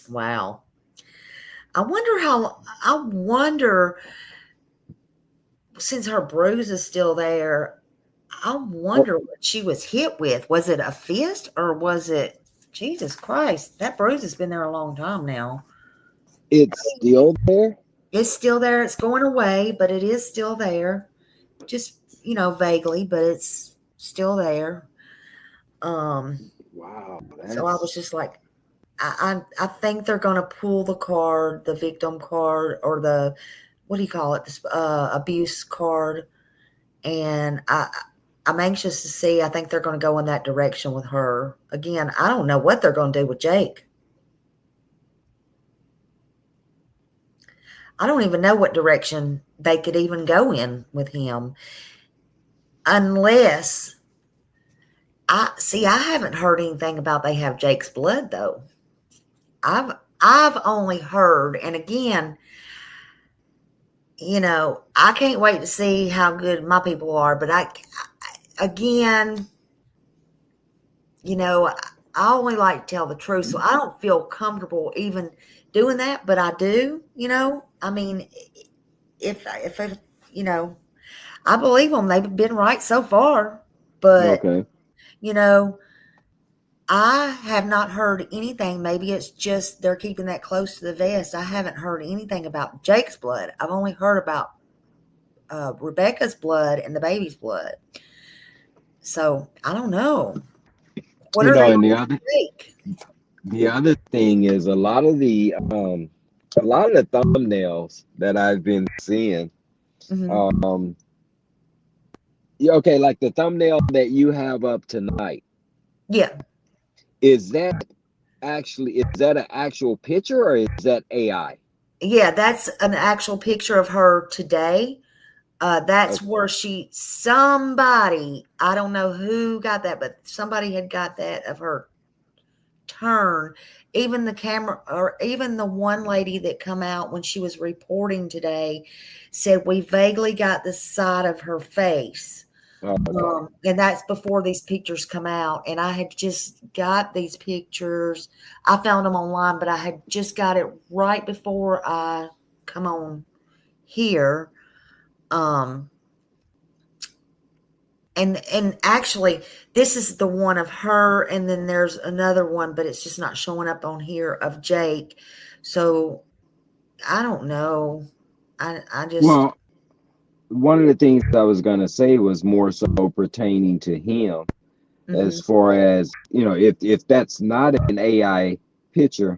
Wow. I wonder, since her bruise is still there, I Oh, wonder what she was hit with. Was it a fist or was it, Jesus Christ, that bruise has been there a long time now. it's still there? It's still there. It's going away, but it is still there. Just, vaguely, but it's still there. Um, Wow, so I was that's just like, I think they're gonna pull the card, the victim card, or the, what do you call it, this abuse card, and I'm anxious to see. I think they're gonna go in that direction with her. Again, I don't know what they're gonna do with Jake. I don't even know what direction they could even go in with him, unless I haven't heard anything about they have Jake's blood though. I've only heard, and again, I can't wait to see how good my people are. But again, I only like to tell the truth, so I don't feel comfortable even doing that. But I do, I mean, if it, I believe them. They've been right so far, but okay. you know, I have not heard anything. Maybe it's just they're keeping that close to the vest. I haven't heard anything about Jake's blood. I've only heard about Rebecca's blood and the baby's blood. So I don't know. What You are know, they and going to take? the other thing is a lot of the thumbnails that I've been seeing, Hmm. um, yeah, okay, like the thumbnail that you have up tonight, Yeah, is that is that an actual picture or is that AI? yeah. That's an actual picture of her today. That's Okay. where somebody, I don't know who got that, but somebody had got that of her turn. Even the camera, or even the one lady that come out when she was reporting today, said we vaguely got the side of her face. Okay. And that's before these pictures come out. And I had just got these pictures. I found them online, but I had just got it right before I come on here. Um, and actually, this is the one of her, and then there's another one, but it's just not showing up on here of Jake. So I don't know. I just, Well, one of the things I was gonna say was more so pertaining to him, as mhm. far as, if that's not an AI picture,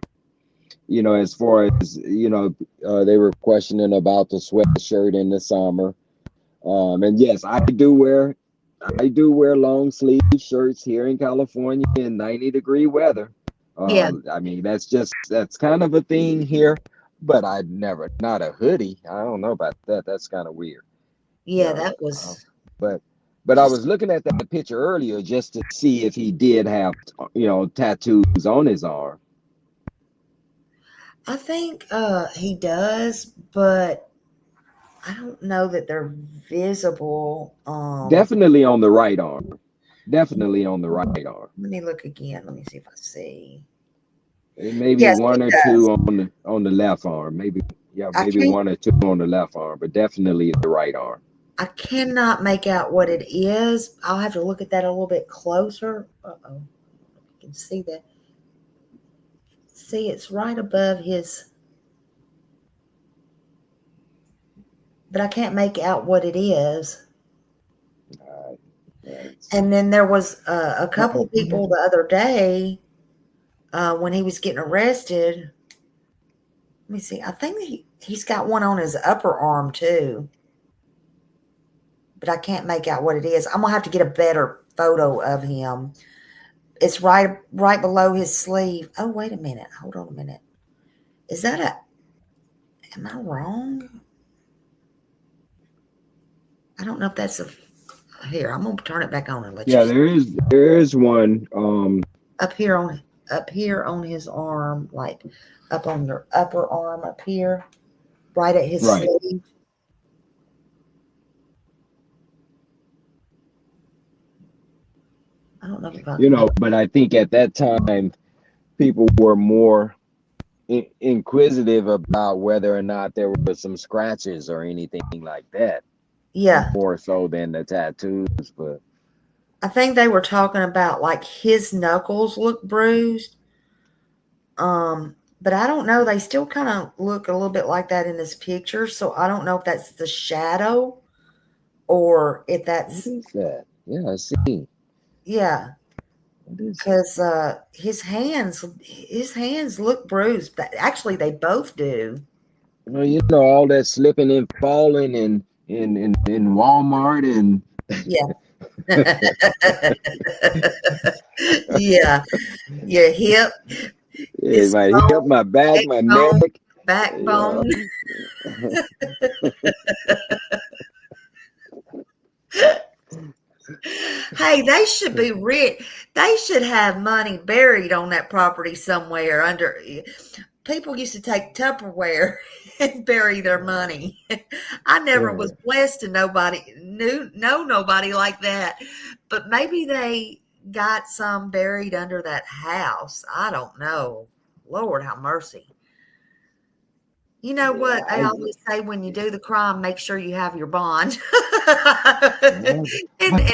as far as, they were questioning about the sweatshirt in the summer. And yes, I do wear long sleeve shirts here in California in 90-degree weather. Yeah, I mean, that's kind of a thing here, but I'd never, not a hoodie. I don't know about that. That's kind of weird, you yeah, know. that was But I just, was looking at that picture earlier just to see if he did have, tattoos on his arm. I think he does, but I don't know that they're visible. Definitely on the right arm. Definitely on the right arm. Let me look again. Let me see if I see. And maybe Yes, he one or does. two on the left arm. Maybe, yeah, I maybe can't one or two on the left arm, but definitely the right arm. I cannot make out what it is. I'll have to look at that a little bit closer. Uh-oh. You can see that. See, it's right above his, but I can't make out what it is. That's, And then there was a couple uh-oh, of what people happened? the other day when he was getting arrested. Let me see. I think he's got one on his upper arm too, but I can't make out what it is. I'm gonna have to get a better photo of him. It's right below his sleeve. Oh, wait a minute. Hold on a minute. Is that a? Am I wrong? I don't know if that's a. Here, I'm gonna turn it back on and let you Yeah, see. there is one. Up here on up here on his arm, like up on the upper arm up here, right at his Right. sleeve. I don't know if I You can make. know, but I think at that time people were more inquisitive about whether or not there were some scratches or anything like that, Yeah, more so than the tattoos. But I think they were talking about like his knuckles look bruised. But I don't know. They still kind of look a little bit like that in this picture. So I don't know if that's the shadow or if what that's, is that? Yeah, I see. yeah, What is it? because his hands look bruised. But actually, they both do. Well, you know, all that slipping and falling in Walmart and Yeah. Yeah. Your hip, it's my hip, bone, my back, leg my bone, neck. backbone. Yeah. Hey, they should be rich. They should have money buried on that property somewhere under. People used to take Tupperware and bury their money. I never was blessed to know nobody like that, but maybe they got some buried under that house. I don't know. Lord have mercy. You know what Yeah, they always say when you do the crime, make sure you have your bond. yeah. and But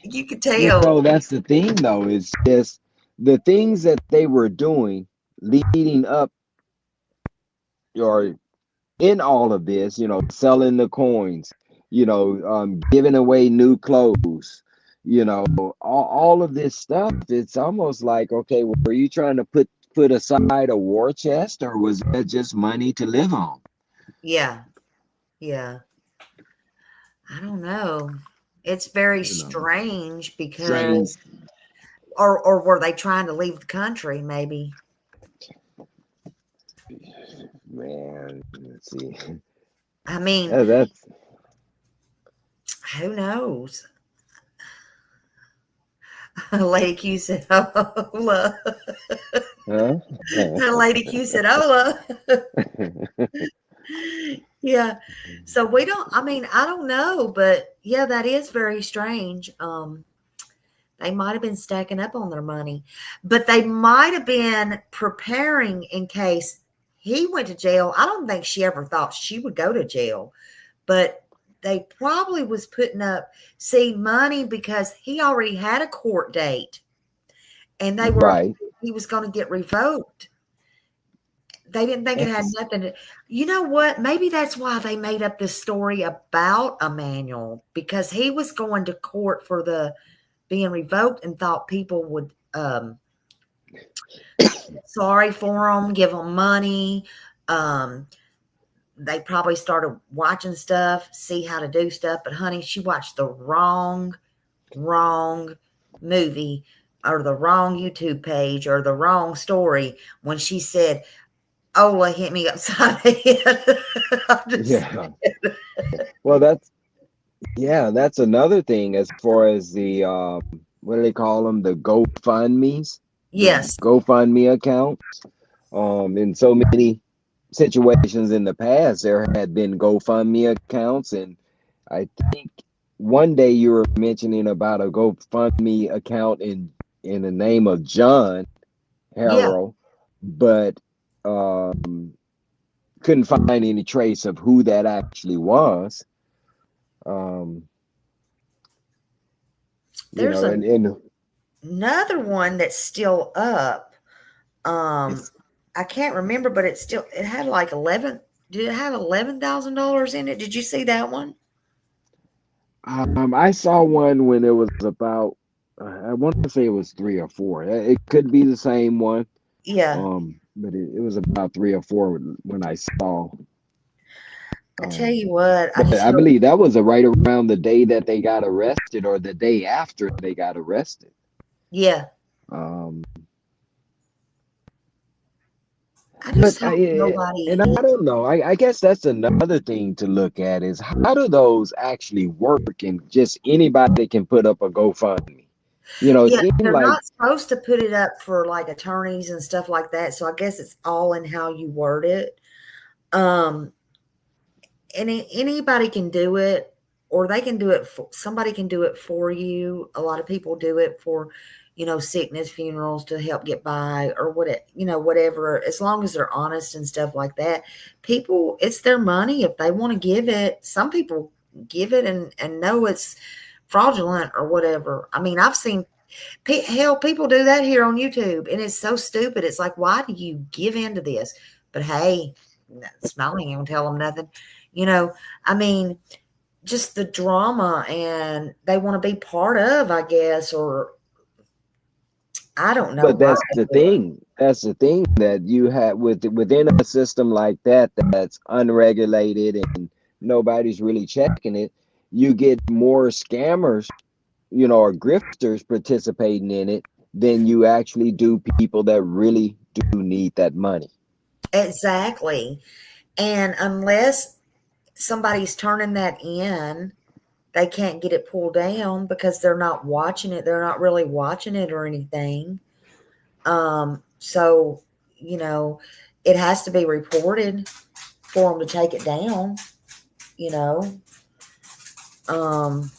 you could you tell. know, that's the thing though, is just the things that they were doing leading up or in all of this, you know, selling the coins, you know, giving away new clothes, you know, all of this stuff. It's almost like, okay, were you trying to put aside a war chest, or was that just money to live on? Yeah, yeah. I don't know. It's very You know, strange strange, because or were they trying to leave the country maybe? man. Let's see. I mean, Yeah, that's who knows? Lady Q said, "Hola." huh? Lady Q said, "Hola." Yeah. So we don't I mean, I don't know, but yeah, that is very strange. They might have been stacking up on their money, but they might have been preparing in case he went to jail. I don't think she ever thought she would go to jail, but they probably was putting up money because he already had a court date and Right. he was going to get revoked. They didn't think it had It's, nothing to, you know what? Maybe that's why they made up this story about Emmanuel because he was going to court for the being revoked and thought people would sorry for him, give him money. Um, they probably started watching stuff, see how to do stuff. But honey, she watched the wrong movie or the wrong YouTube page or the wrong story when she said, Ola hit me upside the head. I'm just yeah. Well, that's another thing as far as the what do they call them? The GoFundMe's, the yes. GoFundMe accounts. In so many situations in the past, there had been GoFundMe accounts, and I think one day you were mentioning about a GoFundMe account in the name of John Yeah. Harrow, but um, couldn't find any trace of who that actually was. Um, you There's know, and another one that's still up. Um, it's I can't remember, but it had like 11. Did it have $11,000 in it? Did you see that one? I saw one when it was about I want to say it was three or four. It could be the same one. Yeah. But it was about three or four when I saw. I tell Um, you what, I but just I hope. believe that was right around the day that they got arrested, or the day after they got arrested. Yeah. Um, I but just hope and nobody. I don't know. I guess that's another thing to look at is how do those actually work, and just anybody can put up a GoFundMe. It Yeah, seemed they're like, not supposed to put it up for like attorneys and stuff like that. So I guess it's all in how you word it. Um, anybody can do it, or they can do it for somebody can do it for you. A lot of people do it for, sickness, funerals, to help get by, or whatever, as long as they're honest and stuff like that. People, it's their money. If they want to give it, some people give it and know it's fraudulent or whatever. I mean, I've seen hell, people do that here on YouTube, and it's so stupid. It's like, why do you give in to this? But hey, smiling ain't gonna tell them nothing. I mean, just the drama, and they want to be part of, I guess, or I don't know but why. that's the thing. That's the thing that you have within a system like that that's unregulated and nobody's really checking it. You get more scammers, or grifters participating in it than you actually do people that really do need that money. Exactly. And unless somebody's turning that in, they can't get it pulled down because they're not watching it. They're not really watching it or anything. So, you know, it has to be reported for them to take it down, you know. Um,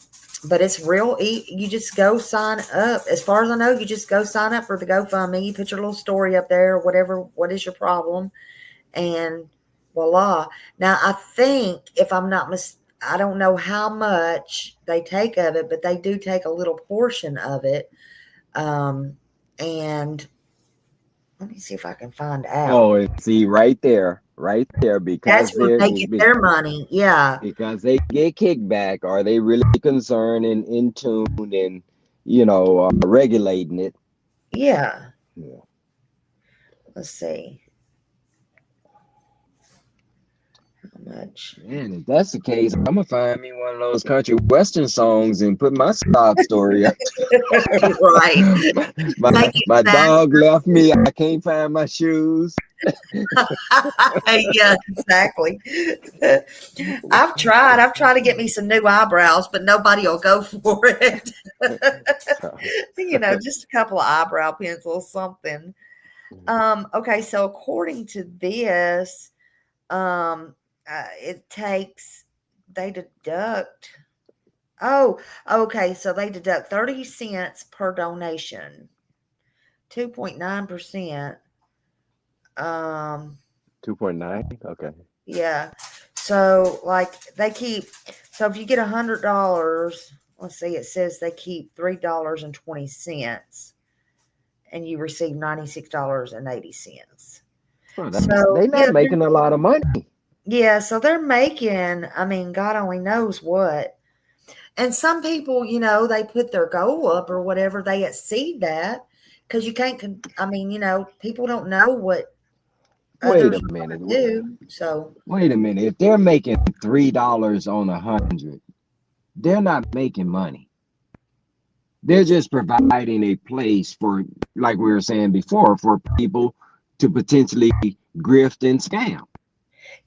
but it's real. You just go sign up. As far as I know, you just go sign up for the GoFundMe. You put your little story up there, whatever. What is your problem? And voila. Now, I think, if I'm not I don't know how much they take of it, but they do take a little portion of it. And let me see if I can find out. Oh, and see right there, That's where they get their money. Yeah. because they get kickback. Are they really concerned and in tune and regulating it? Yeah. Yeah. Let's see how much. Man, if that's the case, I'm gonna find me one of those country western songs and put my sob story up. Right. my, Make my it sad. dog left me. I can't find my shoes. Yeah, exactly. I've tried. I've tried to get me some new eyebrows, but nobody will go for it. Just a couple of eyebrow pencils, something. Okay, so according to this, it takes, they deduct, oh, okay, so they deduct 30 cents per donation, 2.9%. 2.9. Okay. Yeah. So like so if you get $100, let's see, it says they keep $3.20 and you receive $96.80. Oh, So they not making a lot of money. yeah, so they're making, I mean, God only knows what. And some people, they put their goal up or whatever, they exceed that, because you can't, I mean, people don't know what Wait others a minute. do. So Wait a minute. If they're making $3 on 100, they're not making money. They're just providing a place for, like we were saying before, for people to potentially grift and scam.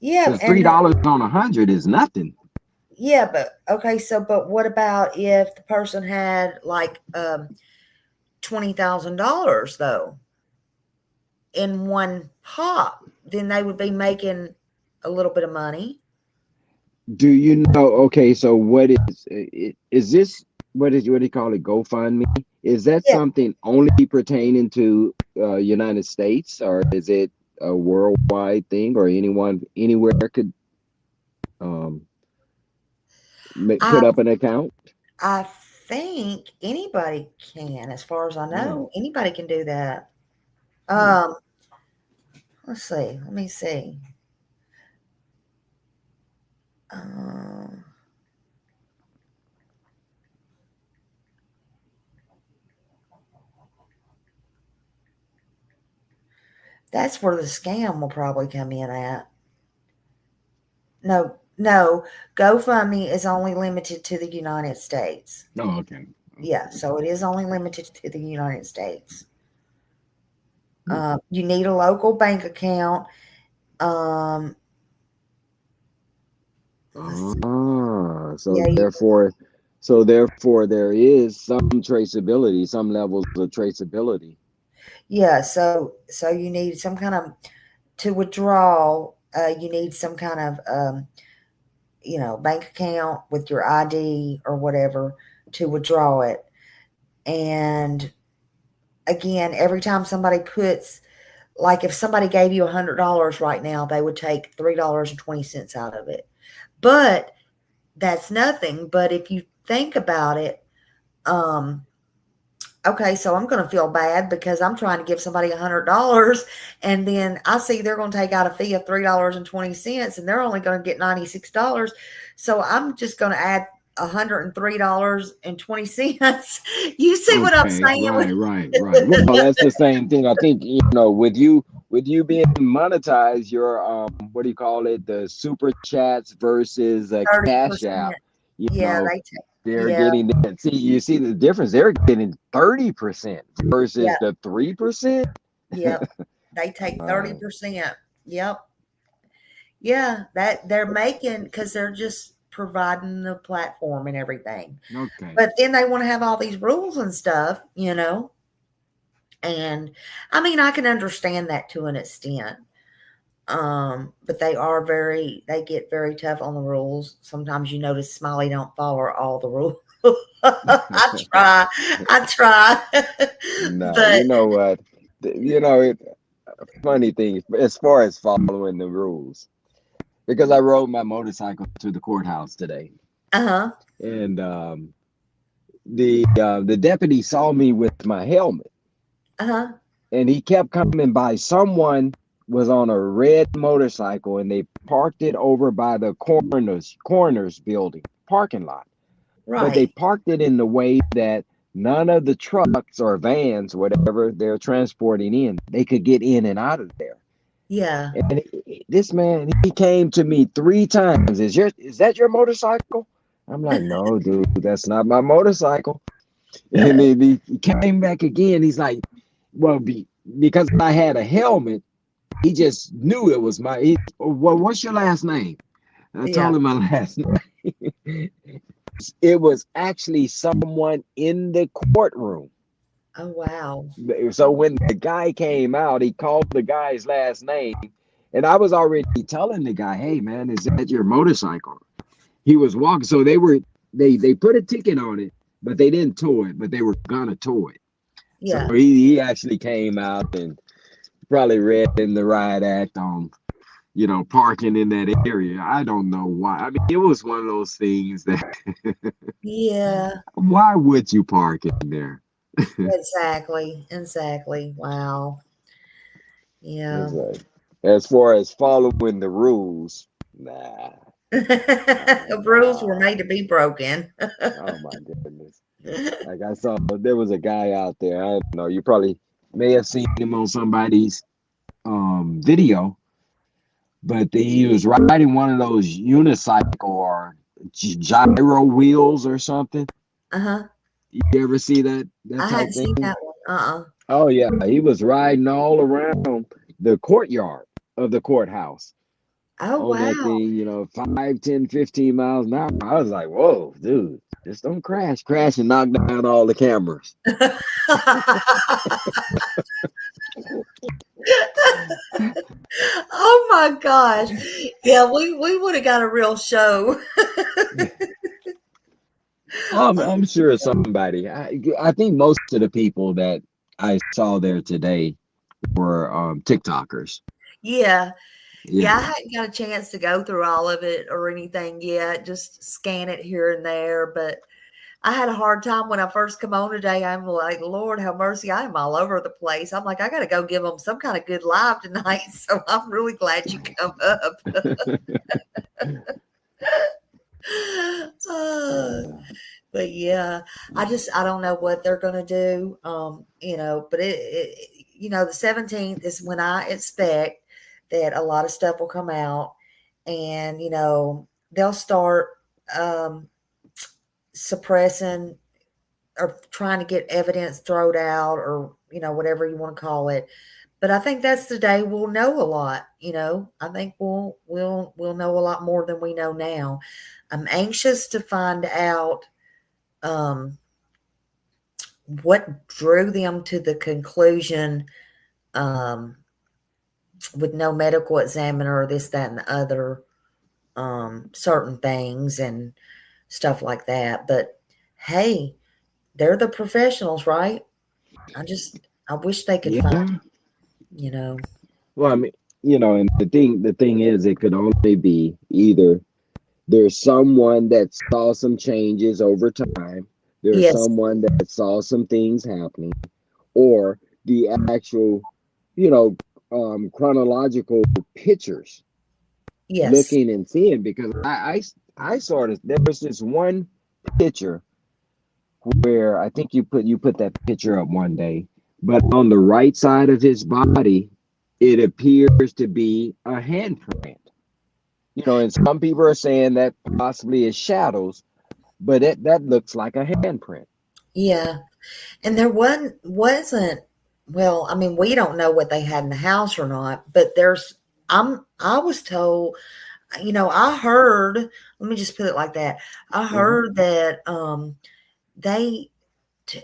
yeah, Because and $3 on 100 is nothing. yeah, but okay, so but what about if the person had like $20,000 though in one pop? Then they would be making a little bit of money. Do you know? Okay, so is this? What do you call it? GoFundMe? Is that Yeah. something only pertaining to United States, or is it a worldwide thing, or anyone anywhere could um I put up an account? I think anybody can, as far as I Hmm. know, anybody can do that. Hmm. Um, let's see. Let me see. Uh, that's where the scam will probably come in at. No, no, GoFundMe is only limited to the United States. Oh, okay. Yeah, Okay. so it is only limited to the United States. Hmm. You need a local bank account. Um, let's see. Ah, so Yeah, therefore, So therefore, there is some traceability, some levels of traceability. Yeah, so you need some kind of to withdraw. You need some kind of bank account with your ID or whatever to withdraw it. And again, every time somebody puts, like if somebody gave you $100 right now, they would take $3.20 out of it. But that's nothing. But if you think about it, um, okay, so I'm going to feel bad because I'm trying to give somebody $100, and then I see they're going to take out a fee of $3.20, and they're only going to get $96. So I'm just going to add $103.20. You see what I'm Okay, saying? right. Well, that's the same thing. I think with you being monetized, your what do you call it? The super chats versus a cash 30%. app. You Yeah, know, they take. they're Yeah, getting that. See, you see the difference. They're getting 30% versus yeah, the 3%. yep. They take Uh, 30%. Yep. Yeah, that they're making because they're just providing the platform and everything. okay. But then they want to have all these rules and stuff. And I mean, I can understand that to an extent. But they get very tough on the rules. Sometimes you notice Smiley don't follow all the rules. I try. No, But you know what? It funny thing as far as following the rules, because I rode my motorcycle to the courthouse today, uh-huh. and the deputy saw me with my helmet, Uh-huh. and he kept coming by. Someone was on a red motorcycle, and they parked it over by the coroner's building parking lot. But they Right. parked it in the way that none of the trucks or vans, whatever they're transporting in, they could get in and out of there. Yeah. And this man, he came to me 3 times. Is that your motorcycle? I'm like, no, dude, that's not my motorcycle. And then he came back again. He's like, well, because I had a helmet, he just knew it was well, what's your last name? I Yeah. told him my last name. It was actually someone in the courtroom. Oh wow. So when the guy came out, he called the guy's last name, and I was already telling the guy, "Hey, man, is that your motorcycle?" He was walking, so they put a ticket on it, but they didn't tow it, but they were gonna tow it. So Yeah. he actually came out and probably read in the riot act on parking in that area. I don't know why. I mean, it was one of those things that Yeah. why would you park in there? Exactly. Exactly. Wow. Yeah. It's like, as far as following the rules, nah, Rules were nah. made to be broken. Oh my goodness. Like I saw, there was a guy out there. I don't know. You probably may have seen him on somebody's video, but he was riding one of those unicycle or gyro wheels or something. Uh-huh. You ever see that I hadn't type seen thing? that one. Uh-uh. Oh yeah, he was riding all around the courtyard of the courthouse Oh on that wow. thing, 5, 10, 15 miles an hour. I was like, whoa, dude, just don't crash and knock down all the cameras. Oh my gosh. Yeah, we would have got a real show. I'm sure somebody. I think most of the people that I saw there today were TikTokers. Yeah. Yeah, I Yeah. hadn't got a chance to go through all of it or anything yet, just scan it here and there. But I had a hard time when I first come on today. I'm like, Lord have mercy, I am all over the place. I'm like, I got to go give them some kind of good live tonight. So I'm really glad you come up. Uh, but yeah, I don't know what they're going to do. But the 17th is when I expect that a lot of stuff will come out, and they'll start um, suppressing or trying to get evidence thrown out, or whatever you want to call it. But I think that's the day we'll know a lot. I think we'll know a lot more than we know now. I'm anxious to find out um, what drew them to the conclusion, um, with no medical examiner, this, that, and the other, certain things and stuff like that. But hey, they're the professionals, right? I wish they could find, Yeah. you know. Well, I mean, and the thing is, it could only be either there's someone that saw some changes over time, there's Yes, someone that saw some things happening, or the actual, you know, chronological pictures yes, looking and seeing. Because I sort of, there was this one picture where I think you put that picture up one day, but on the right side of his body, it appears to be a handprint. And some people are saying that possibly is shadows, but that looks like a handprint. yeah. And there wasn't, well, I mean, we don't know what they had in the house or not, but I was told, I heard, let me just put it like that. I Hmm. heard that they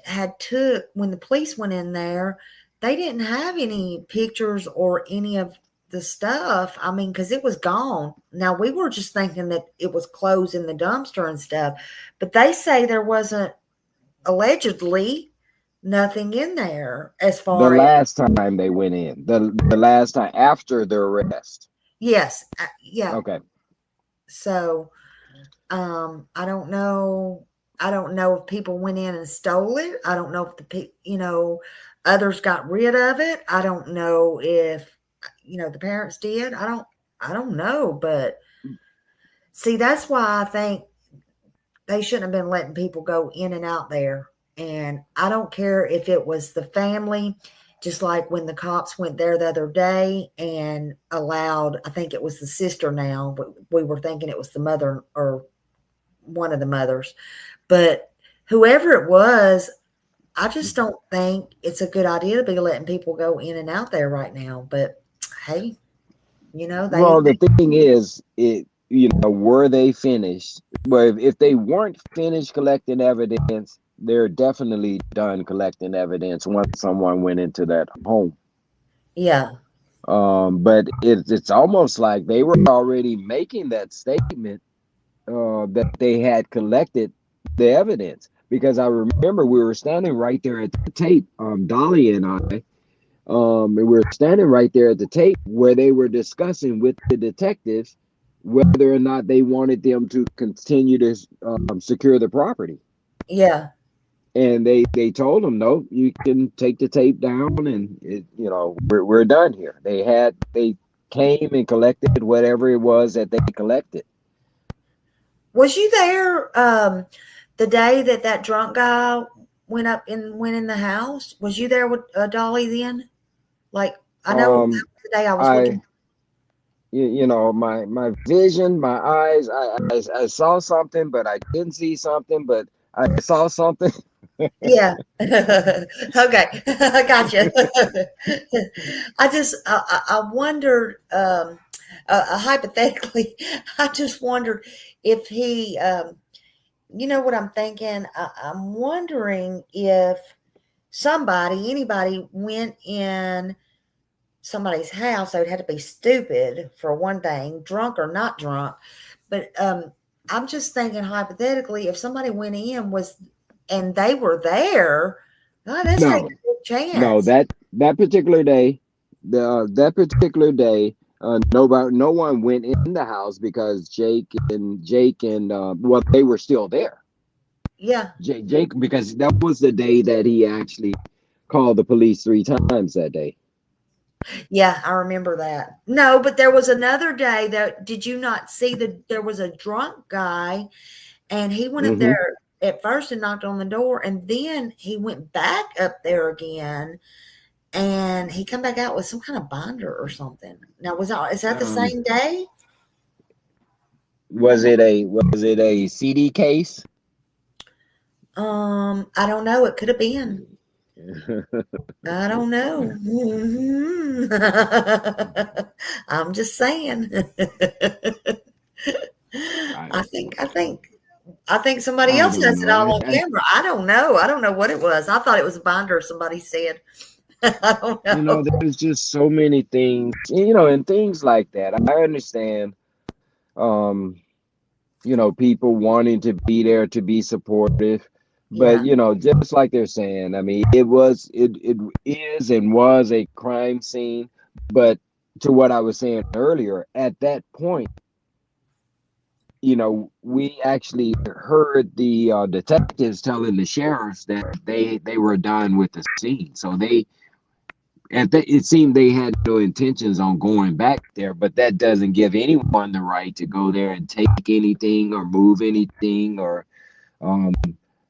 had took, when the police went in there, they didn't have any pictures or any of the stuff. I mean, because it was gone. Now we were just thinking that it was clothes in the dumpster and stuff, but they say there wasn't, allegedly, nothing in there as The far as, last time they went in, the last time after the arrest. yes, yeah. Okay. So I don't know. I don't know if people went in and stole it. I don't know if others got rid of it. I don't know if the parents did. I don't know, but see, that's why I think they shouldn't have been letting people go in and out there. And I don't care if it was the family, just like when the cops went there the other day and allowed, I think it was the sister now, but we were thinking it was the mother or one of the mothers. But whoever it was, I just don't think it's a good idea to be letting people go in and out there right now. But hey, they, Well, the thing is, were they finished? Well, if they weren't finished collecting evidence, they're definitely done collecting evidence once someone went into that home. yeah, But it's almost like they were already making that statement, that they had collected the evidence. Because I remember we were standing right there at the tape, Dolly and I, and we were standing right there at the tape where they were discussing with the detectives whether or not they wanted them to continue to secure the property. yeah. And they told them, no, you can take the tape down, and we're done here. They came and collected whatever it was that they collected. Was you there the day that that drunk guy went in the house? Was you there with Dolly then? Like, I know that um was the day I was looking. I my vision, my eyes, I saw something, but I didn't see something, but I saw something. Yeah. Okay. I gotcha. I wondered, hypothetically, I just wondered if he, you know what I'm thinking? I'm wondering if anybody went in somebody's house. They would have to be stupid for one thing, drunk or not drunk. But I'm just thinking hypothetically, if somebody went in and they were there, God, let's take No, a big no, chance. that particular day, that particular day, no one went in the house because Jake and well, they were still there. Yeah, Jake, because that was the day that he actually called the police 3 times that day. yeah, I remember that. No, but there was another day that, did you not see that there was a drunk guy and he went up Hmm. there at first and knocked on the door, and then he went back up there again and he come back out with some kind of binder or something. Now, is that the Um, same day? was it a CD case? I don't know. It could have been. I don't know. I'm just saying. I I think I think somebody I else don't has it know. all on camera. I don't know. I don't know what it was. I thought it was a binder, somebody said. I don't know. There's just so many things, and things like that. I understand, um, people wanting to be there to be supportive, but Yeah. just like they're saying, I mean, it is and was a crime scene, but to what I was saying earlier, at that point, we actually heard the detectives telling the sheriffs that they were done with the scene, so it seemed they had no intentions on going back there, but that doesn't give anyone the right to go there and take anything or move anything or um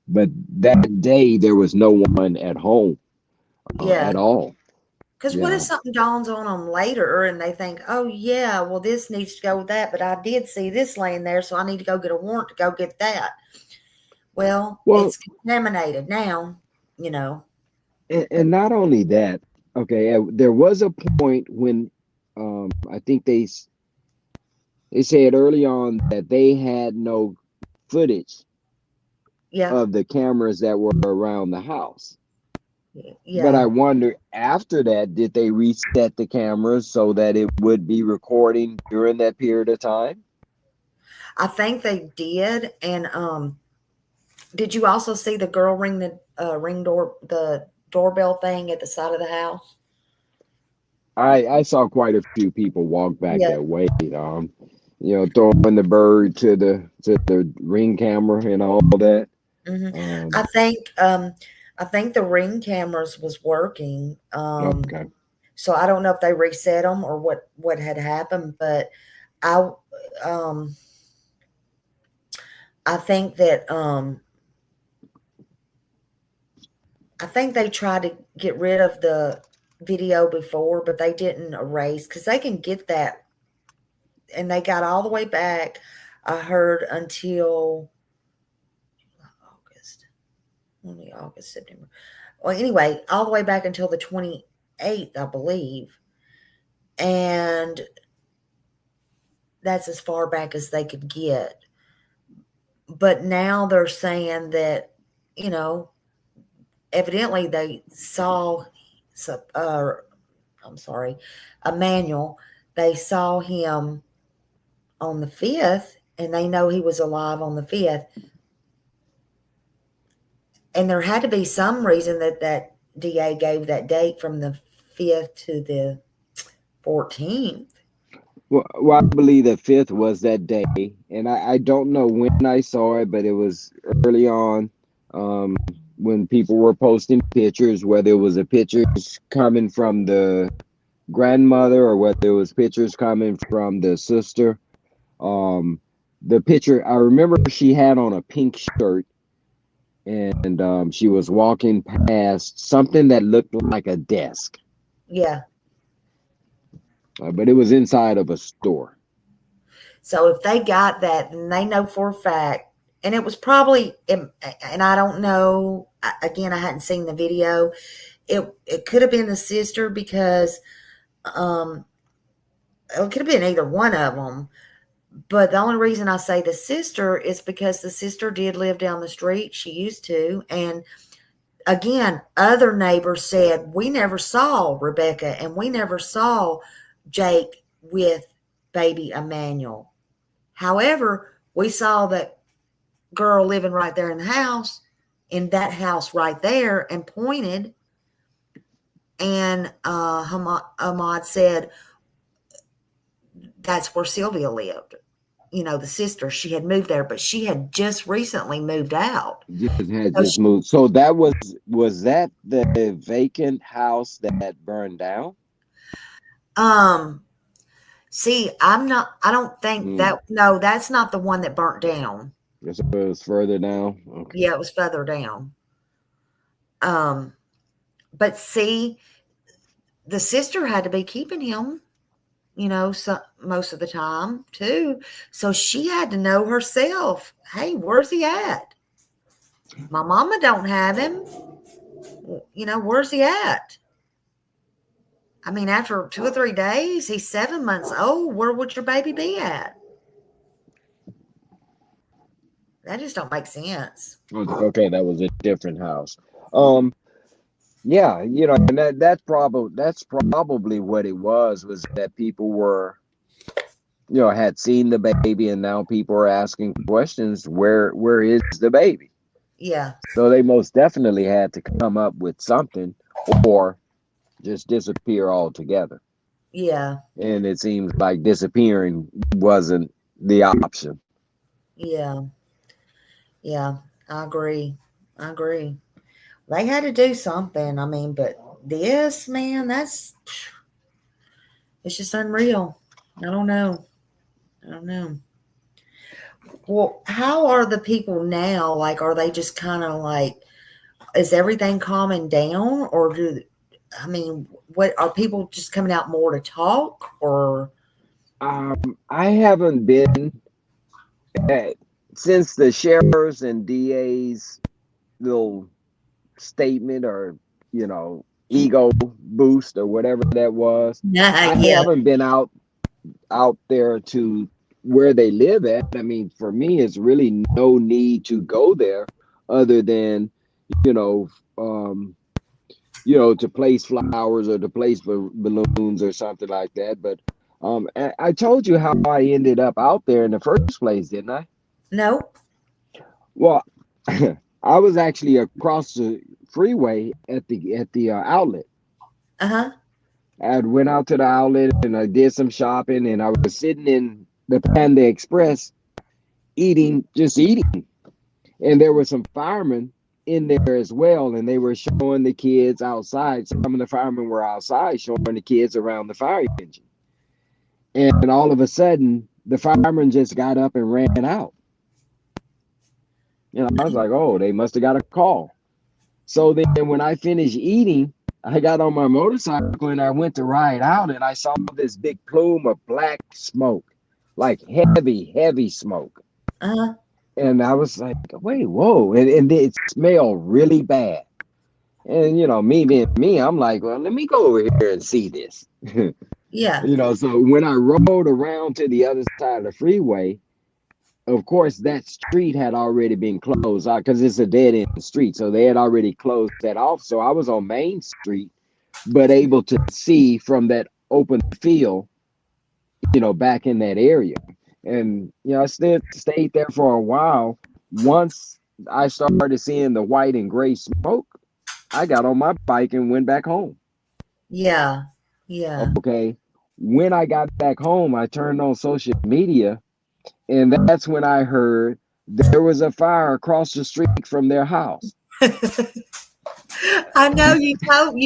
but that day there was no one at home Yeah. at all. Because what if Yeah. something dawns on them later and they think, oh, yeah, well, this needs to go with that, but I did see this laying there, so I need to go get a warrant to go get that. Well, Well, it's contaminated now, you know. and not only that, okay, there was a point when I think they said early on that they had no footage Yeah. of the cameras that were around the house. But Yeah. I wonder after that, did they reset the cameras so that it would be recording during that period of time? I think they did. And did you also see the girl ring the the doorbell thing at the side of the house? I saw quite a few people walk back Yeah. that way, throwing the bird to the ring camera and all that. Hmm. Um, I I think the ring cameras was working. okay. So I don't know if they reset them or what had happened, but I um I think that I think they tried to get rid of the video before, but they didn't erase because they can get that, and they got all the way back. I heard until August, only August, September. Well, anyway, all the way back until the 28th, I believe, and that's as far back as they could get. But now they're saying that, you know, evidently they saw, uh, I'm sorry, Emmanuel. They saw him on the 5th, and they know he was alive on the 5th. And there had to be some reason that that DA gave that date from the 5th to the 14th. Well, I believe the fifth was that day, and I don't know when I saw it, but it was early on, um, when people were posting pictures, whether it was a pictures coming from the grandmother or whether it was pictures coming from the sister. Um, the picture I remember she had on a pink shirt, and she was walking past something that looked like a desk, Yeah. but it was inside of a store. So if they got that, then they know for a fact. And it was probably, and I don't know. Again, I hadn't seen the video. It could have been the sister because um, it could have been either one of them. But the only reason I say the sister is because the sister did live down the street. She used to. And again, other neighbors said, we never saw Rebecca and we never saw Jake with baby Emmanuel. However, we saw that girl living right there in that house right there, and pointed. And Ahmad said that's where Sylvia lived. You know, the sister, she had moved there, but she had just recently moved out. So Just moved. So that was that the vacant house that burned down? um, see, I don't think Mm. that, no, that's not the one that burnt down. So it was further down. Okay. Yeah, it was further down. Um, but see, the sister had to be keeping him, you know, so, most of the time too. So she had to know herself, hey, where's he at? My mama don't have him. You know, where's he at? I mean, after 2 or 3 days, he's 7 months old. Where would your baby be at? That just don't make sense. Okay, that was a different house. Um, yeah, and that's probably what it was that people were, had seen the baby, and now people are asking questions, where is the baby? Yeah, So they most definitely had to come up with something or just disappear altogether. yeah, And it seems like disappearing wasn't the option. yeah, yeah. I agree. I agree. They had to do something. I mean, but this, man, it's just unreal. I don't know. I don't know. Well, how are the people now? Like, are they just kind of like, is everything calming down, or I mean, what are people just coming out more to talk, or? I haven't been at, since the sheriff's and DA's little statement, or ego boost, or whatever that was. I Yeah, haven't been out there to where they live at. I mean, for me, it's really no need to go there, other than you know um to place flowers or to place balloons or something like that. But I told you how I ended up out there in the first place, didn't I? no, Well, I was actually across the freeway at the outlet. uh huh, I went out to the outlet and I did some shopping, and I was sitting in the Panda Express eating, just eating. And there were some firemen in there as well, and they were showing the kids outside. Some of the firemen were outside showing the kids around the fire engine. And all of a sudden, the firemen just got up and ran out. I was like, oh, they must have got a call. So then when I finished eating, I got on my motorcycle and I went to ride out, and I saw this big plume of black smoke, like heavy, heavy smoke. uh huh, And I was like, wait, whoa. And it smelled really bad. And, me being me, I'm like, well, let me go over here and see this. yeah, So when I rode around to the other side of the freeway, of course, that street had already been closed out because it's a dead end street. So they had already closed that off. So I was on Main Street, but able to see from that open field, back in that area. And, I stayed there for a while. Once I started seeing the white and gray smoke, I got on my bike and went back home. yeah, yeah, Okay. When I got back home, I turned on social media, and that's when I heard there was a fire across the street from their house. I know you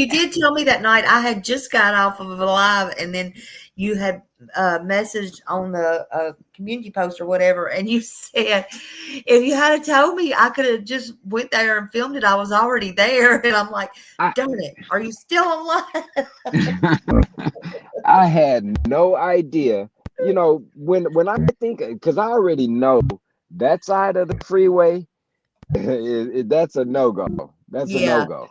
did tell me that night. I had just got off of a live, and then you had messaged on the community post or whatever, and you said if you had told me, I could have just went there and filmed it. I was already there, and I'm like, I darn it, are you still alive? I had no idea. When I think, because I already know that side of the freeway, that's a no go. That's a no Yeah, go.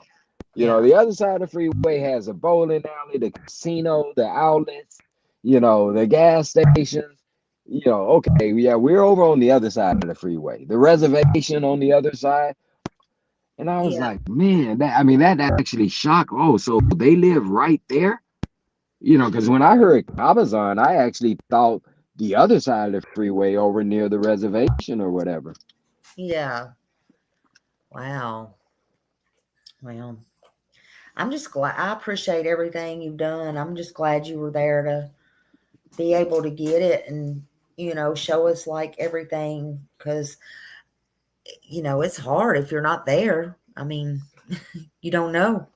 yeah, The other side of the freeway has a bowling alley, the casino, the outlets, the gas stations. Okay, yeah, we're over on the other side of the freeway, the reservation on the other side. And I was yeah, like, man, that actually shocked. Oh, so they live right there? Because when I heard Cabazon, I actually thought the other side of the freeway over near the reservation or whatever. yeah. Wow. Well, I'm just glad. I appreciate everything you've done. I'm just glad you were there to be able to get it and show us like everything because it's hard if you're not there. I mean, you don't know.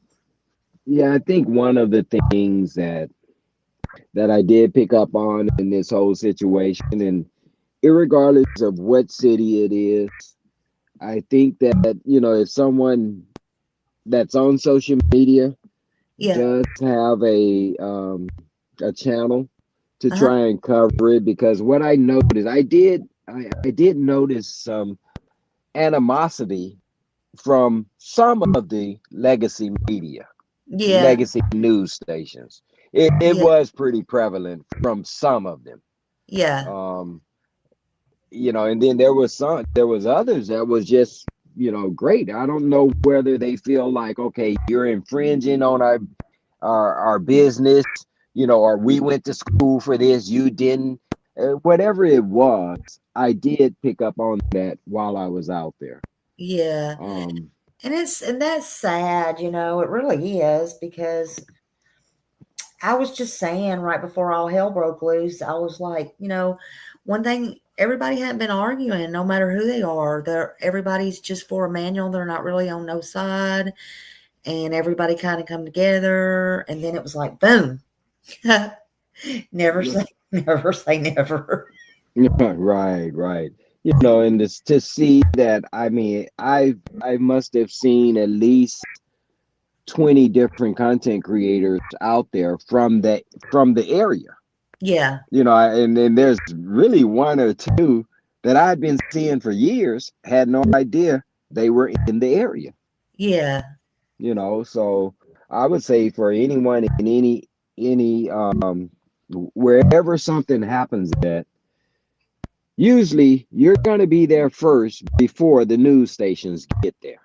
Yeah, I think one of the things that I did pick up on in this whole situation, and irregardless of what city it is, I think that if someone that's on social media Yeah. does have a channel to Uh-huh. try and cover it, because what I noticed, I did notice some animosity from some of the legacy media, Yeah. legacy news stations. It Yeah. was pretty prevalent from some of them. Yeah. Um, and then there was others that was just, great. I don't know whether they feel like, okay, you're infringing on our business, or we went to school for this, you didn't. Whatever it was, I did pick up on that while I was out there. Yeah. Um, And that's sad, it really is, because I was just saying right before all hell broke loose, I was like, one thing, everybody hadn't been arguing, no matter who they are. Everybody's just for a manual. They're not really on no side. And everybody kind of come together. And then it was like, boom. Never say, never say never. right, right. And this, to see that, I mean, I must have seen at least 20 different content creators out there from the area. Yeah. And then there's really one or two that I'd been seeing for years, had no idea they were in the area. Yeah. So I would say for anyone in any wherever something happens at, usually you're going to be there first before the news stations get there.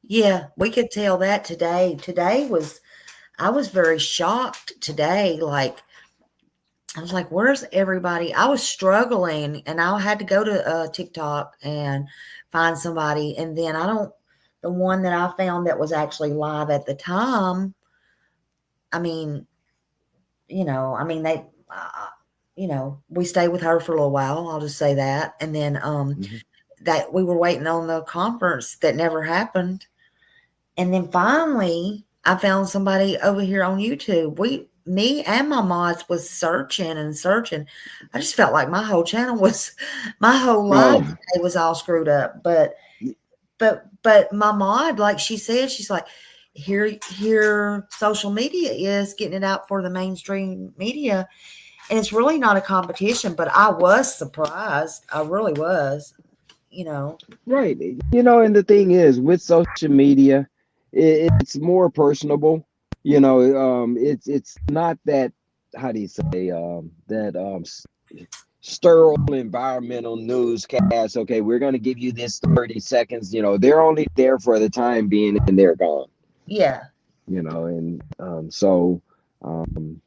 Yeah. We could tell that today. I was very shocked today. Like, I was like, where's everybody? I was struggling, and I had to go to TikTok and find somebody. And then the one that I found that was actually live at the time, I mean, they, we stayed with her for a little while. I'll just say that. And then Mhm. that we were waiting on the conference that never happened. And then finally, I found somebody over here on YouTube. Me and my mods was searching and searching. I just felt like my whole life Oh, today was all screwed up. But my mod, like she said, she's like, here, social media is getting it out for the mainstream media, and it's really not a competition. But I was surprised. I really was. You know. right. And the thing is, with social media, it's more personable. It's not that, how do you say, that sterile environmental newscast. Okay, we're going to give you this 30 seconds. They're only there for the time being, and they're gone. Yeah. And so um,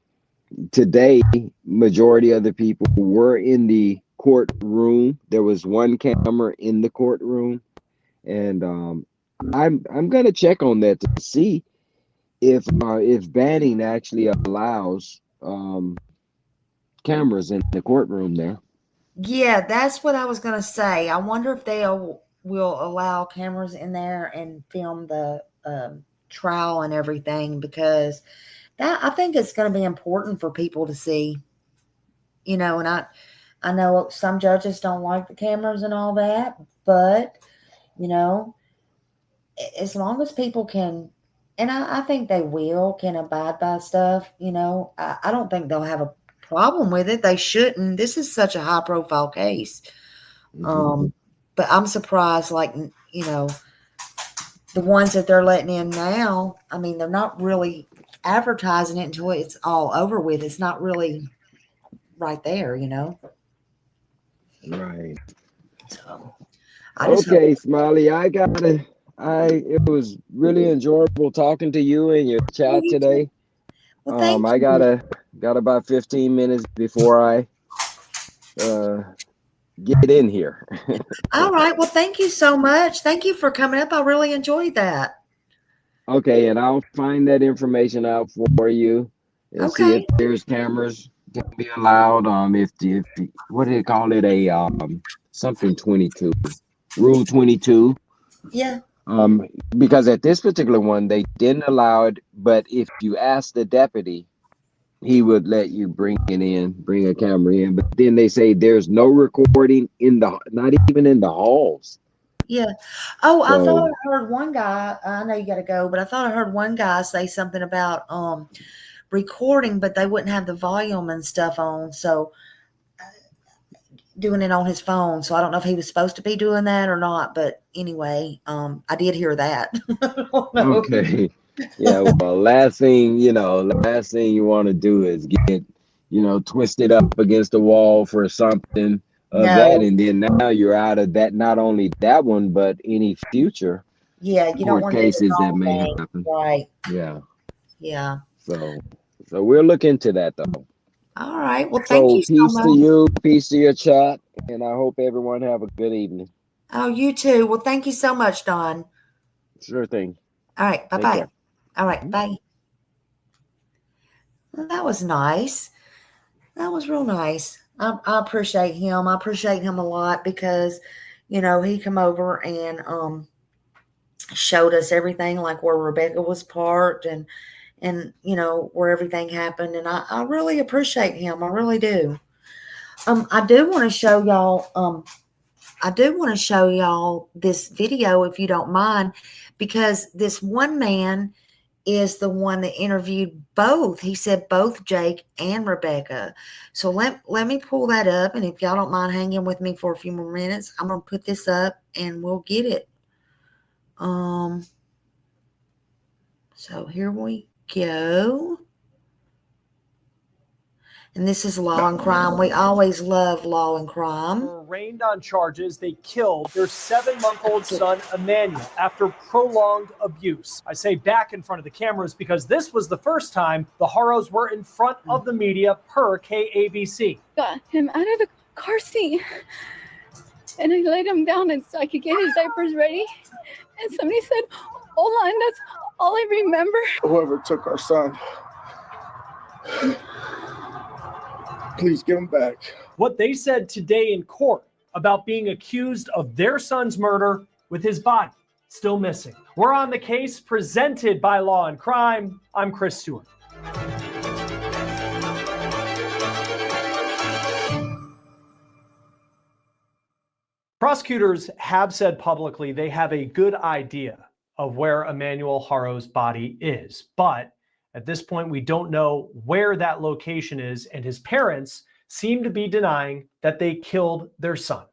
today, majority of the people were in the courtroom. There was one camera in the courtroom, and I'm gonna check on that to see if banning actually allows cameras in the courtroom there. Yeah, that's what I was gonna say. I wonder if will allow cameras in there and film the trial and everything, because that, I think it's going to be important for people to see. And I know some judges don't like the cameras and all that, but you know, as long as people can, and I think they can abide by stuff. I don't think they'll have a problem with it. They shouldn't. This is such a high profile case. Mhm. Um, but I'm surprised, like, the ones that they're letting in now, I mean, they're not really advertising it until it's all over with. It's not really right there. Right. So I just hope. Okay, Smiley. It was really enjoyable talking to you and your Well, chat you too. today. Well, thank I you. got about 15 minutes before I uh, get in here. All right. Well, thank you so much. Thank you for coming up. I really enjoyed that. Okay, and I'll find that information out for you and see if Okay. there's cameras can be allowed. If what do they call it? A something 22, Rule 22. Yeah. Um, because at this particular one they didn't allow it, but if you ask the deputy, he would let you bring a camera in. But then they say there's no recording not even in the halls. Yeah. Oh, I thought So I heard one guy. I know you got to go, but I thought I heard one guy say something about recording, but they wouldn't have the volume and stuff on. So doing it on his phone. So I don't know if he was supposed to be doing that or not. But anyway, I did hear that. I don't know. okay. Yeah, well, last thing you want to do is get, twisted up against the wall for something. of that, No. and then now you're out of that. Not only that one, but any future Yeah, you don't court want to do the cases that wrong may thing. happen. Right. Yeah. Yeah. So, so we'll look into that though. All right. Well, thank So you so peace to much. you, peace to your chat, and I hope everyone have a good evening. Oh, you too. Well, thank you so much, Don. Sure thing. All right. Take Bye-bye. care. All right. Mhm. Bye. Well, that was nice. That was real nice. I appreciate him. I appreciate him a lot because, he come over and showed us everything, like where Rebecca was parked and where everything happened. And I really appreciate him. I really do. I do want to show y'all. I do want to show y'all this video if you don't mind, because this one man is the one that interviewed both. He said both Jake and Rebecca. So let me pull that up, and if y'all don't mind hanging with me for a few more minutes, I'm gonna put this up and we'll get it. So here we go. And this is Law and Crime. We always love Law and Crime. Were arraigned on charges they killed their 7-month-old son, Emmanuel, after prolonged abuse. I say back in front of the cameras because this was the first time the Haros were in front of the media per KABC. Got him out of the car seat and I laid him down and so I could get his diapers ready. And somebody said, "Hola," and that's all I remember. Whoever took our son, please give him back. What they said today in court about being accused of their son's murder with his body still missing. We're on the case presented by Law and Crime. I'm Chris Stewart. Prosecutors have said publicly they have a good idea of where Emmanuel Haro's body is, but at this point, we don't know where that location is, and his parents seem to be denying that they killed their son.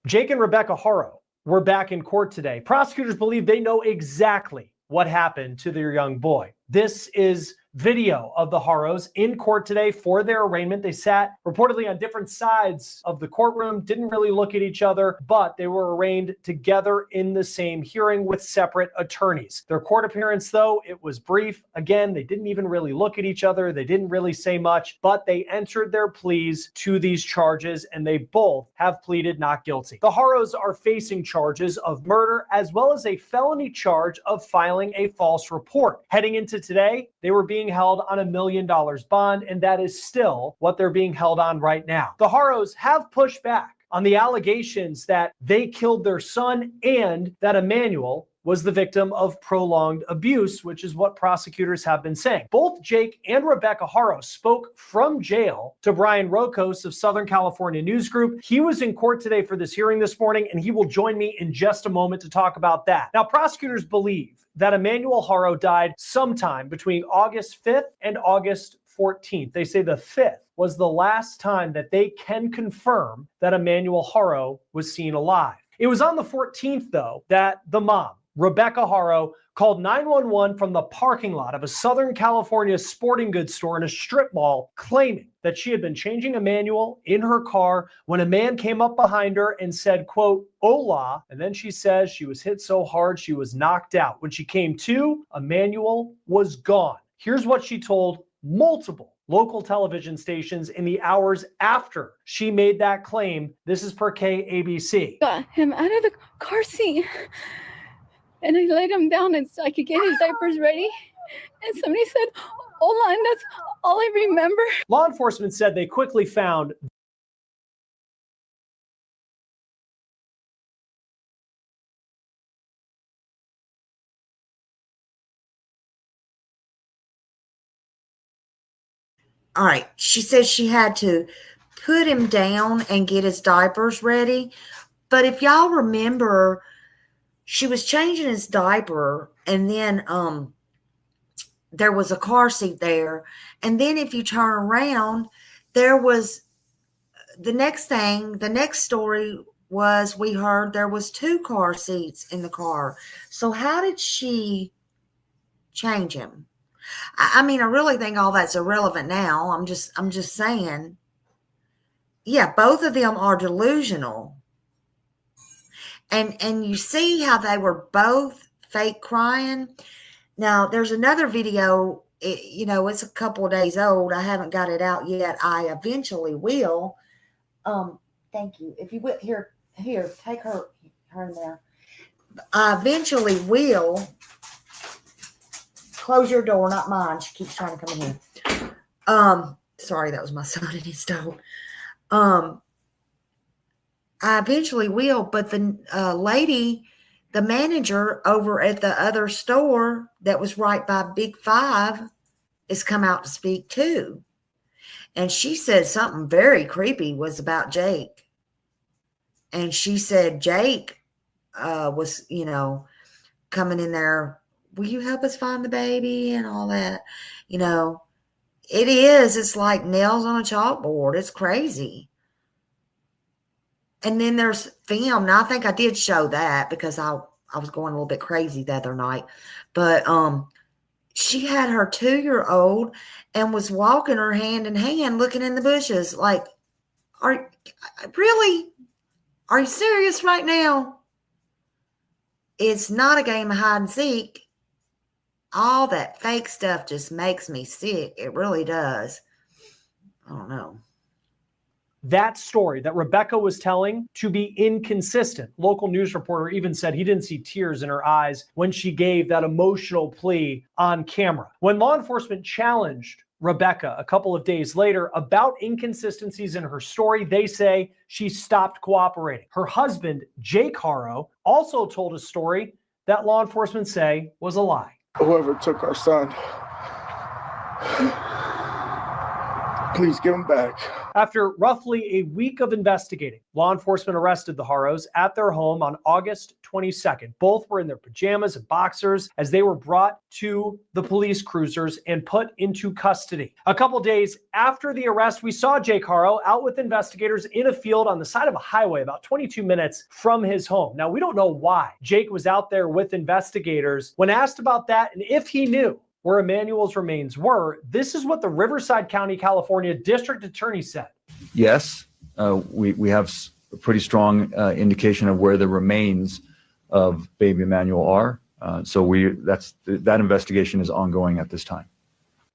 Jake and RebeccaHaro were back in court today. Prosecutors believe they know exactly what happened to their young boy. This is video of the Haros in court today for their arraignment. They sat reportedly on different sides of the courtroom, didn't really look at each other, but they were arraigned together in the same hearing with separate attorneys. Their court appearance, though, it was brief. Again, they didn't even really look at each other. They didn't really say much, but they entered their pleas to these charges, and they both have pleaded not guilty. The Haros are facing charges of murder as well as a felony charge of filing a false report. Heading into today, they were being held on $1 million bond, and that is still what they're being held on right now. The Haros have pushed back on the allegations that they killed their son and that Emmanuel was the victim of prolonged abuse, which is what prosecutors have been saying. Both Jake and RebeccaHaro spoke from jail to Brian Rokos of Southern California News Group. He was in court today for this hearing this morning, and he will join me in just a moment to talk about that. Now, prosecutors believe that Emmanuel Haro died sometime between August 5th and August 14th. They say the 5th was the last time that they can confirm that Emmanuel Haro was seen alive. It was on the 14th, though, that the mom, RebeccaHaro, called 911 from the parking lot of a Southern California sporting goods store in a strip mall, claiming that she had been changing Emmanuel in her car when a man came up behind her and said, quote, "Hola," and then she says she was hit so hard she was knocked out. When she came to, Emmanuel was gone. Here's what she told multiple local television stations in the hours after she made that claim. This is per KABC. Got him out of the car seat and I laid him down and so I could get his diapers ready. And somebody said, "Hola," and that's all I remember. Law enforcement said they quickly found All right. She says she had to put him down and get his diapers ready. But if y'all remember, she was changing his diaper, and then there was a car seat there. And then if you turn around, there was the next story was we heard there was 2 car seats in the car. So how did she change him? I mean, I really think all that's irrelevant now. I'm just saying. Yeah, both of them are delusional. And you see how they were both fake crying. Now, there's another video, it's a couple of days old. I haven't got it out yet. I eventually will. Thank you. If you would, here, take her in there. I eventually will. Close your door, not mine. She keeps trying to come in here. Sorry, that was my son and his dog. I eventually will, but the lady, the manager over at the other store that was right by Big Five, has come out to speak too. And she said something very creepy was about Jake. And she said Jake was, coming in there, will you help us find the baby and all that? It's like nails on a chalkboard. It's crazy. And then there's film. Now, I think I did show that because I was going a little bit crazy the other night. But she had her 2-year-old and was walking her hand in hand, looking in the bushes like, are you serious right now? It's not a game of hide and seek. All that fake stuff just makes me sick. It really does. I don't know. That story that Rebecca was telling to be inconsistent. Local news reporter even said he didn't see tears in her eyes when she gave that emotional plea on camera. When law enforcement challenged Rebecca a couple of days later about inconsistencies in her story, they say she stopped cooperating. Her husband, Jake Haro, also told a story that law enforcement say was a lie. Whoever took our son, please give him back. After roughly a week of investigating, law enforcement arrested the Haros at their home on August 22nd. Both were in their pajamas and boxers as they were brought to the police cruisers and put into custody. A couple days after the arrest, we saw Jake Haro out with investigators in a field on the side of a highway about 22 minutes from his home. Now, we don't know why Jake was out there with investigators. When asked about that and if he knew where Emmanuel's remains were, this is what the Riverside County, California District Attorney said. Yes, we have a pretty strong indication of where the remains of baby Emmanuel are. That investigation is ongoing at this time.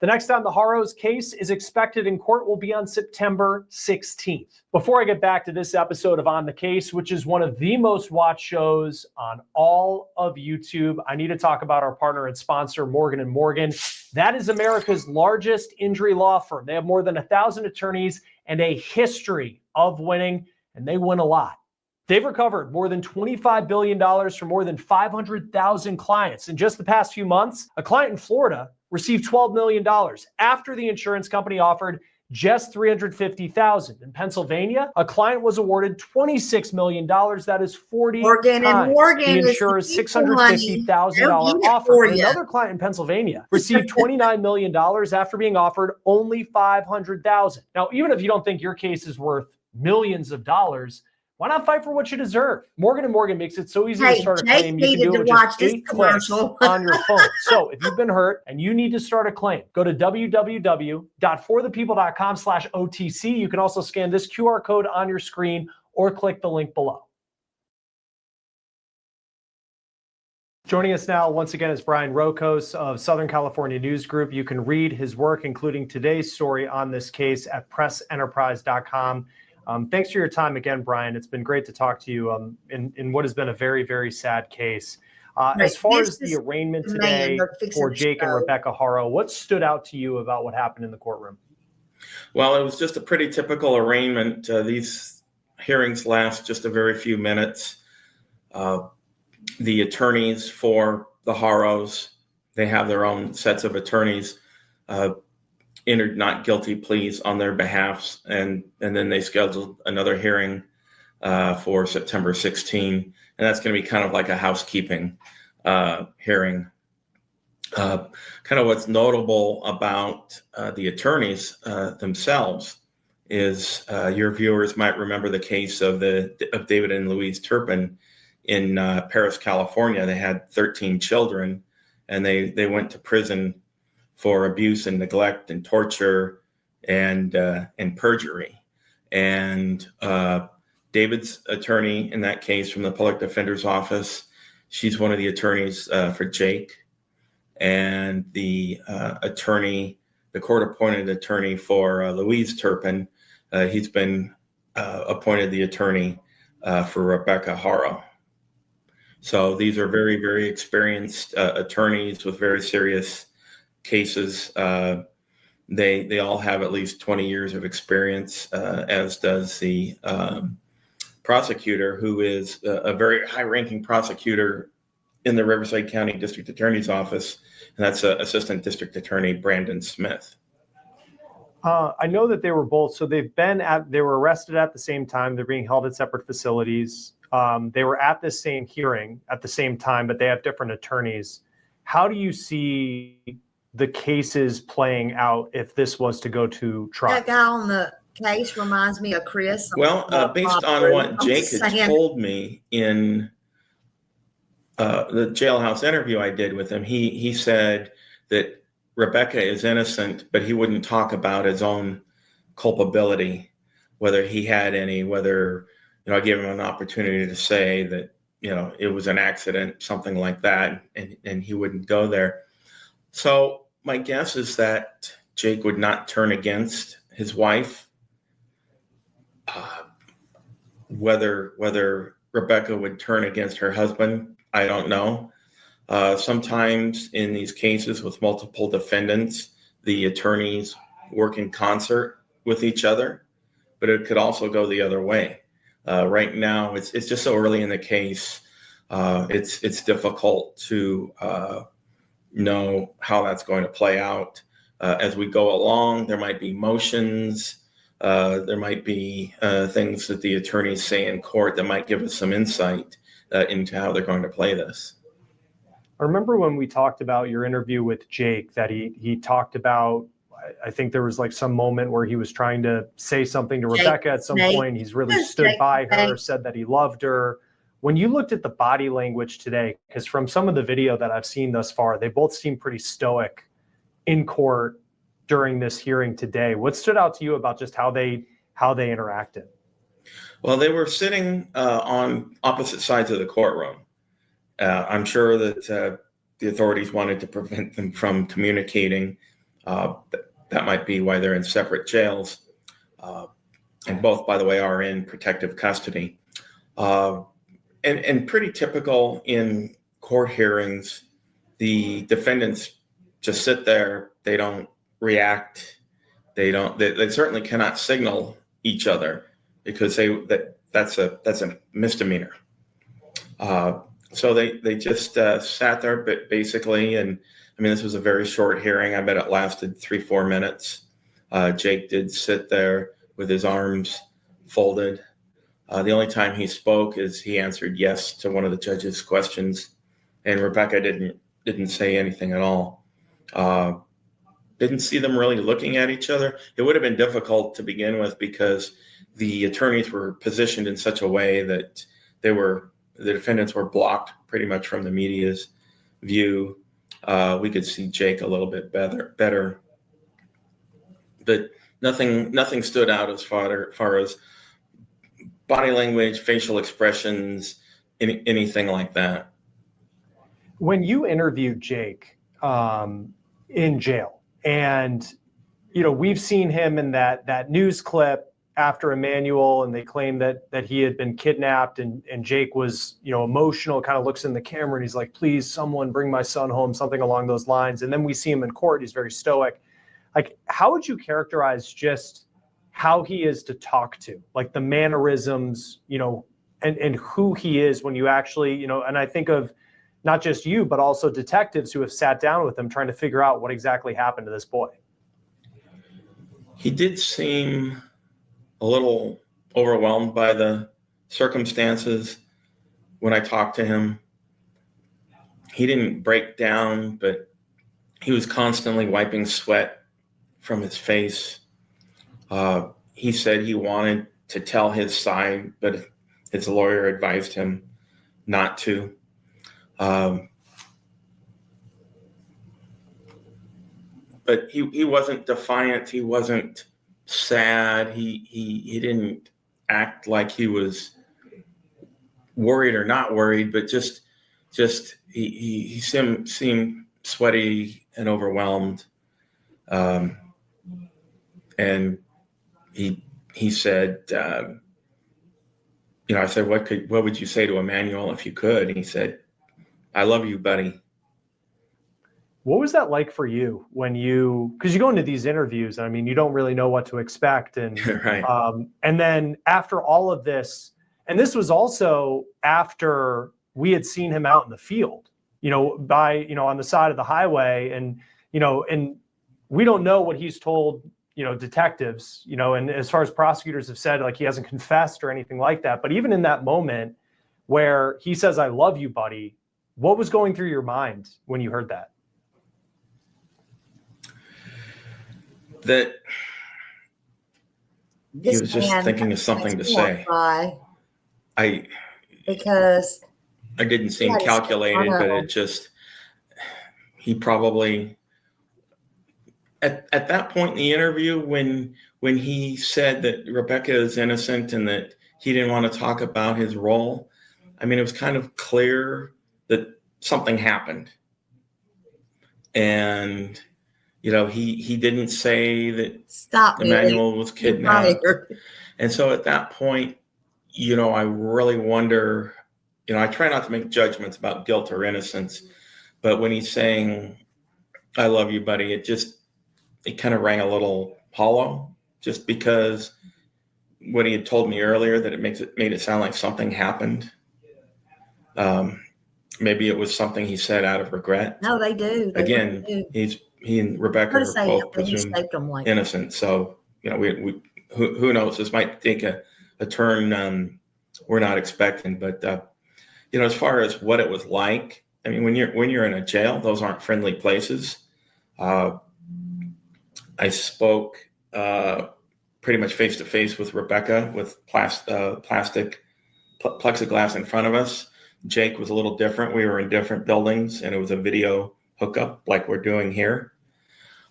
The next time the Haros case is expected in court will be on September 16th. Before I get back to this episode of On the Case, which is one of the most watched shows on all of YouTube, I need to talk about our partner and sponsor, Morgan & Morgan. That is America's largest injury law firm. They have more than 1,000 attorneys and a history of winning, and they win a lot. They've recovered more than $25 billion from more than 500,000 clients. In just the past few months, a client in Florida received $12 million after the insurance company offered just $350,000. In Pennsylvania, a client was awarded $26 million. That is 40 Morgan times Morgan the insurer's $650,000 offer. And another client in Pennsylvania received $29 million after being offered only $500,000. Now, even if you don't think your case is worth millions of dollars, why not fight for what you deserve? Morgan & Morgan makes it so easy to start a claim. You can do it with just 8 clicks on your phone. So if you've been hurt and you need to start a claim, go to www.forthepeople.com/OTC. You can also scan this QR code on your screen or click the link below. Joining us now, once again, is Brian Rokos of Southern California News Group. You can read his work, including today's story on this case, at pressenterprise.com. Thanks for your time again, Brian. It's been great to talk to you in what has been a very, very sad case. As far as the arraignment today for Jake and Rebecca Haro, what stood out to you about what happened in the courtroom? Well, it was just a pretty typical arraignment. These hearings last just a very few minutes. The attorneys for the Haros, they have their own sets of attorneys, entered not guilty pleas on their behalfs, and then they scheduled another hearing for September 16, and that's going to be kind of like a housekeeping hearing. Kind of what's notable about the attorneys themselves is your viewers might remember the case of David and Louise Turpin in Paris, California. They had 13 children, and they went to prison for abuse and neglect and torture and perjury. And David's attorney in that case from the public defender's office, she's one of the attorneys for Jake. And the court-appointed attorney for Louise Turpin, he's been appointed the attorney for RebeccaHaro. So these are very, very experienced attorneys with very serious cases. They all have at least 20 years of experience, as does the prosecutor, who is a very high-ranking prosecutor in the Riverside County District Attorney's Office, and that's Assistant District Attorney Brandon Smith. I know that they were both, so they were arrested at the same time. They're being held at separate facilities. They were at the same hearing at the same time, but they have different attorneys. How do you see the cases playing out if this was to go to trial? That guy on the case reminds me of Chris. Well, based on what Jake had told me in the jailhouse interview I did with him, he said that Rebecca is innocent, but he wouldn't talk about his own culpability, whether he had any, whether, I gave him an opportunity to say that, it was an accident, something like that, and he wouldn't go there. So my guess is that Jake would not turn against his wife. Whether Rebecca would turn against her husband, I don't know. Sometimes in these cases with multiple defendants, the attorneys work in concert with each other, but it could also go the other way. Right now, it's just so early in the case. It's difficult to know how that's going to play out. As we go along, there might be motions. There might be things that the attorneys say in court that might give us some insight into how they're going to play this. I remember when we talked about your interview with Jake that he talked about, I think there was like some moment where he was trying to say something to Rebecca at some point. He's really stood by her, said that he loved her. When you looked at the body language today, because from some of the video that I've seen thus far, they both seem pretty stoic in court during this hearing today. What stood out to you about just how they interacted? Well, they were sitting on opposite sides of the courtroom. I'm sure that the authorities wanted to prevent them from communicating. That might be why they're in separate jails. And both, by the way, are in protective custody. And pretty typical in court hearings, the defendants just sit there. They don't react. They certainly cannot signal each other because that's a misdemeanor. So they just sat there, but basically, and I mean, this was a very short hearing. I bet it lasted 3-4 minutes. Jake did sit there with his arms folded. The only time he spoke is he answered yes to one of the judge's questions, and Rebecca didn't say anything at all. Didn't see them really looking at each other. It would have been difficult to begin with because the attorneys were positioned in such a way that the defendants were blocked pretty much from the media's view. We could see Jake a little bit better, but nothing stood out as far as body language, facial expressions, anything like that. When you interviewed Jake in jail, and we've seen him in that news clip after Emmanuel, and they claim that he had been kidnapped, and Jake was emotional, kind of looks in the camera and he's like, please someone bring my son home, something along those lines. And then we see him in court, he's very stoic. Like, how would you characterize just how he is to talk to, like the mannerisms, and who he is when you actually, and I think of not just you, but also detectives who have sat down with him trying to figure out what exactly happened to this boy. He did seem a little overwhelmed by the circumstances when I talked to him. He didn't break down, but he was constantly wiping sweat from his face. He said he wanted to tell his side, but his lawyer advised him not to. But he wasn't defiant. He wasn't sad. He didn't act like he was worried or not worried, but just he seemed sweaty and overwhelmed. And he said, I said, what would you say to Emmanuel if you could? And he said, "I love you, buddy." What was that like for you when because you go into these interviews, I mean, you don't really know what to expect. And, Right. And then after all of this, and this was also after we had seen him out in the field, on the side of the highway, and we don't know what he's told, detectives, and as far as prosecutors have said, like, he hasn't confessed or anything like that. But even in that moment where he says, "I love you, buddy," what was going through your mind when you heard that? That he was just thinking of something to say. Because I didn't seem calculated, but he probably at that point in the interview when he said that Rebecca is innocent and that he didn't want to talk about his role, I mean, it was kind of clear that something happened. And he didn't say that Emmanuel was kidnapped. And so at that point, I really wonder, I try not to make judgments about guilt or innocence, but when he's saying, "I love you, buddy," it kind of rang a little hollow, just because what he had told me earlier, that it made it sound like something happened. Maybe it was something he said out of regret. No, they do. Again, he and Rebecca are both presumed innocent. So, who knows? This might take a turn we're not expecting. But as far as what it was like, I mean, when you're in a jail, those aren't friendly places. I spoke pretty much face to face with Rebecca with plastic plexiglass in front of us. Jake was a little different. We were in different buildings, and it was a video hookup like we're doing here.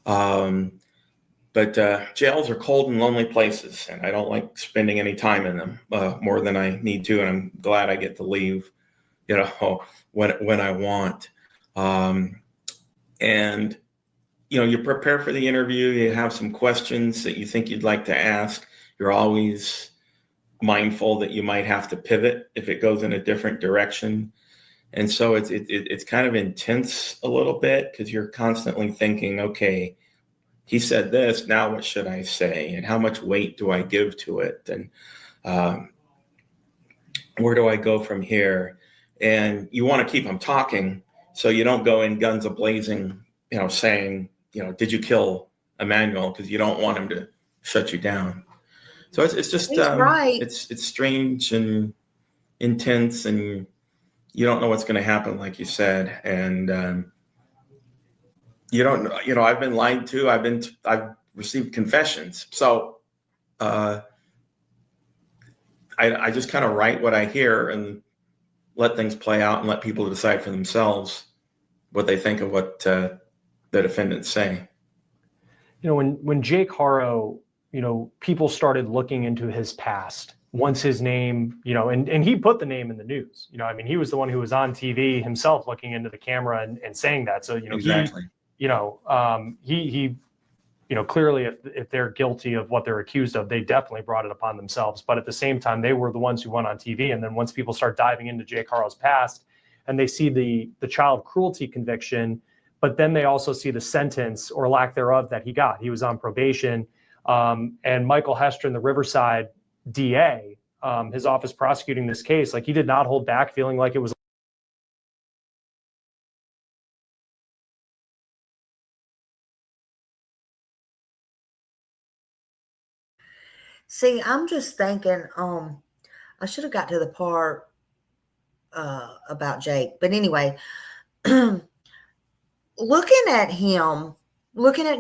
But jails are cold and lonely places, and I don't like spending any time in them more than I need to. And I'm glad I get to leave, when I want. And you prepare for the interview. You have some questions that you think you'd like to ask. You're always mindful that you might have to pivot if it goes in a different direction. And so it's kind of intense a little bit, because you're constantly thinking, okay, he said this, now what should I say? And how much weight do I give to it? And where do I go from here? And you want to keep them talking, so you don't go in guns a-blazing, saying, did you kill Emmanuel? Because you don't want him to shut you down. So it's just right. It's strange and intense, and you don't know what's going to happen, like you said, and you don't know. I've been lied to. I've received confessions, so I just kind of write what I hear and let things play out and let people decide for themselves what they think of what the defendants say. When Jake Haro, people started looking into his past once his name, and he put the name in the news. He was the one who was on TV himself looking into the camera and saying that. So, Exactly. He clearly if they're guilty of what they're accused of, they definitely brought it upon themselves. But at the same time, they were the ones who went on TV. And then once people start diving into Jake Haro's past and they see the child cruelty conviction, but then they also see the sentence or lack thereof that he got. He was on probation. And Michael Hestron, the Riverside DA, his office prosecuting this case, like, he did not hold back, feeling like it was. See, I'm just thinking, I should have got to the part about Jake. But anyway, looking at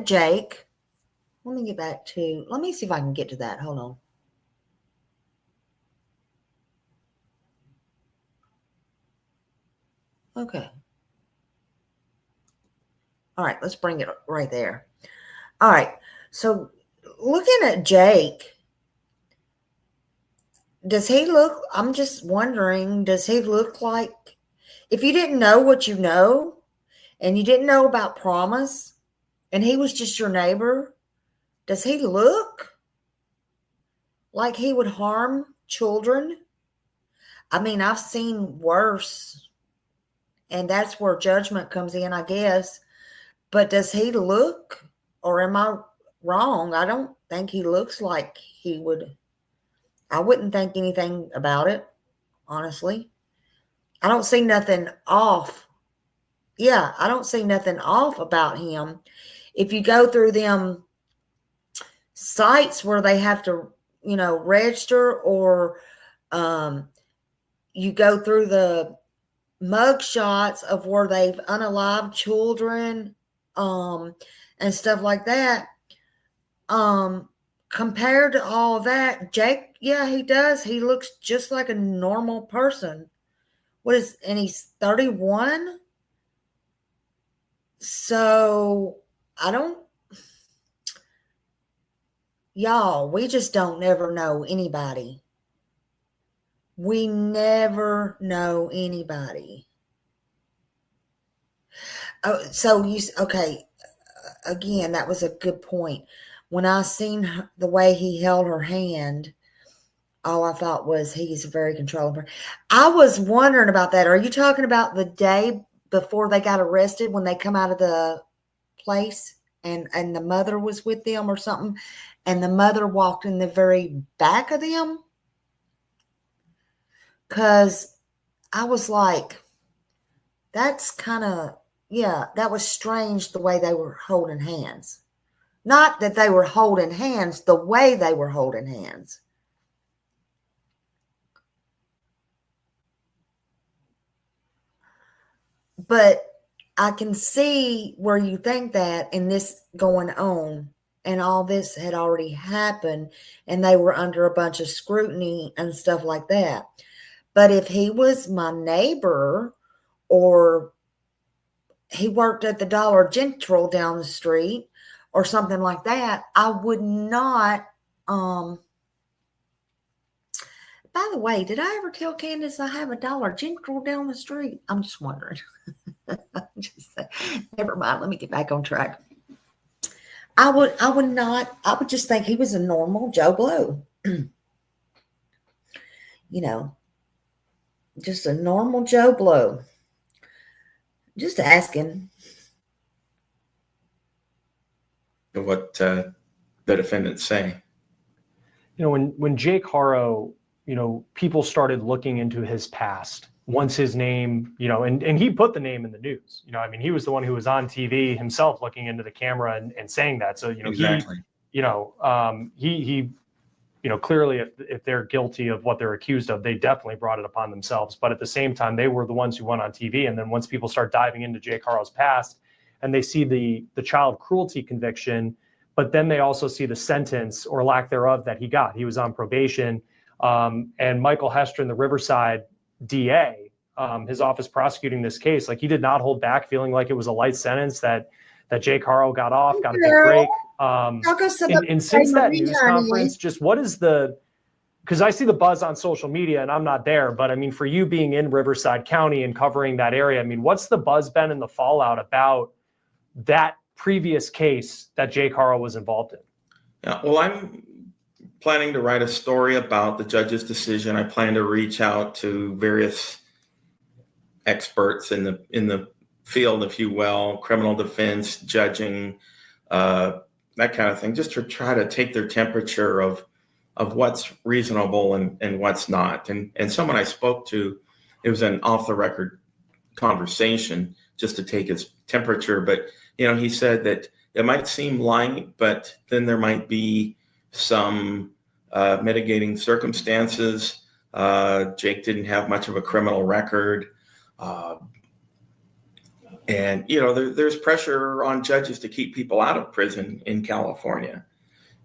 Jake, let me see if I can get to that. Hold on. Okay. All right, let's bring it right there. All right. So looking at Jake, does he look, I'm just wondering, does he look like, if you didn't know what you know, and you didn't know about Promise, and he was just your neighbor, does he look like he would harm children? I mean, I've seen worse, and that's where judgment comes in, I guess. But does he look, or am I wrong? I don't think he looks like he would. I wouldn't think anything about it, honestly. I don't see nothing off. Yeah, I don't see nothing off about him. If you go through them sites where they have to, register, or you go through the mug shots of where they've unalived children, and stuff like that. Compared to all that, Jake, yeah, he does. He looks just like a normal person. And he's 31. So y'all, we just don't never know anybody. We never know anybody. Oh, so okay. Again, that was a good point. When I seen the way he held her hand, all I thought was he's very controlling. I was wondering about that. Are you talking about the day before they got arrested, when they come out of the place and the mother was with them or something, and the mother walked in the very back of them? Because I was like, that's kind of, yeah, that was strange the way they were holding hands. Not that they were holding hands, the way they were holding hands. But I can see where you think that, and this going on, and all this had already happened, and they were under a bunch of scrutiny and stuff like that. But if he was my neighbor, or he worked at the Dollar General down the street or something like that, I would not. By the way, did I ever tell Candace I have a Dollar General down the street? I'm just wondering. Never mind. Let me get back on track. I would just think he was a normal Joe Blow. Just a normal Joe Blow. Just asking. What the defendants say. When Jake Haro, people started looking into his past once his name, and he put the name in the news. He was the one who was on TV himself looking into the camera and saying that. So, exactly. He clearly if they're guilty of what they're accused of, they definitely brought it upon themselves. But at the same time, they were the ones who went on TV. And then once people start diving into Jake Haro's past and they see the child cruelty conviction, but then they also see the sentence or lack thereof that he got. He was on probation. And Michael Hestron, the Riverside DA, his office prosecuting this case, like, he did not hold back, feeling like it was a light sentence, that Jake Haro got off, got a big break. And since that news conference, just what is because I see the buzz on social media and I'm not there, but for you being in Riverside County and covering that area, what's the buzz been and the fallout about that previous case that Jake Haro was involved in? Yeah, well, I'm planning to write a story about the judge's decision. I plan to reach out to various experts in the field, if you will, criminal defense, judging, that kind of thing, just to try to take their temperature of what's reasonable and what's not. And someone I spoke to, it was an off the record conversation just to take his temperature. But, he said that it might seem light, but then there might be some mitigating circumstances. Jake didn't have much of a criminal record. And, there's pressure on judges to keep people out of prison in California.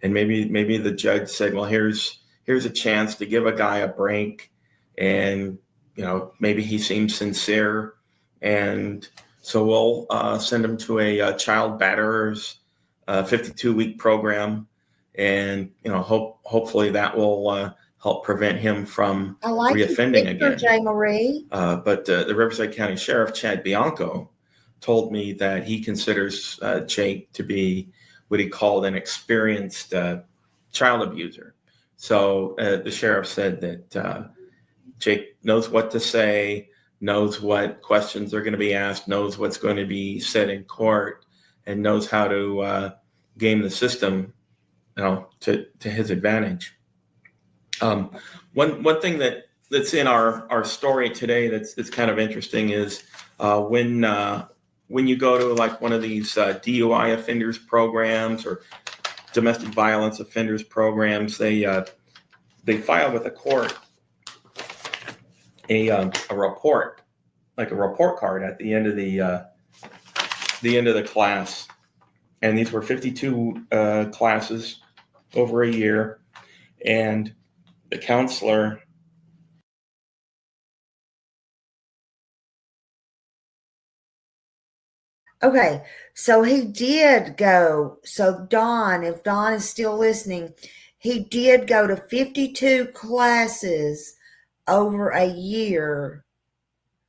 And maybe the judge said, well, here's a chance to give a guy a break. And, maybe he seems sincere. And so we'll send him to a child batterers 52-week program. and hopefully that will help prevent him from I like your reoffending picture, again. J. Marie. But the Riverside County Sheriff, Chad Bianco, told me that he considers Jake to be what he called an experienced child abuser. So the sheriff said that Jake knows what to say, knows what questions are going to be asked, knows what's going to be said in court, and knows how to game the system, to his advantage. One thing that's in our story today that's kind of interesting is when you go to like one of these DUI offenders programs or domestic violence offenders programs, they file with the court a report, like a report card at the end of the class. And these were 52 classes over a year, and the counselor. Okay, so he did go. So Don, if Don is still listening, he did go to 52 classes over a year.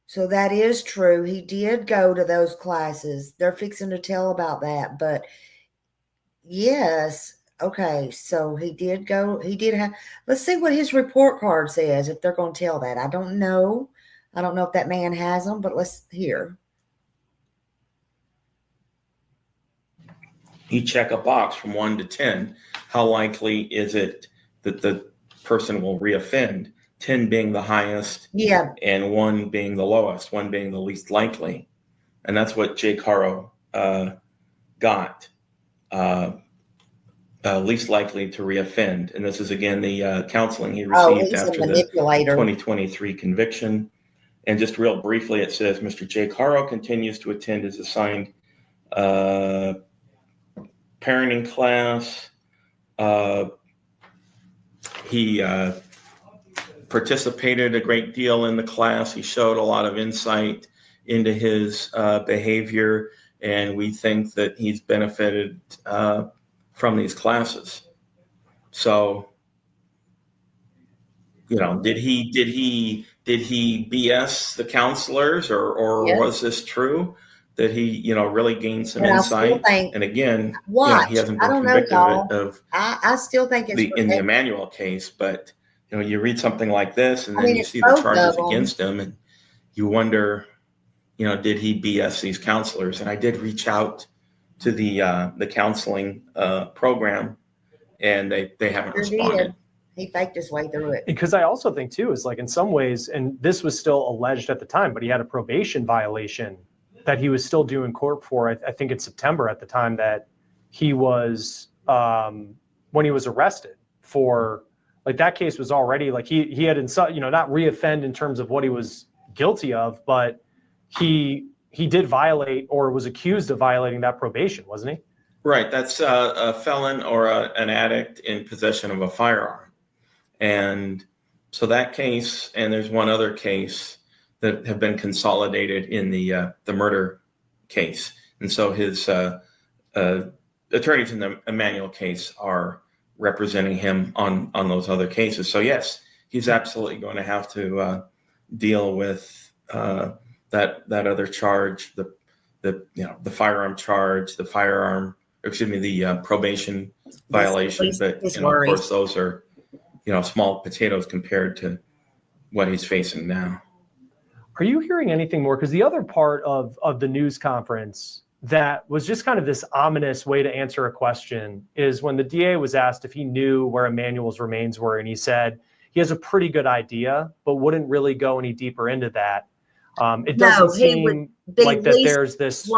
So that is true. He did go to those classes. They're fixing to tell about that, but yes. Okay, so he did go. He did have. Let's see what his report card says, if they're going to tell that. I don't know. I don't know if that man has them, but let's hear. You check a box from 1 to 10. How likely is it that the person will reoffend? 10 being the highest, Yeah. and 1 being the lowest, 1 being the least likely. And that's what RebeccaHaro got. Least likely to reoffend. And this is, again, the counseling he received after the 2023 conviction. And just real briefly, it says, Mr. RebeccaHaro continues to attend his assigned parenting class. He participated a great deal in the class. He showed a lot of insight into his behavior, and we think that he's benefited from these classes. So, did he BS the counselors, or Yes. was this true? That he, really gained some And insight. Think, and again, he hasn't been convicted of I still think it's in the Emanuel case, but you read something like this, and then you see the charges against him, and you wonder, did he BS these counselors? And I did reach out to the counseling program, and they haven't responded. He faked his way through it. Because I also think too is, like, in some ways, and this was still alleged at the time, but he had a probation violation that he was still due in court for. I think in September at the time that he was when he was arrested for, like, that case was already, like, he had not reoffend in terms of what he was guilty of, but he did violate, or was accused of violating, that probation, wasn't he? Right. That's a felon or an addict in possession of a firearm. And so that case, and there's one other case that have been consolidated in the murder case. And so his attorneys in the Emanuel case are representing him on those other cases. So yes, he's absolutely going to have to deal with that other charge, the firearm charge, the probation violation. But of course, those are small potatoes compared to what he's facing now. Are you hearing anything more? Because the other part of the news conference that was just kind of this ominous way to answer a question is when the DA was asked if he knew where Emanuel's remains were, and he said he has a pretty good idea, but wouldn't really go any deeper into that. It doesn't seem like that there's this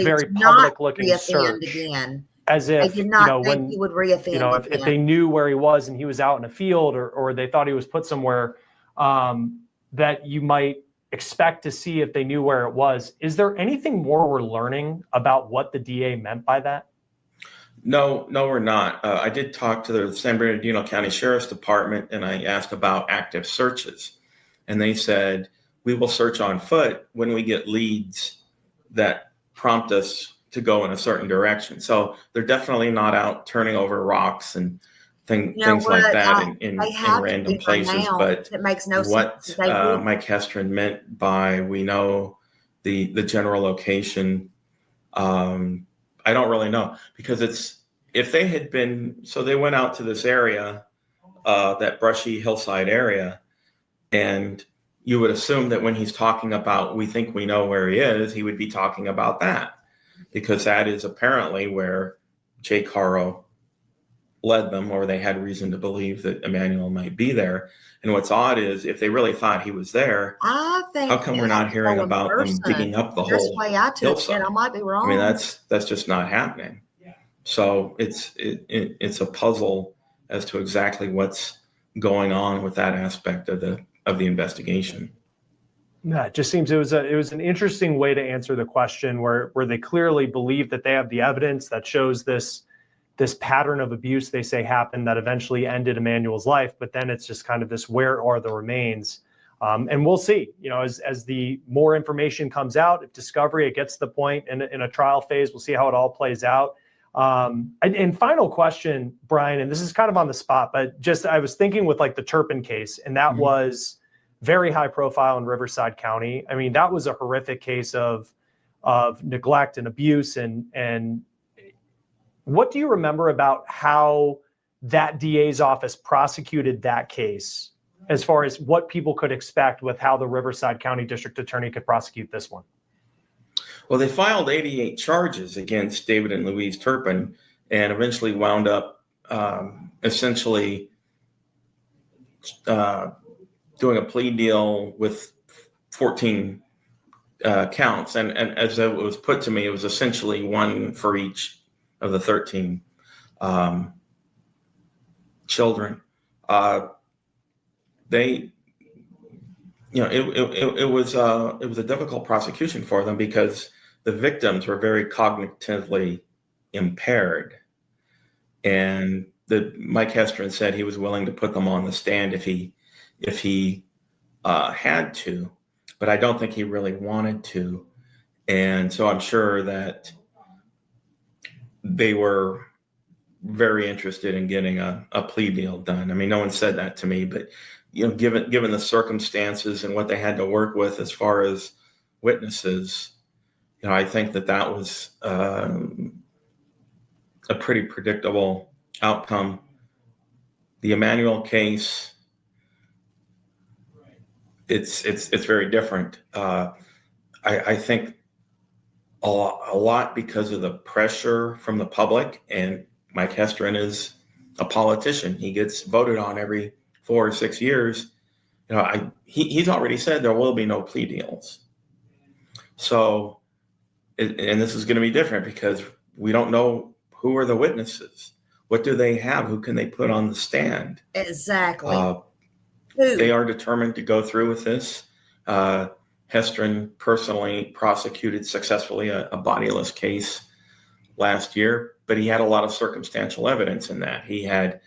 very public-looking search again. As if, when he would reoffend if they knew where he was and he was out in a field, or they thought he was put somewhere, that you might expect to see if they knew where it was. Is there anything more we're learning about what the DA meant by that? No, we're not. I did talk to the San Bernardino County Sheriff's Department, and I asked about active searches. And they said, we will search on foot when we get leads that prompt us to go in a certain direction. So they're definitely not out turning over rocks and You know things like what? that They in have to random be by places. now. But It makes no sense. what They would. Mike Hestron meant by we know the general location, I don't really know, because if they had been, so they went out to this area, that brushy hillside area, and you would assume that when he's talking about we think we know where he is, he would be talking about that, because that is apparently where Jake Haro led them, or they had reason to believe that Emmanuel might be there. And what's odd is if they really thought he was there, I think how come they we're have not to hearing go in about them digging person. up the That's the whole way I took it. hillside? I might be I wrong. mean, that's just not happening. So it's a puzzle as to exactly what's going on with that aspect of the investigation. Yeah, it just seems it was an interesting way to answer the question where they clearly believe that they have the evidence that shows this pattern of abuse they say happened that eventually ended Emmanuel's life, but then it's just kind of this, where are the remains? And we'll see, as the more information comes out, if discovery, it gets to the point in a trial phase, we'll see how it all plays out. And final question, Brian, and this is kind of on the spot, but just, I was thinking with like the Turpin case, and that was very high profile in Riverside County. I mean, that was a horrific case of neglect and abuse. And what do you remember about how that DA's office prosecuted that case, as far as what people could expect with how the Riverside County District Attorney could prosecute this one? Well, they filed 88 charges against David and Louise Turpin, and eventually wound up essentially doing a plea deal with 14 counts. And as it was put to me, it was essentially one for each of the 13 children. They, it was a difficult prosecution for them because the victims were very cognitively impaired, and Mike Hestron said he was willing to put them on the stand if he had to, but I don't think he really wanted to. And so I'm sure that they were very interested in getting a plea deal done. I mean, no one said that to me, but given the circumstances and what they had to work with as far as witnesses, I think that was a pretty predictable outcome. The Emmanuel case, it's very different. I think a lot because of the pressure from the public, and Mike Hestron is a politician. He gets voted on every 4 or 6 years. He's already said there will be no plea deals. So, and this is going to be different because we don't know who are the witnesses. What do they have? Who can they put on the stand? Exactly. They are determined to go through with this. Hestron personally prosecuted successfully a bodiless case last year, but he had a lot of circumstantial evidence in that. He had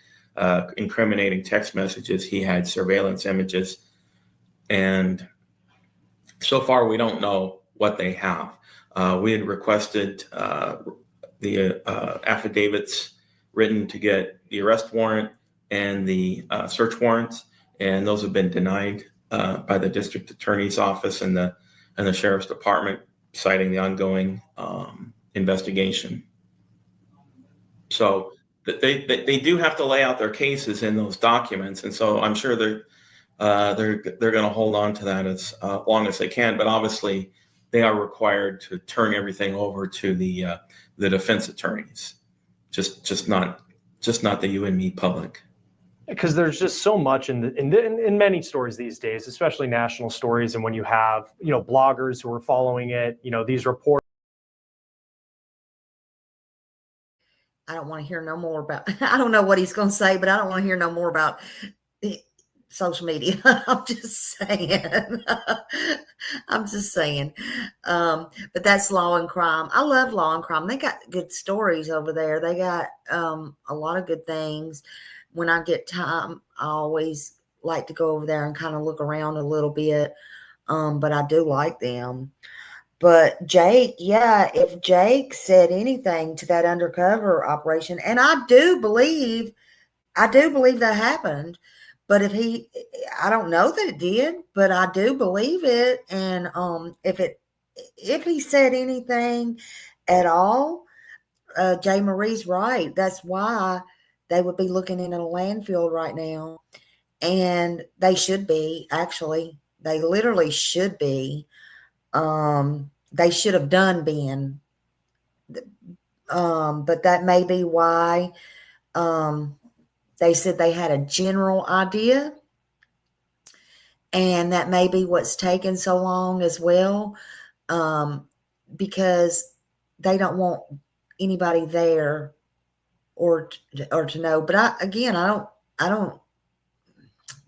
incriminating text messages. He had surveillance images. And so far, we don't know what they have. We had requested the affidavits written to get the arrest warrant and the search warrants, and those have been denied by the district attorney's office and the sheriff's department, citing the ongoing investigation. So they do have to lay out their cases in those documents, and so I'm sure they're going to hold on to that as long as they can. But obviously, they are required to turn everything over to the defense attorneys, just not the you and me public. Because there's just so much in many stories these days, especially national stories, and when you have bloggers who are following it, these reports. I don't want to hear no more about. I don't know what he's going to say, but I don't want to hear no more about social media. I'm just saying. But that's Law and Crime. I love Law and Crime. They got good stories over there. They got a lot of good things. When I get time, I always like to go over there and kind of look around a little bit. But I do like them. But Jake, yeah, if Jake said anything to that undercover operation, and I do believe that happened. But I don't know that it did, but I do believe it. And if he said anything at all, Jay Marie's right. That's why they would be looking in a landfill right now. And they should be, actually. They literally should be. They should have done been. But that may be why they said they had a general idea. And that may be what's taken so long as well, because they don't want anybody there or to know. But I don't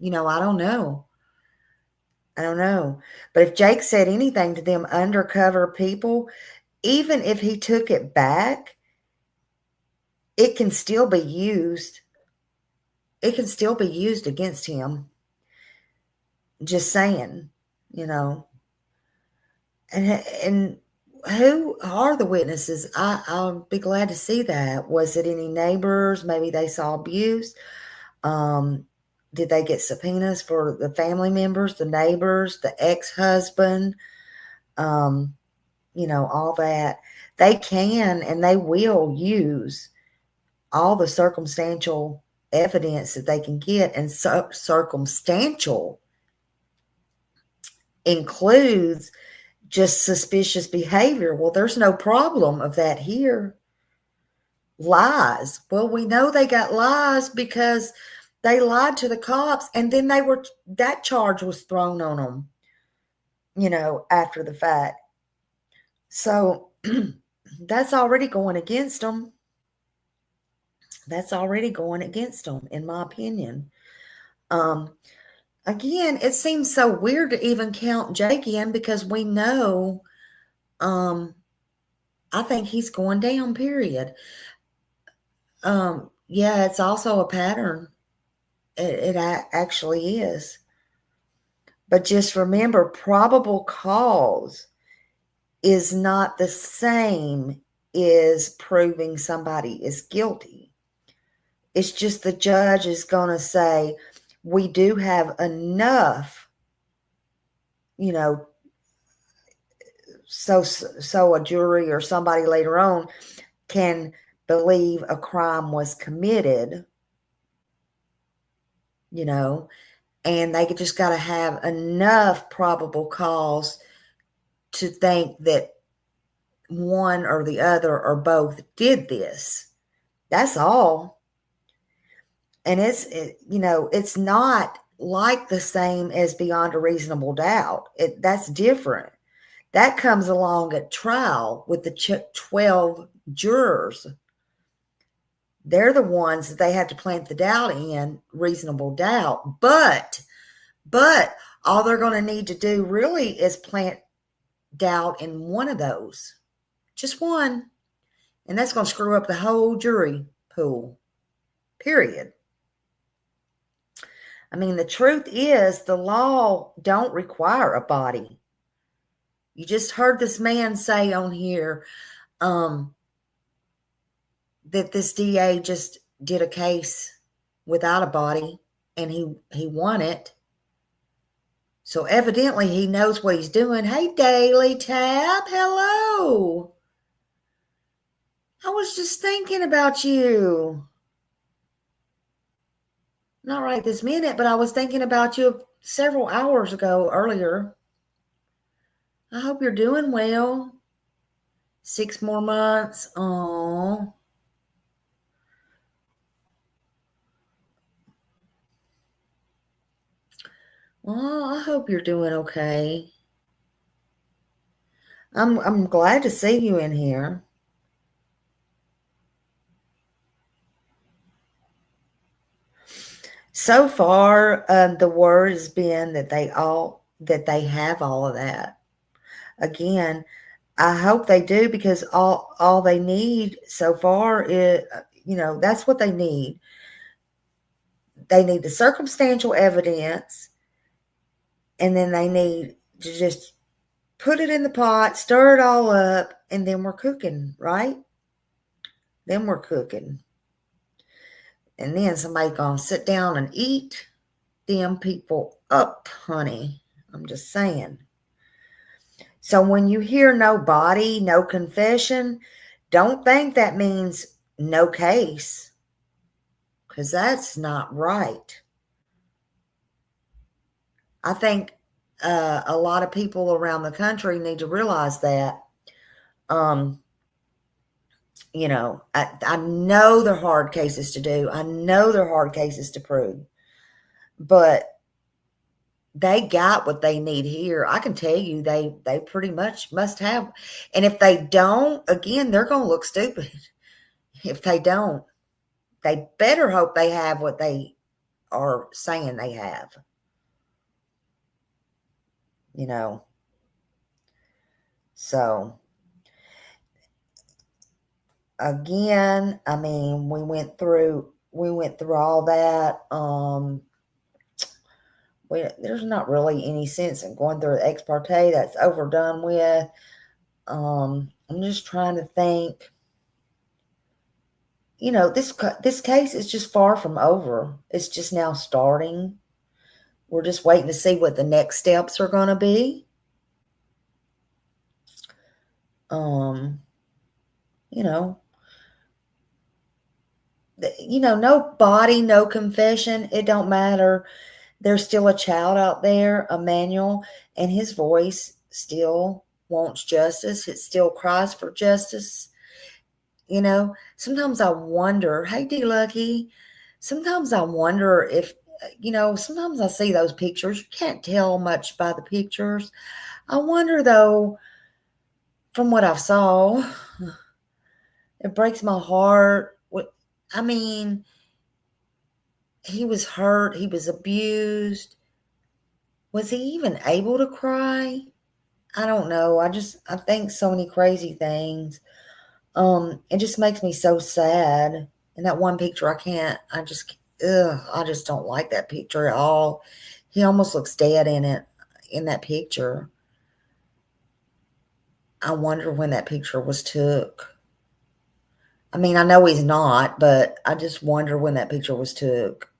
know. I don't know. But if Jake said anything to them undercover people, even if he took it back, it can still be used. It can still be used against him. Just saying, And who are the witnesses? I'll be glad to see that. Was it any neighbors? Maybe they saw abuse. Did they get subpoenas for the family members, the neighbors, the ex-husband? All that. They can and they will use all the circumstantial evidence that they can get, and circumstantial includes just suspicious behavior. Well, there's no problem of that here. Lies. Well, we know they got lies because they lied to the cops, and then that charge was thrown on them, after the fact. So that's already going against them. That's already going against them, in my opinion. Again, it seems so weird to even count Jake in because we know, I think he's going down, period. Yeah, it's also a pattern. It actually is. But just remember, probable cause is not the same as proving somebody is guilty. It's just the judge is going to say, we do have enough, so a jury or somebody later on can believe a crime was committed, and they just got to have enough probable cause to think that one or the other or both did this. That's all. And it's not like the same as beyond a reasonable doubt. That's different. That comes along at trial with the 12 jurors. They're the ones that they have to plant the doubt in, reasonable doubt. But all they're going to need to do really is plant doubt in one of those. Just one. And that's going to screw up the whole jury pool. Period. I mean, the truth is the law don't require a body. You just heard this man say on here that this DA just did a case without a body and he won it. So evidently he knows what he's doing. Hey, Daily Tab, hello. I was just thinking about you. Not right this minute, but I was thinking about you several hours ago earlier. I hope you're doing well. 6 more months. Oh. Well, I hope you're doing okay. I'm glad to see you in here. So far, the word has been that they have all of that. Again, I hope they do, because all they need so far is, that's what they need. They need the circumstantial evidence, and then they need to just put it in the pot, stir it all up, and then we're cooking, right? Then we're cooking. And then somebody's going to sit down and eat them people up, honey. I'm just saying. So when you hear no body, no confession, don't think that means no case, because that's not right. I think a lot of people around the country need to realize that. You know, I know they're hard cases to do. I know they're hard cases to prove. But they got what they need here. I can tell you they pretty much must have. And if they don't, again, they're going to look stupid. If they don't, they better hope they have what they are saying they have. You know. So again, I mean, we went through all that. There's not really any sense in going through the ex parte. That's overdone with. I'm just trying to think. You know, this case is just far from over. It's just now starting. We're just waiting to see what the next steps are going to be. You know, no body, no confession. It don't matter. There's still a child out there, Emmanuel, and his voice still wants justice. It still cries for justice. You know, sometimes I wonder, hey, D-Lucky, sometimes I wonder if, you know, sometimes I see those pictures. You can't tell much by the pictures. I wonder, though, from what I saw, it breaks my heart. I mean, he was hurt. He was abused. Was he even able to cry? I don't know. I think so many crazy things. It just makes me so sad. In that one picture, I just don't like that picture at all. He almost looks dead in that picture. I wonder when that picture was took. I mean, I know he's not, but I just wonder when that picture was took.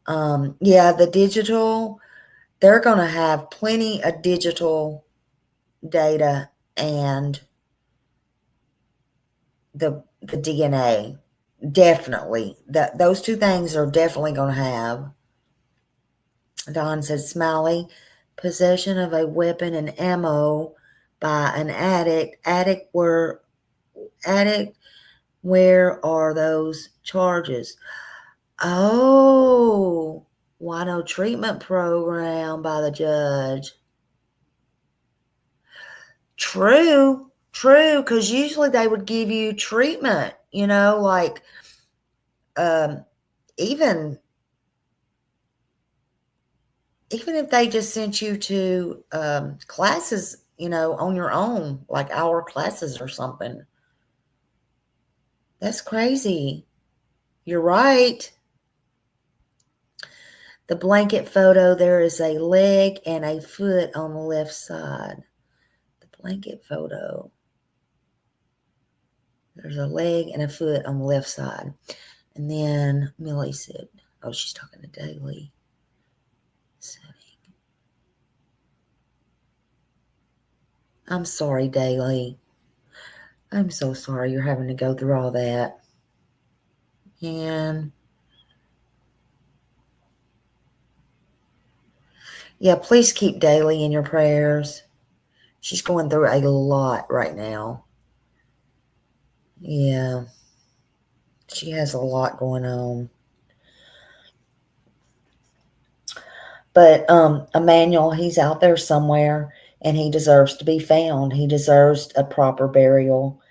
Yeah, the digital, they're going to have plenty of digital data and the DNA. Definitely. Those two things are definitely going to have. Don said, Smiley, possession of a weapon and ammo by an addict. Where are those charges? Oh, why no treatment program by the judge? True, because usually they would give you treatment, you know, like even if they just sent you to classes, you know, on your own, like our classes or something. That's crazy. You're right. The blanket photo, there is a leg and a foot on the left side. The blanket photo. There's a leg and a foot on the left side. And then Millie said, oh, she's talking to Daly. Setting. I'm sorry, Daly. I'm so sorry you're having to go through all that. And yeah, please keep Daly in your prayers. She's going through a lot right now. Yeah. She has a lot going on. But Emmanuel, he's out there somewhere, and he deserves to be found. He deserves a proper burial.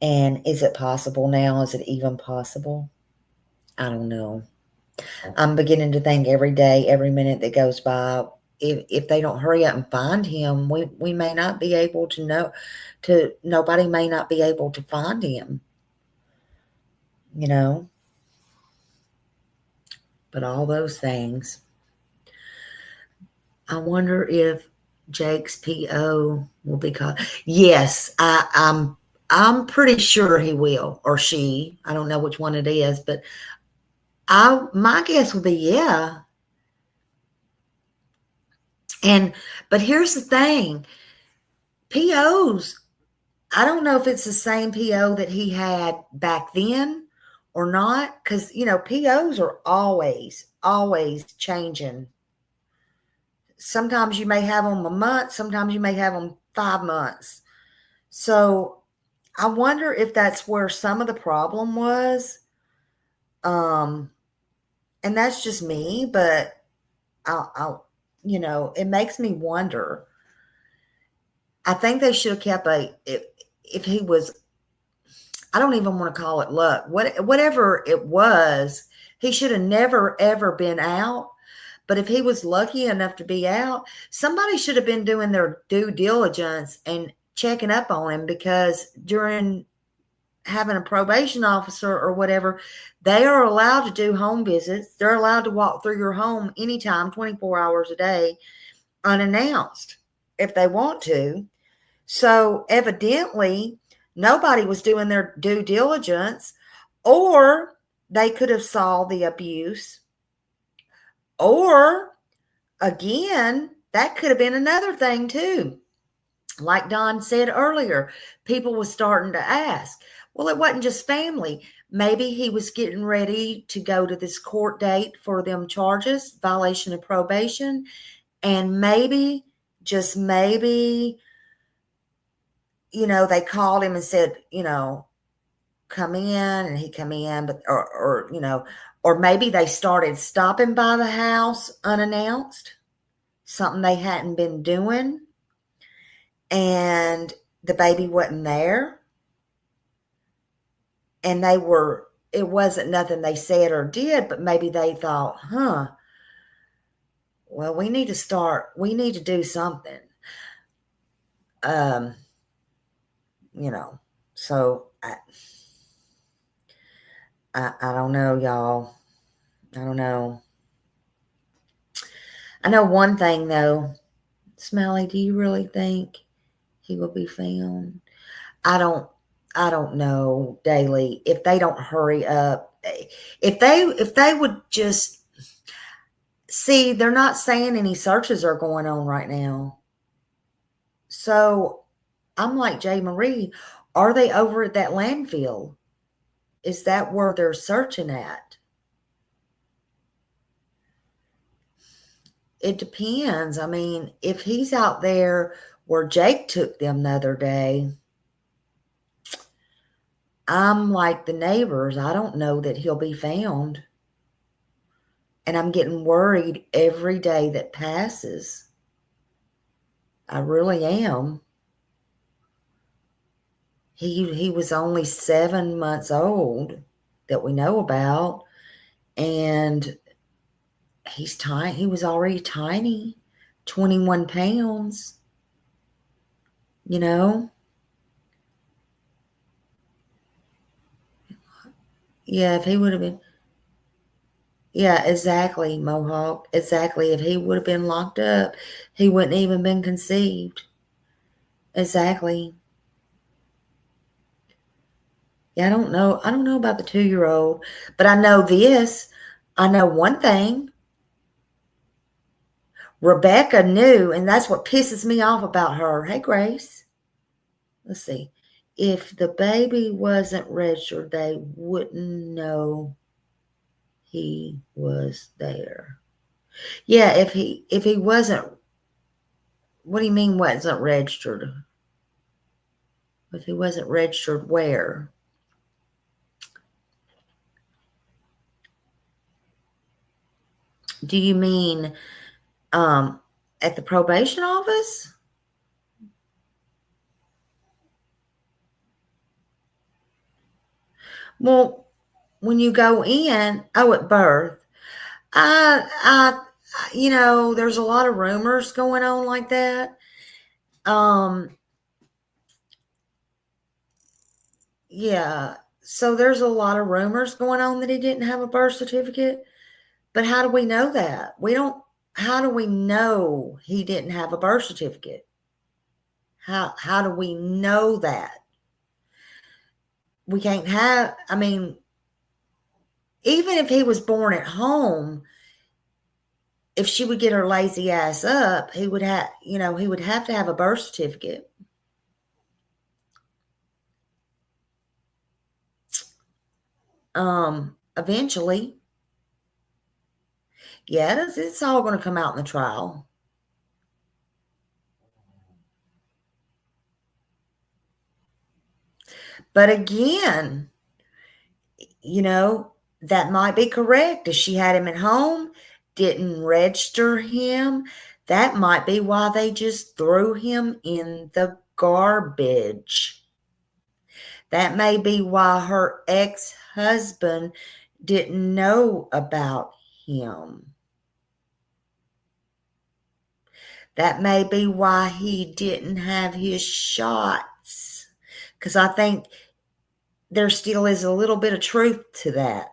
And is it possible now? Is it even possible? I don't know. I'm beginning to think every day, every minute that goes by, if they don't hurry up and find him, we may not be able to know. Nobody may not be able to find him. You know. But all those things. I wonder if Jake's PO will be called. Yes, I'm pretty sure he will, or she. I don't know which one it is, but my guess would be yeah. But here's the thing. POs, I don't know if it's the same PO that he had back then or not, because POs are always changing. Sometimes you may have them a month, sometimes you may have them 5 months. So I wonder if that's where some of the problem was. And that's just me, but I'll it makes me wonder. I think they should have kept if he was, I don't even want to call it luck. Whatever it was, he should have never, ever been out. But if he was lucky enough to be out, somebody should have been doing their due diligence and checking up on him, because during having a probation officer or whatever, they are allowed to do home visits. They're allowed to walk through your home anytime, 24 hours a day, unannounced, if they want to. So evidently, nobody was doing their due diligence, or they could have saw the abuse, or again, that could have been another thing too. Like Don said earlier, people were starting to ask, well, it wasn't just family. Maybe he was getting ready to go to this court date for them charges, violation of probation, and maybe, just maybe, they called him and said, come in, and he come in, but or maybe they started stopping by the house unannounced, something they hadn't been doing, and the baby wasn't there, and it wasn't nothing they said or did, but maybe they thought, well, we need to do something. So I don't know, y'all. I don't know. I know one thing though. Smelly, do you really think he will be found? I don't know, Daily. If they don't hurry up, if they would just see, they're not saying any searches are going on right now. So I'm like Jay Marie, are they over at that landfill? Is that where they're searching at? It depends. I mean, if he's out there where Jake took them the other day, I'm like the neighbors. I don't know that he'll be found. And I'm getting worried every day that passes. I really am. He was only 7 months old that we know about. And he's tiny. He was already tiny, 21 pounds. Yeah, if he would have been, yeah, exactly, Mohawk, exactly. If he would have been locked up, he wouldn't even been conceived. Exactly. Yeah, I don't know about the 2-year-old, but I know this. I know one thing. Rebecca knew, and that's what pisses me off about her. Hey, Grace. Let's see. If the baby wasn't registered, they wouldn't know he was there. Yeah, if he wasn't, what do you mean wasn't registered? If he wasn't registered, where? Do you mean at the probation office? Well, when you go in, at birth, there's a lot of rumors going on like that. Yeah, so there's a lot of rumors going on that he didn't have a birth certificate. But how do we know that? We don't, how do we know he didn't have a birth certificate? How do we know that? We can't have, I mean, even if he was born at home, if she would get her lazy ass up, he would have, he would have to have a birth certificate. Eventually. Yeah, it's all going to come out in the trial. But again, that might be correct. If she had him at home, didn't register him, that might be why they just threw him in the garbage. That may be why her ex-husband didn't know about him. That may be why he didn't have his shots. Because I think there still is a little bit of truth to that.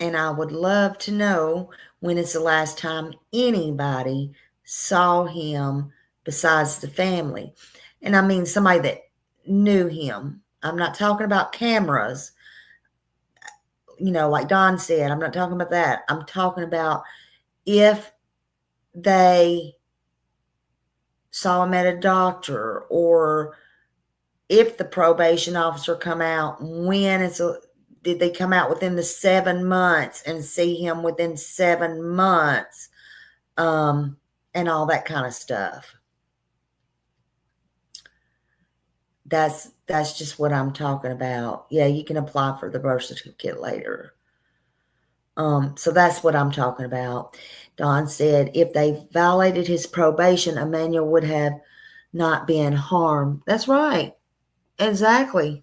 And I would love to know when it's the last time anybody saw him besides the family. And I mean somebody that knew him. I'm not talking about cameras, like Don said. I'm not talking about that. I'm talking about if they saw him at a doctor, or if the probation officer come out, did they come out within the 7 months and see him within 7 months, and all that kind of stuff. That's just what I'm talking about. Yeah, you can apply for the birth certificate later. So that's what I'm talking about. Don said if they violated his probation, Emmanuel would have not been harmed. That's right. Exactly.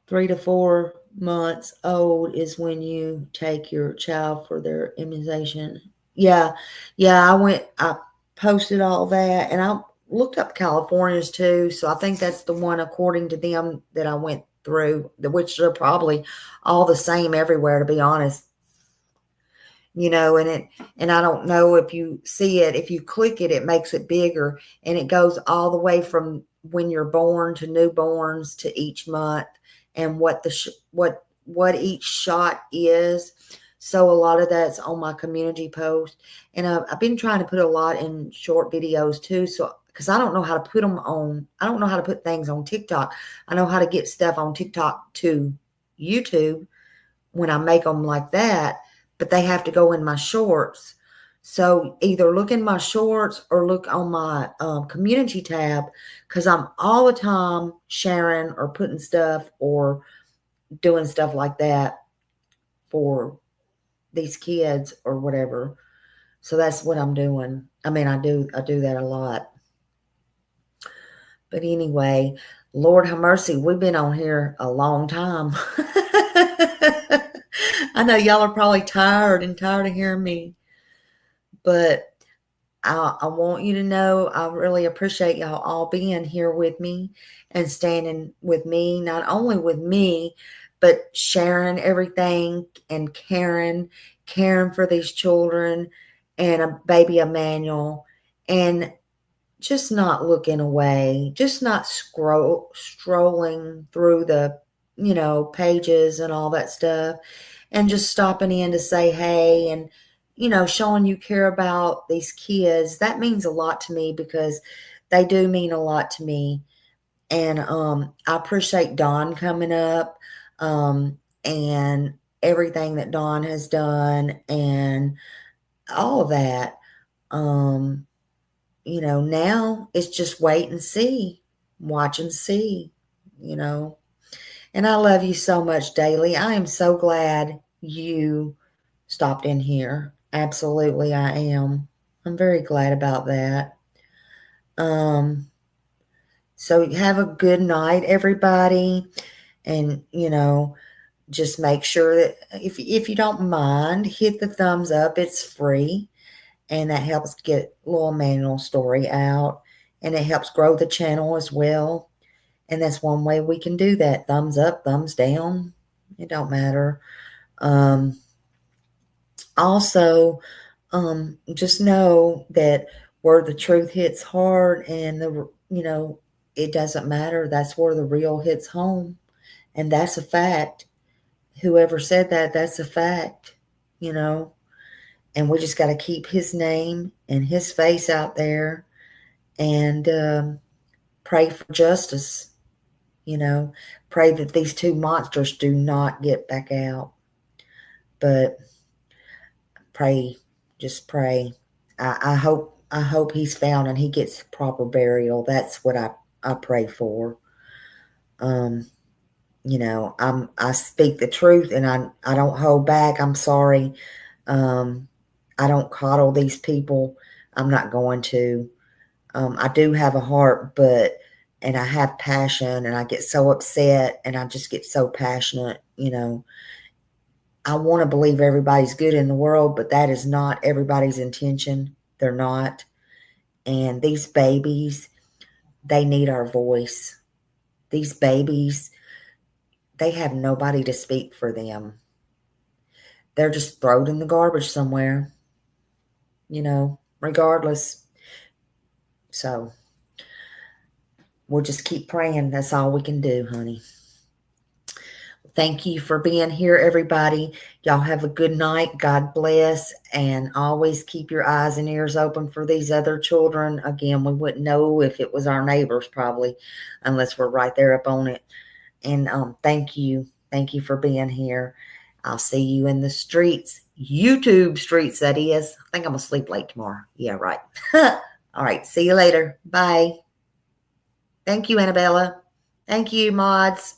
3 to 4 months old is when you take your child for their immunization. Yeah, I posted all that, and I looked up California's too, so I think that's the one according to them that I went through, which are probably all the same everywhere, to be honest. And I don't know if you see it, if you click it, it makes it bigger, and it goes all the way from when you're born to newborns to each month, and what each shot is. So a lot of that's on my community post, and I've been trying to put a lot in short videos too. So because I don't know how to put them on, I don't know how to put things on TikTok. I know how to get stuff on TikTok to YouTube when I make them like that, but they have to go in my shorts. So either look in my shorts or look on my community tab, because I'm all the time sharing or putting stuff or doing stuff like that for these kids or whatever. So that's what I'm doing. I mean, I do that a lot. But anyway, Lord have mercy, we've been on here a long time. I know y'all are probably tired of hearing me, but I want you to know I really appreciate y'all all being here with me and standing with me, not only with me, but sharing everything and caring for these children and a baby Emmanuel, and just not looking away, just not strolling through the, pages and all that stuff, and just stopping in to say hey, and, showing you care about these kids. That means a lot to me, because they do mean a lot to me. And I appreciate Dawn coming up, and everything that Dawn has done and all of that. Now it's just wait and see, watch and see, And I love you so much, Daily. I am so glad you stopped in here. Absolutely, I am. I'm very glad about that. So have a good night, everybody. And, just make sure that if you don't mind, hit the thumbs up. It's free. And that helps get little Emmanuel's story out. And it helps grow the channel as well. And that's one way we can do that. Thumbs up, thumbs down. It don't matter. Also, just know that where the truth hits hard and it doesn't matter. That's where the real hits home. And that's a fact. Whoever said that, that's a fact, and we just got to keep his name and his face out there and pray for justice, pray that these two monsters do not get back out. But pray, just pray. I hope he's found and he gets proper burial. That's what I pray for. I speak the truth and I don't hold back. I'm sorry. I don't coddle these people. I'm not going to. I do have a heart, and I have passion, and I get so upset and I just get so passionate, I want to believe everybody's good in the world, but that is not everybody's intention. They're not. And these babies, they need our voice. These babies, they have nobody to speak for them. They're just thrown in the garbage somewhere, regardless. So we'll just keep praying. That's all we can do, honey. Thank you for being here, everybody. Y'all have a good night. God bless. And always keep your eyes and ears open for these other children. Again, we wouldn't know if it was our neighbors probably, unless we're right there up on it. And thank you. Thank you for being here. I'll see you in the streets. YouTube streets, that is. I think I'm going to sleep late tomorrow. Yeah, right. All right. See you later. Bye. Thank you, Annabella. Thank you, mods.